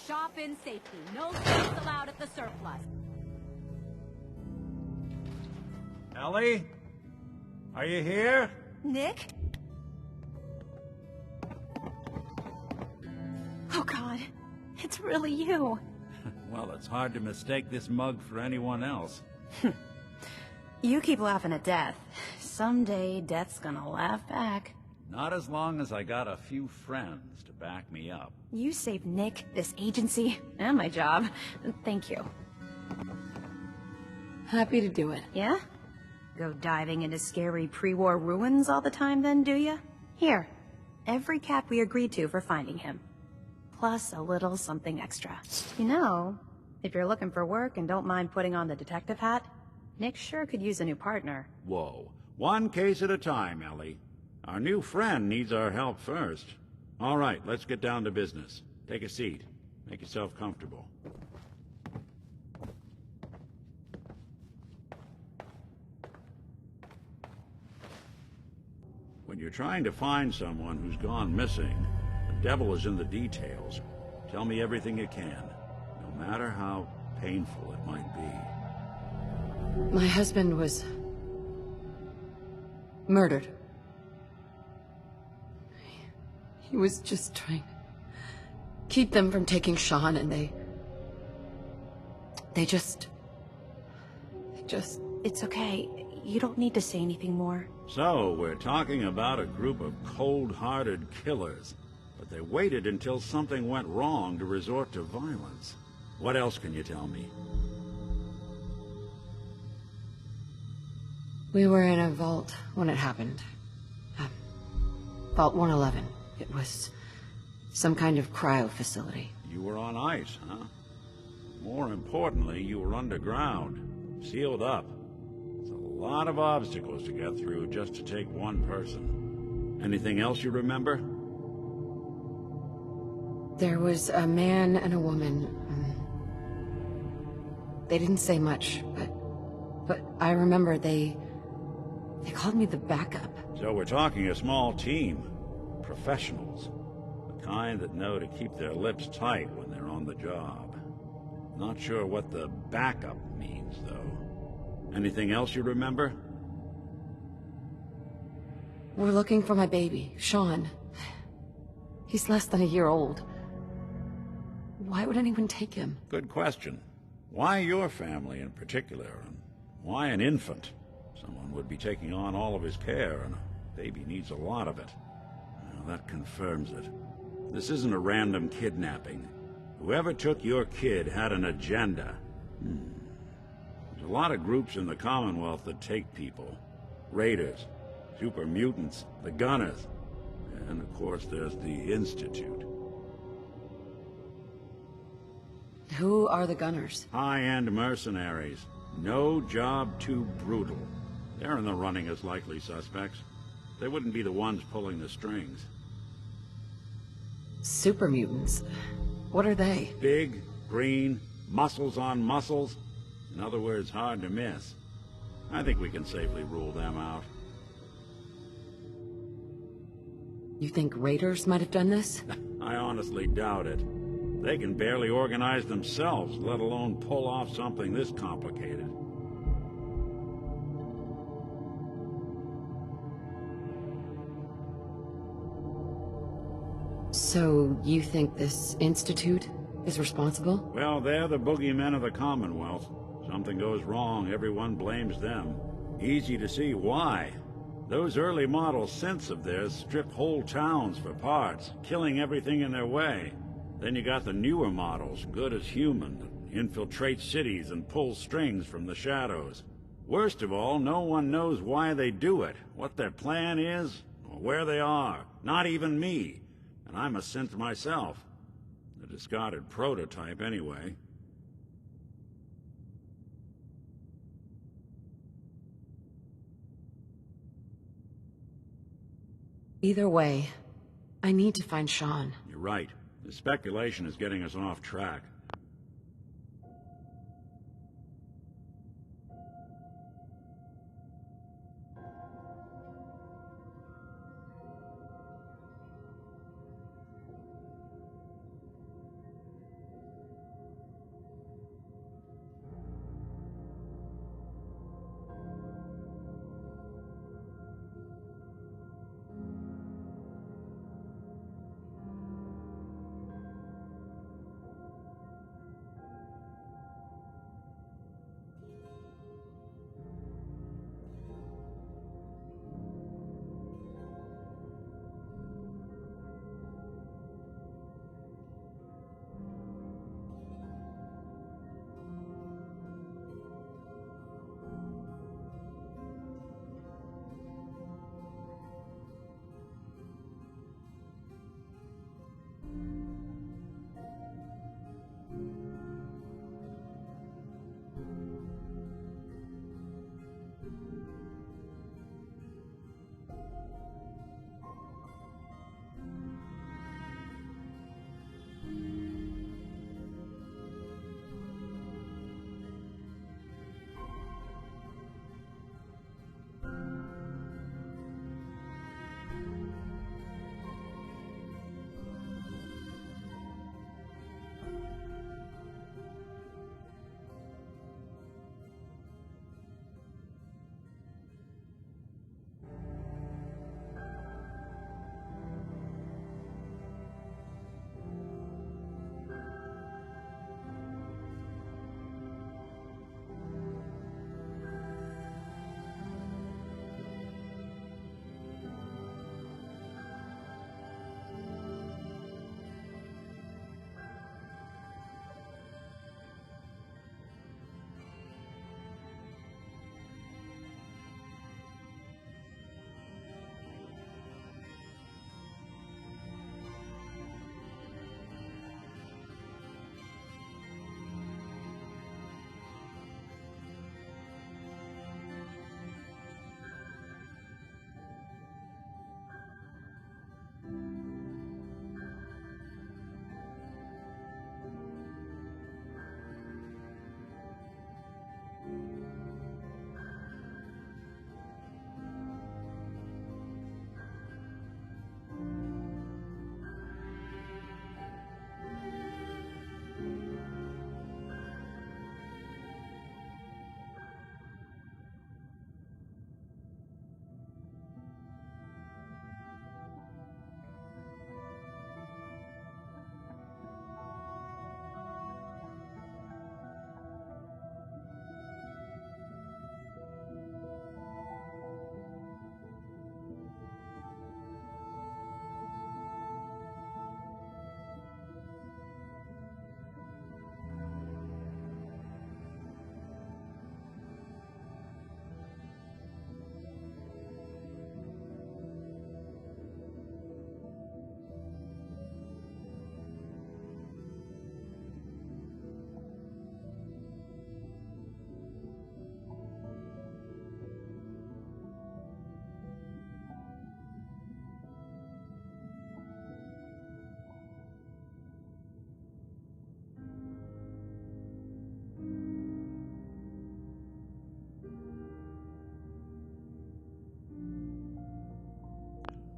Shop in safety. No space allowed at the surplus. Ellie? Are you here? Nick? Oh God, it's really you. Well, it's hard to mistake this mug for anyone else. You keep laughing at death. Someday, death's gonna laugh back. Not as long as I got a few friends to back me up. You saved Nick, this agency, and my job. Thank you. Happy to do it. Yeah? Go diving into scary pre-war ruins all the time then, do ya? Here, every cap we agreed to for finding him. Plus a little something extra. You know, if you're looking for work and don't mind putting on the detective hat, Nick sure could use a new partner. Whoa. One case at a time, Ellie. Our new friend needs our help first. All right, let's get down to business. Take a seat. Make yourself comfortable. When you're trying to find someone who's gone missing, the devil is in the details. Tell me everything you can, no matter how painful it might be. My husband was murdered. He was just trying to keep them from taking Sean, and they just... It's okay. You don't need to say anything more. So, we're talking about a group of cold-hearted killers, but they waited until something went wrong to resort to violence. What else can you tell me? We were in a vault when it happened. Vault 111. It was some kind of cryo facility. You were on ice, huh? More importantly, you were underground, sealed up. It's a lot of obstacles to get through just to take one person. Anything else you remember? There was a man and a woman. They didn't say much, but I remember they called me the backup. So we're talking a small team. Professionals. The kind that know to keep their lips tight when they're on the job. Not sure what the backup means, though. Anything else you remember? We're looking for my baby, Sean. He's less than a year old. Why would anyone take him? Good question. Why your family in particular, and why an infant? Someone would be taking on all of his care, and a baby needs a lot of it. Well, that confirms it. This isn't a random kidnapping. Whoever took your kid had an agenda. There's a lot of groups in the Commonwealth that take people. Raiders, super mutants, the Gunners, and of course there's the Institute. Who are the Gunners? High-end mercenaries. No job too brutal. They're in the running as likely suspects. They wouldn't be the ones pulling the strings. Super mutants. What are they? Big, green, muscles on muscles. In other words, hard to miss. I think we can safely rule them out. You think raiders might have done this? I honestly doubt it. They can barely organize themselves, let alone pull off something this complicated. So, you think this Institute is responsible? Well, they're the boogeymen of the Commonwealth. Something goes wrong, everyone blames them. Easy to see why. Those early model synths of theirs strip whole towns for parts, killing everything in their way. Then you got the newer models, good as human, that infiltrate cities and pull strings from the shadows. Worst of all, no one knows why they do it, what their plan is, or where they are. Not even me. And I'm a synth myself. A discarded prototype, anyway. Either way, I need to find Sean. You're right. The speculation is getting us off track.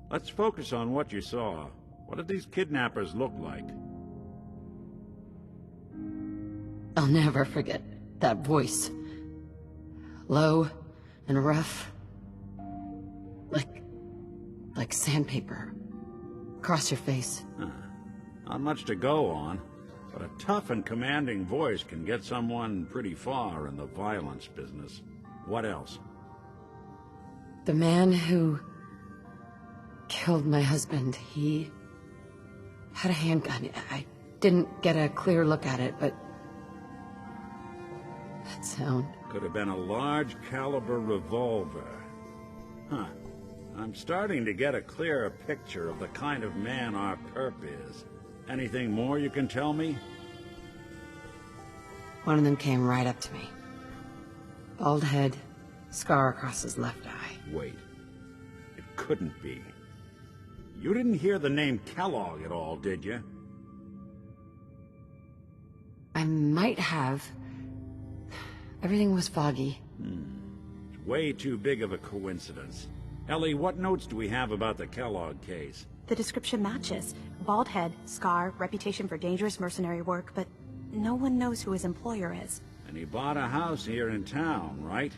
Let's focus on what you saw. What did these kidnappers look like? I'll never forget that voice. Low and rough. Like sandpaper. Across your face. Not much to go on, but a tough and commanding voice can get someone pretty far in the violence business. What else? The man who killed my husband, he had a handgun. I didn't get a clear look at it, but sound. Could have been a large caliber revolver. Huh. I'm starting to get a clearer picture of the kind of man our perp is. Anything more you can tell me? One of them came right up to me. Bald head, scar across his left eye. Wait. It couldn't be. You didn't hear the name Kellogg at all, did you? I might have. Everything was foggy. It's way too big of a coincidence. Ellie, what notes do we have about the Kellogg case? The description matches. Bald head, scar, reputation for dangerous mercenary work, but no one knows who his employer is. And he bought a house here in town, right?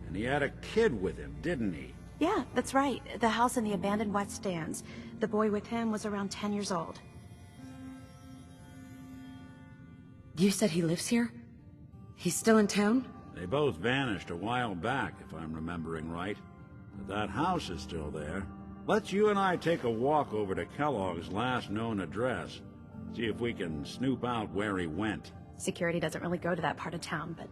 And he had a kid with him, didn't he? Yeah, that's right. The house in the abandoned West Stands. The boy with him was around 10 years old. You said he lives here? He's still in town? They both vanished a while back, if I'm remembering right. But that house is still there. Let's you and I take a walk over to Kellogg's last known address. See if we can snoop out where he went. Security doesn't really go to that part of town, but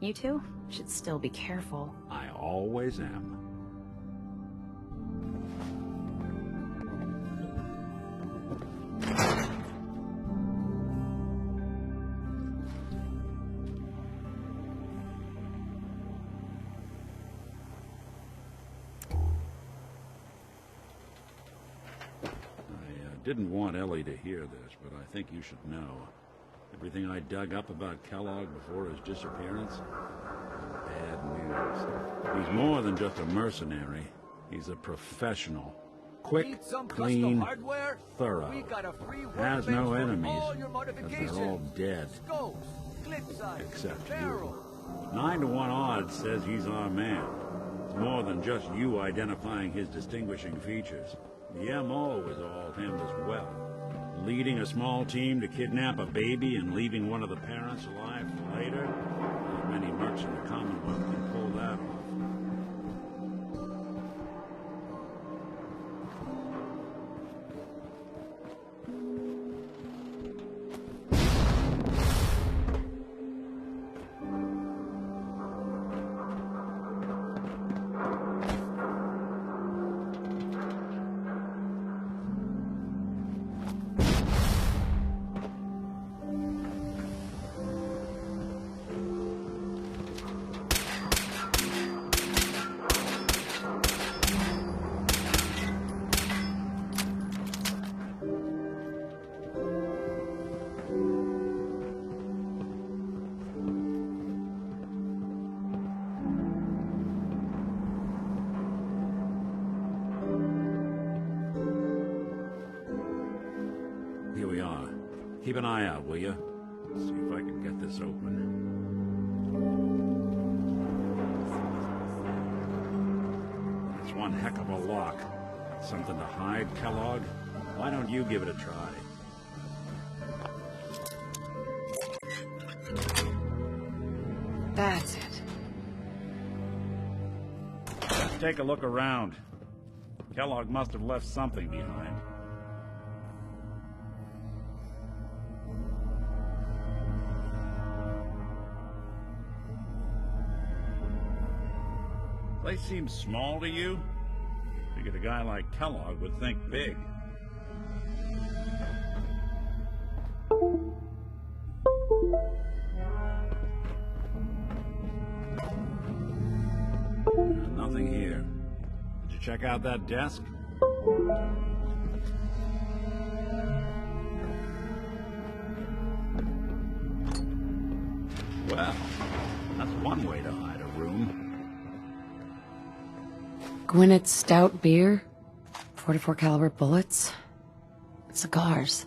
you two should still be careful. I always am. Didn't want Ellie to hear this, but I think you should know. Everything I dug up about Kellogg before his disappearance? Bad news. He's more than just a mercenary. He's a professional. Quick, clean, thorough. Has no enemies, because they're all dead. Except you. 9 to 1 odds says he's our man. It's more than just you identifying his distinguishing features. The MO was all him as well. Leading a small team to kidnap a baby and leaving one of the parents alive for later. Not many mercs in the Commonwealth can pull that off. Here we are. Keep an eye out, will you? See if I can get this open. It's one heck of a lock. Something to hide, Kellogg? Why don't you give it a try? That's it. Let's take a look around. Kellogg must have left something behind. Place seems small to you? Figured a guy like Kellogg would think big. Nothing here. Did you check out that desk? Well, that's one way to hide a room. Gwinnett's stout beer, 44 caliber bullets, cigars,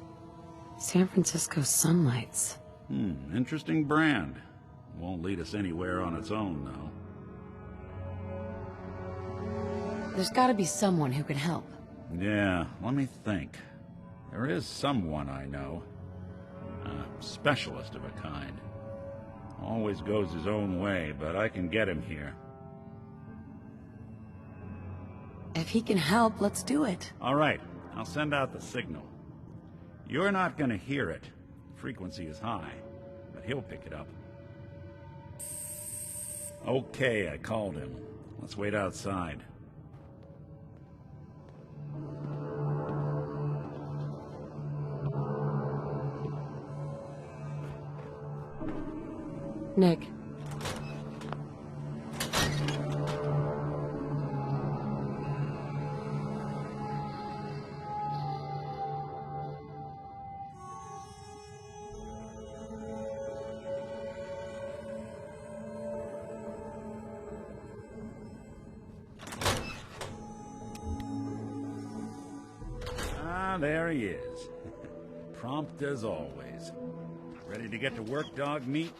San Francisco Sunlights. Interesting brand. Won't lead us anywhere on its own, though. There's gotta be someone who can help. Yeah, let me think. There is someone I know. A specialist of a kind. Always goes his own way, but I can get him here. If he can help, let's do it. All right, I'll send out the signal. You're not gonna hear it. The frequency is high, but he'll pick it up. Okay, I called him. Let's wait outside. Nick. Ah, there he is. Prompt as always. Ready to get to work, dog meat?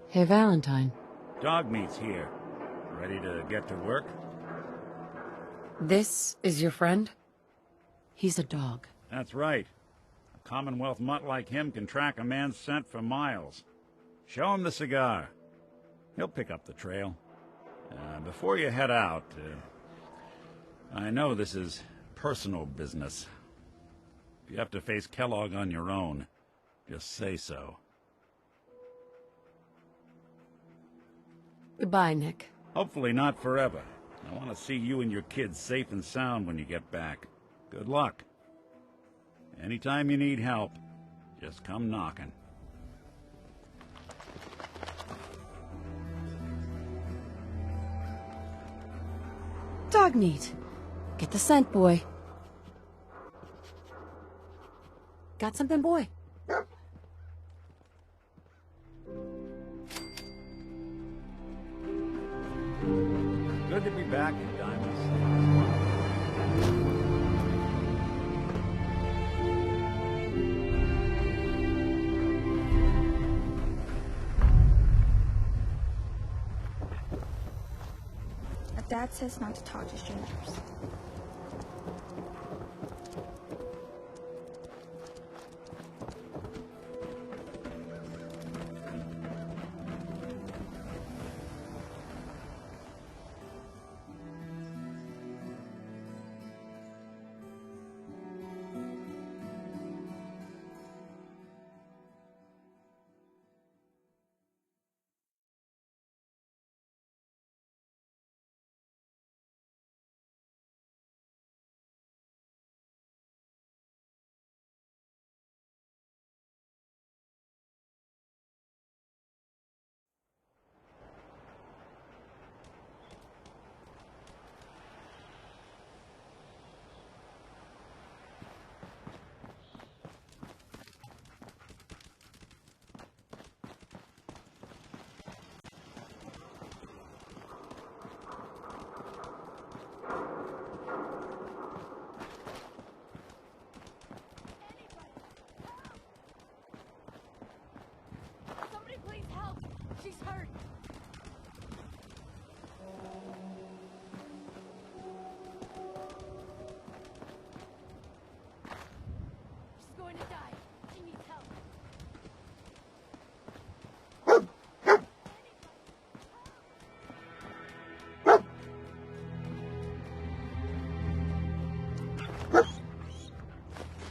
Hey, Valentine. Dog meat's here. Ready to get to work? This is your friend? He's a dog. That's right. A Commonwealth mutt like him can track a man's scent for miles. Show him the cigar. He'll pick up the trail. Before you head out, I know this is personal business. If you have to face Kellogg on your own, just say so. Goodbye, Nick. Hopefully not forever. I want to see you and your kids safe and sound when you get back. Good luck. Anytime you need help, just come knocking. Dog meat. Get the scent, boy. Got something, boy? Good to be back in Diamond. Dad says not to talk to strangers.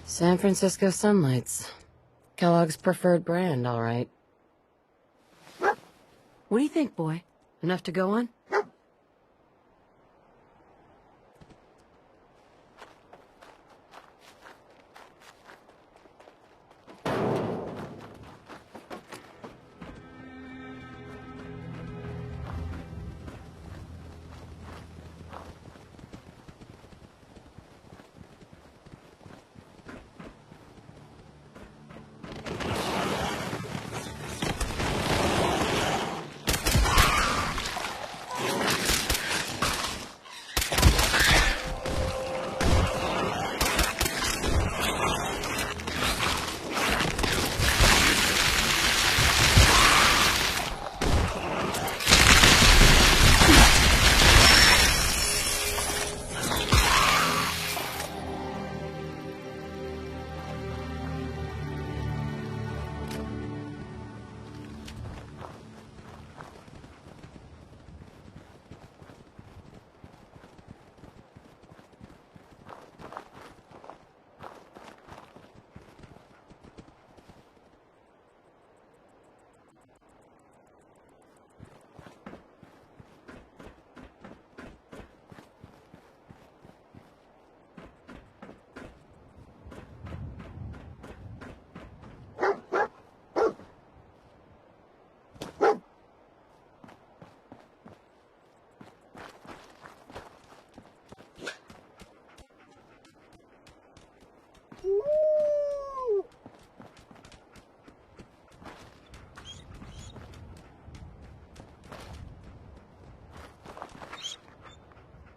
San Francisco Sunlights. Kellogg's preferred brand, all right. What do you think, boy? Enough to go on?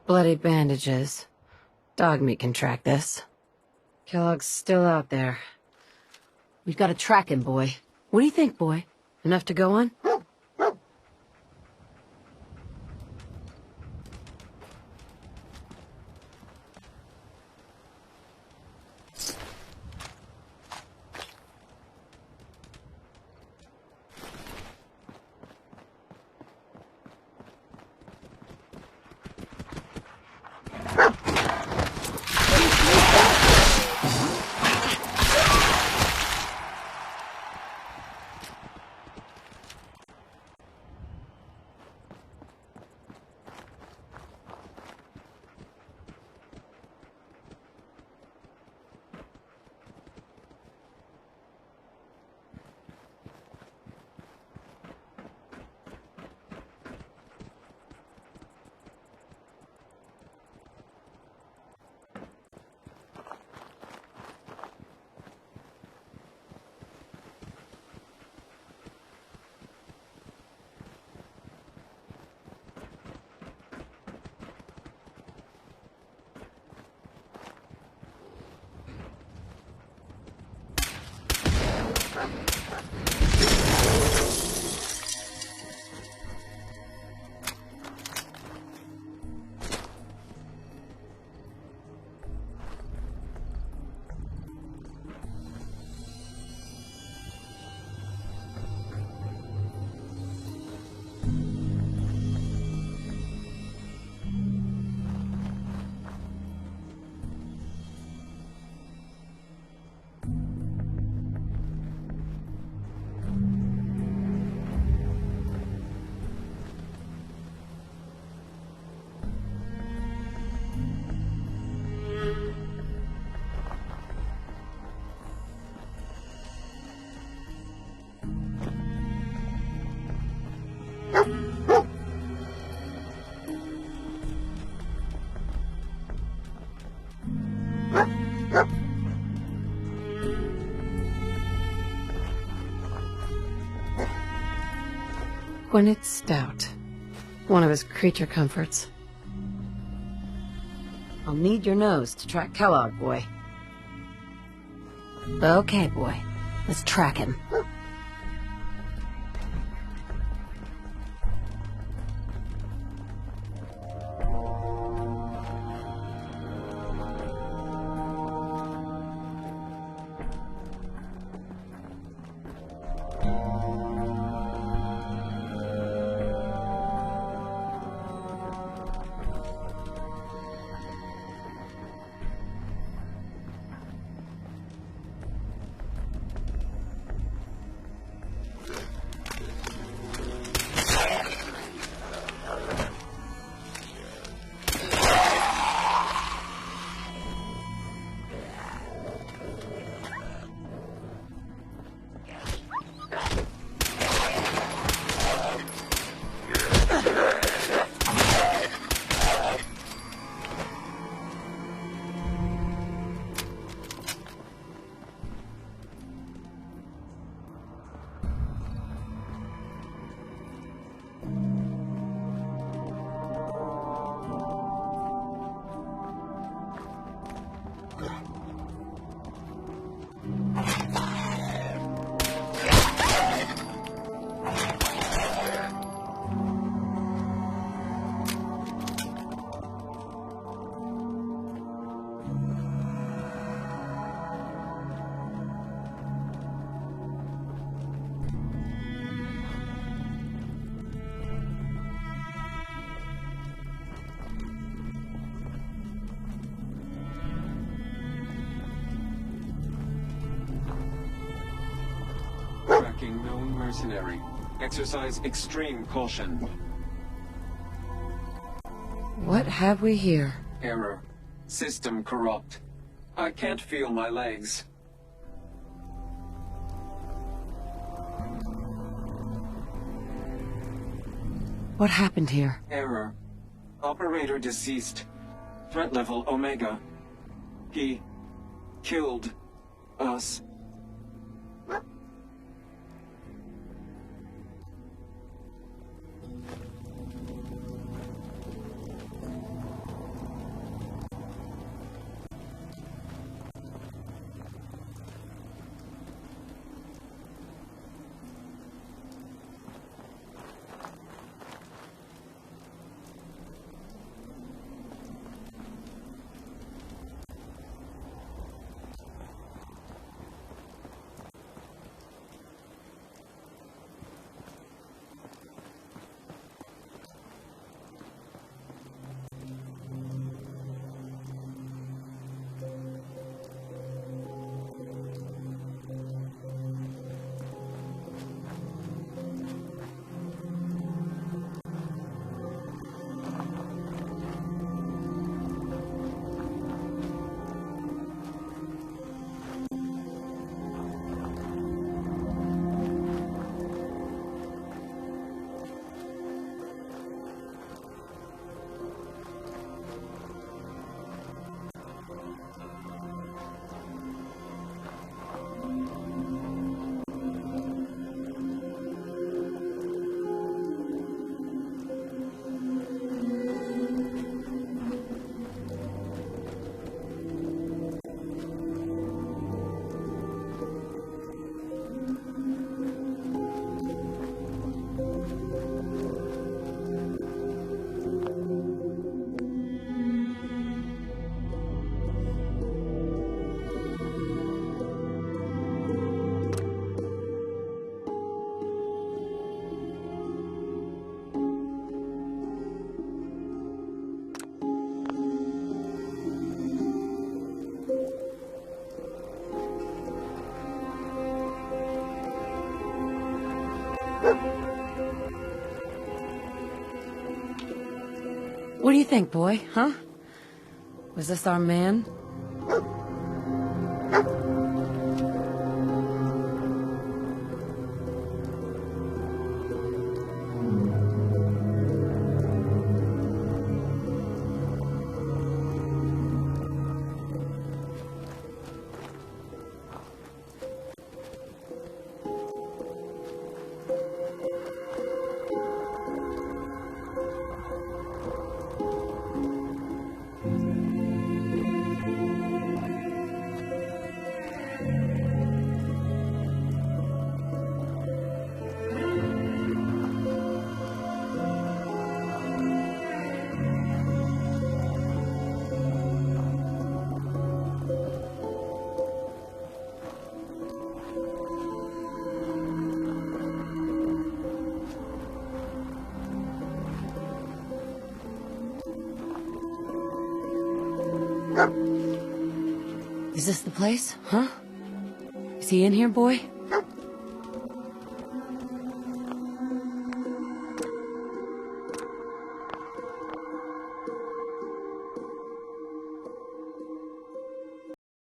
Bloody bandages. Dog meat can track this. Kellogg's still out there. We've got to track him, boy. What do you think, boy? Enough to go on? Gwyneth Stout. One of his creature comforts. I'll need your nose to track Kellogg, boy. Okay, boy. Let's track him. Known mercenary. Exercise extreme caution. What have we here? Error. System corrupt. I can't feel my legs. What happened here? Error. Operator deceased. Threat level Omega. He killed us. What do you think, boy, huh? Was this our man? Is this the place, huh? Is he in here, boy?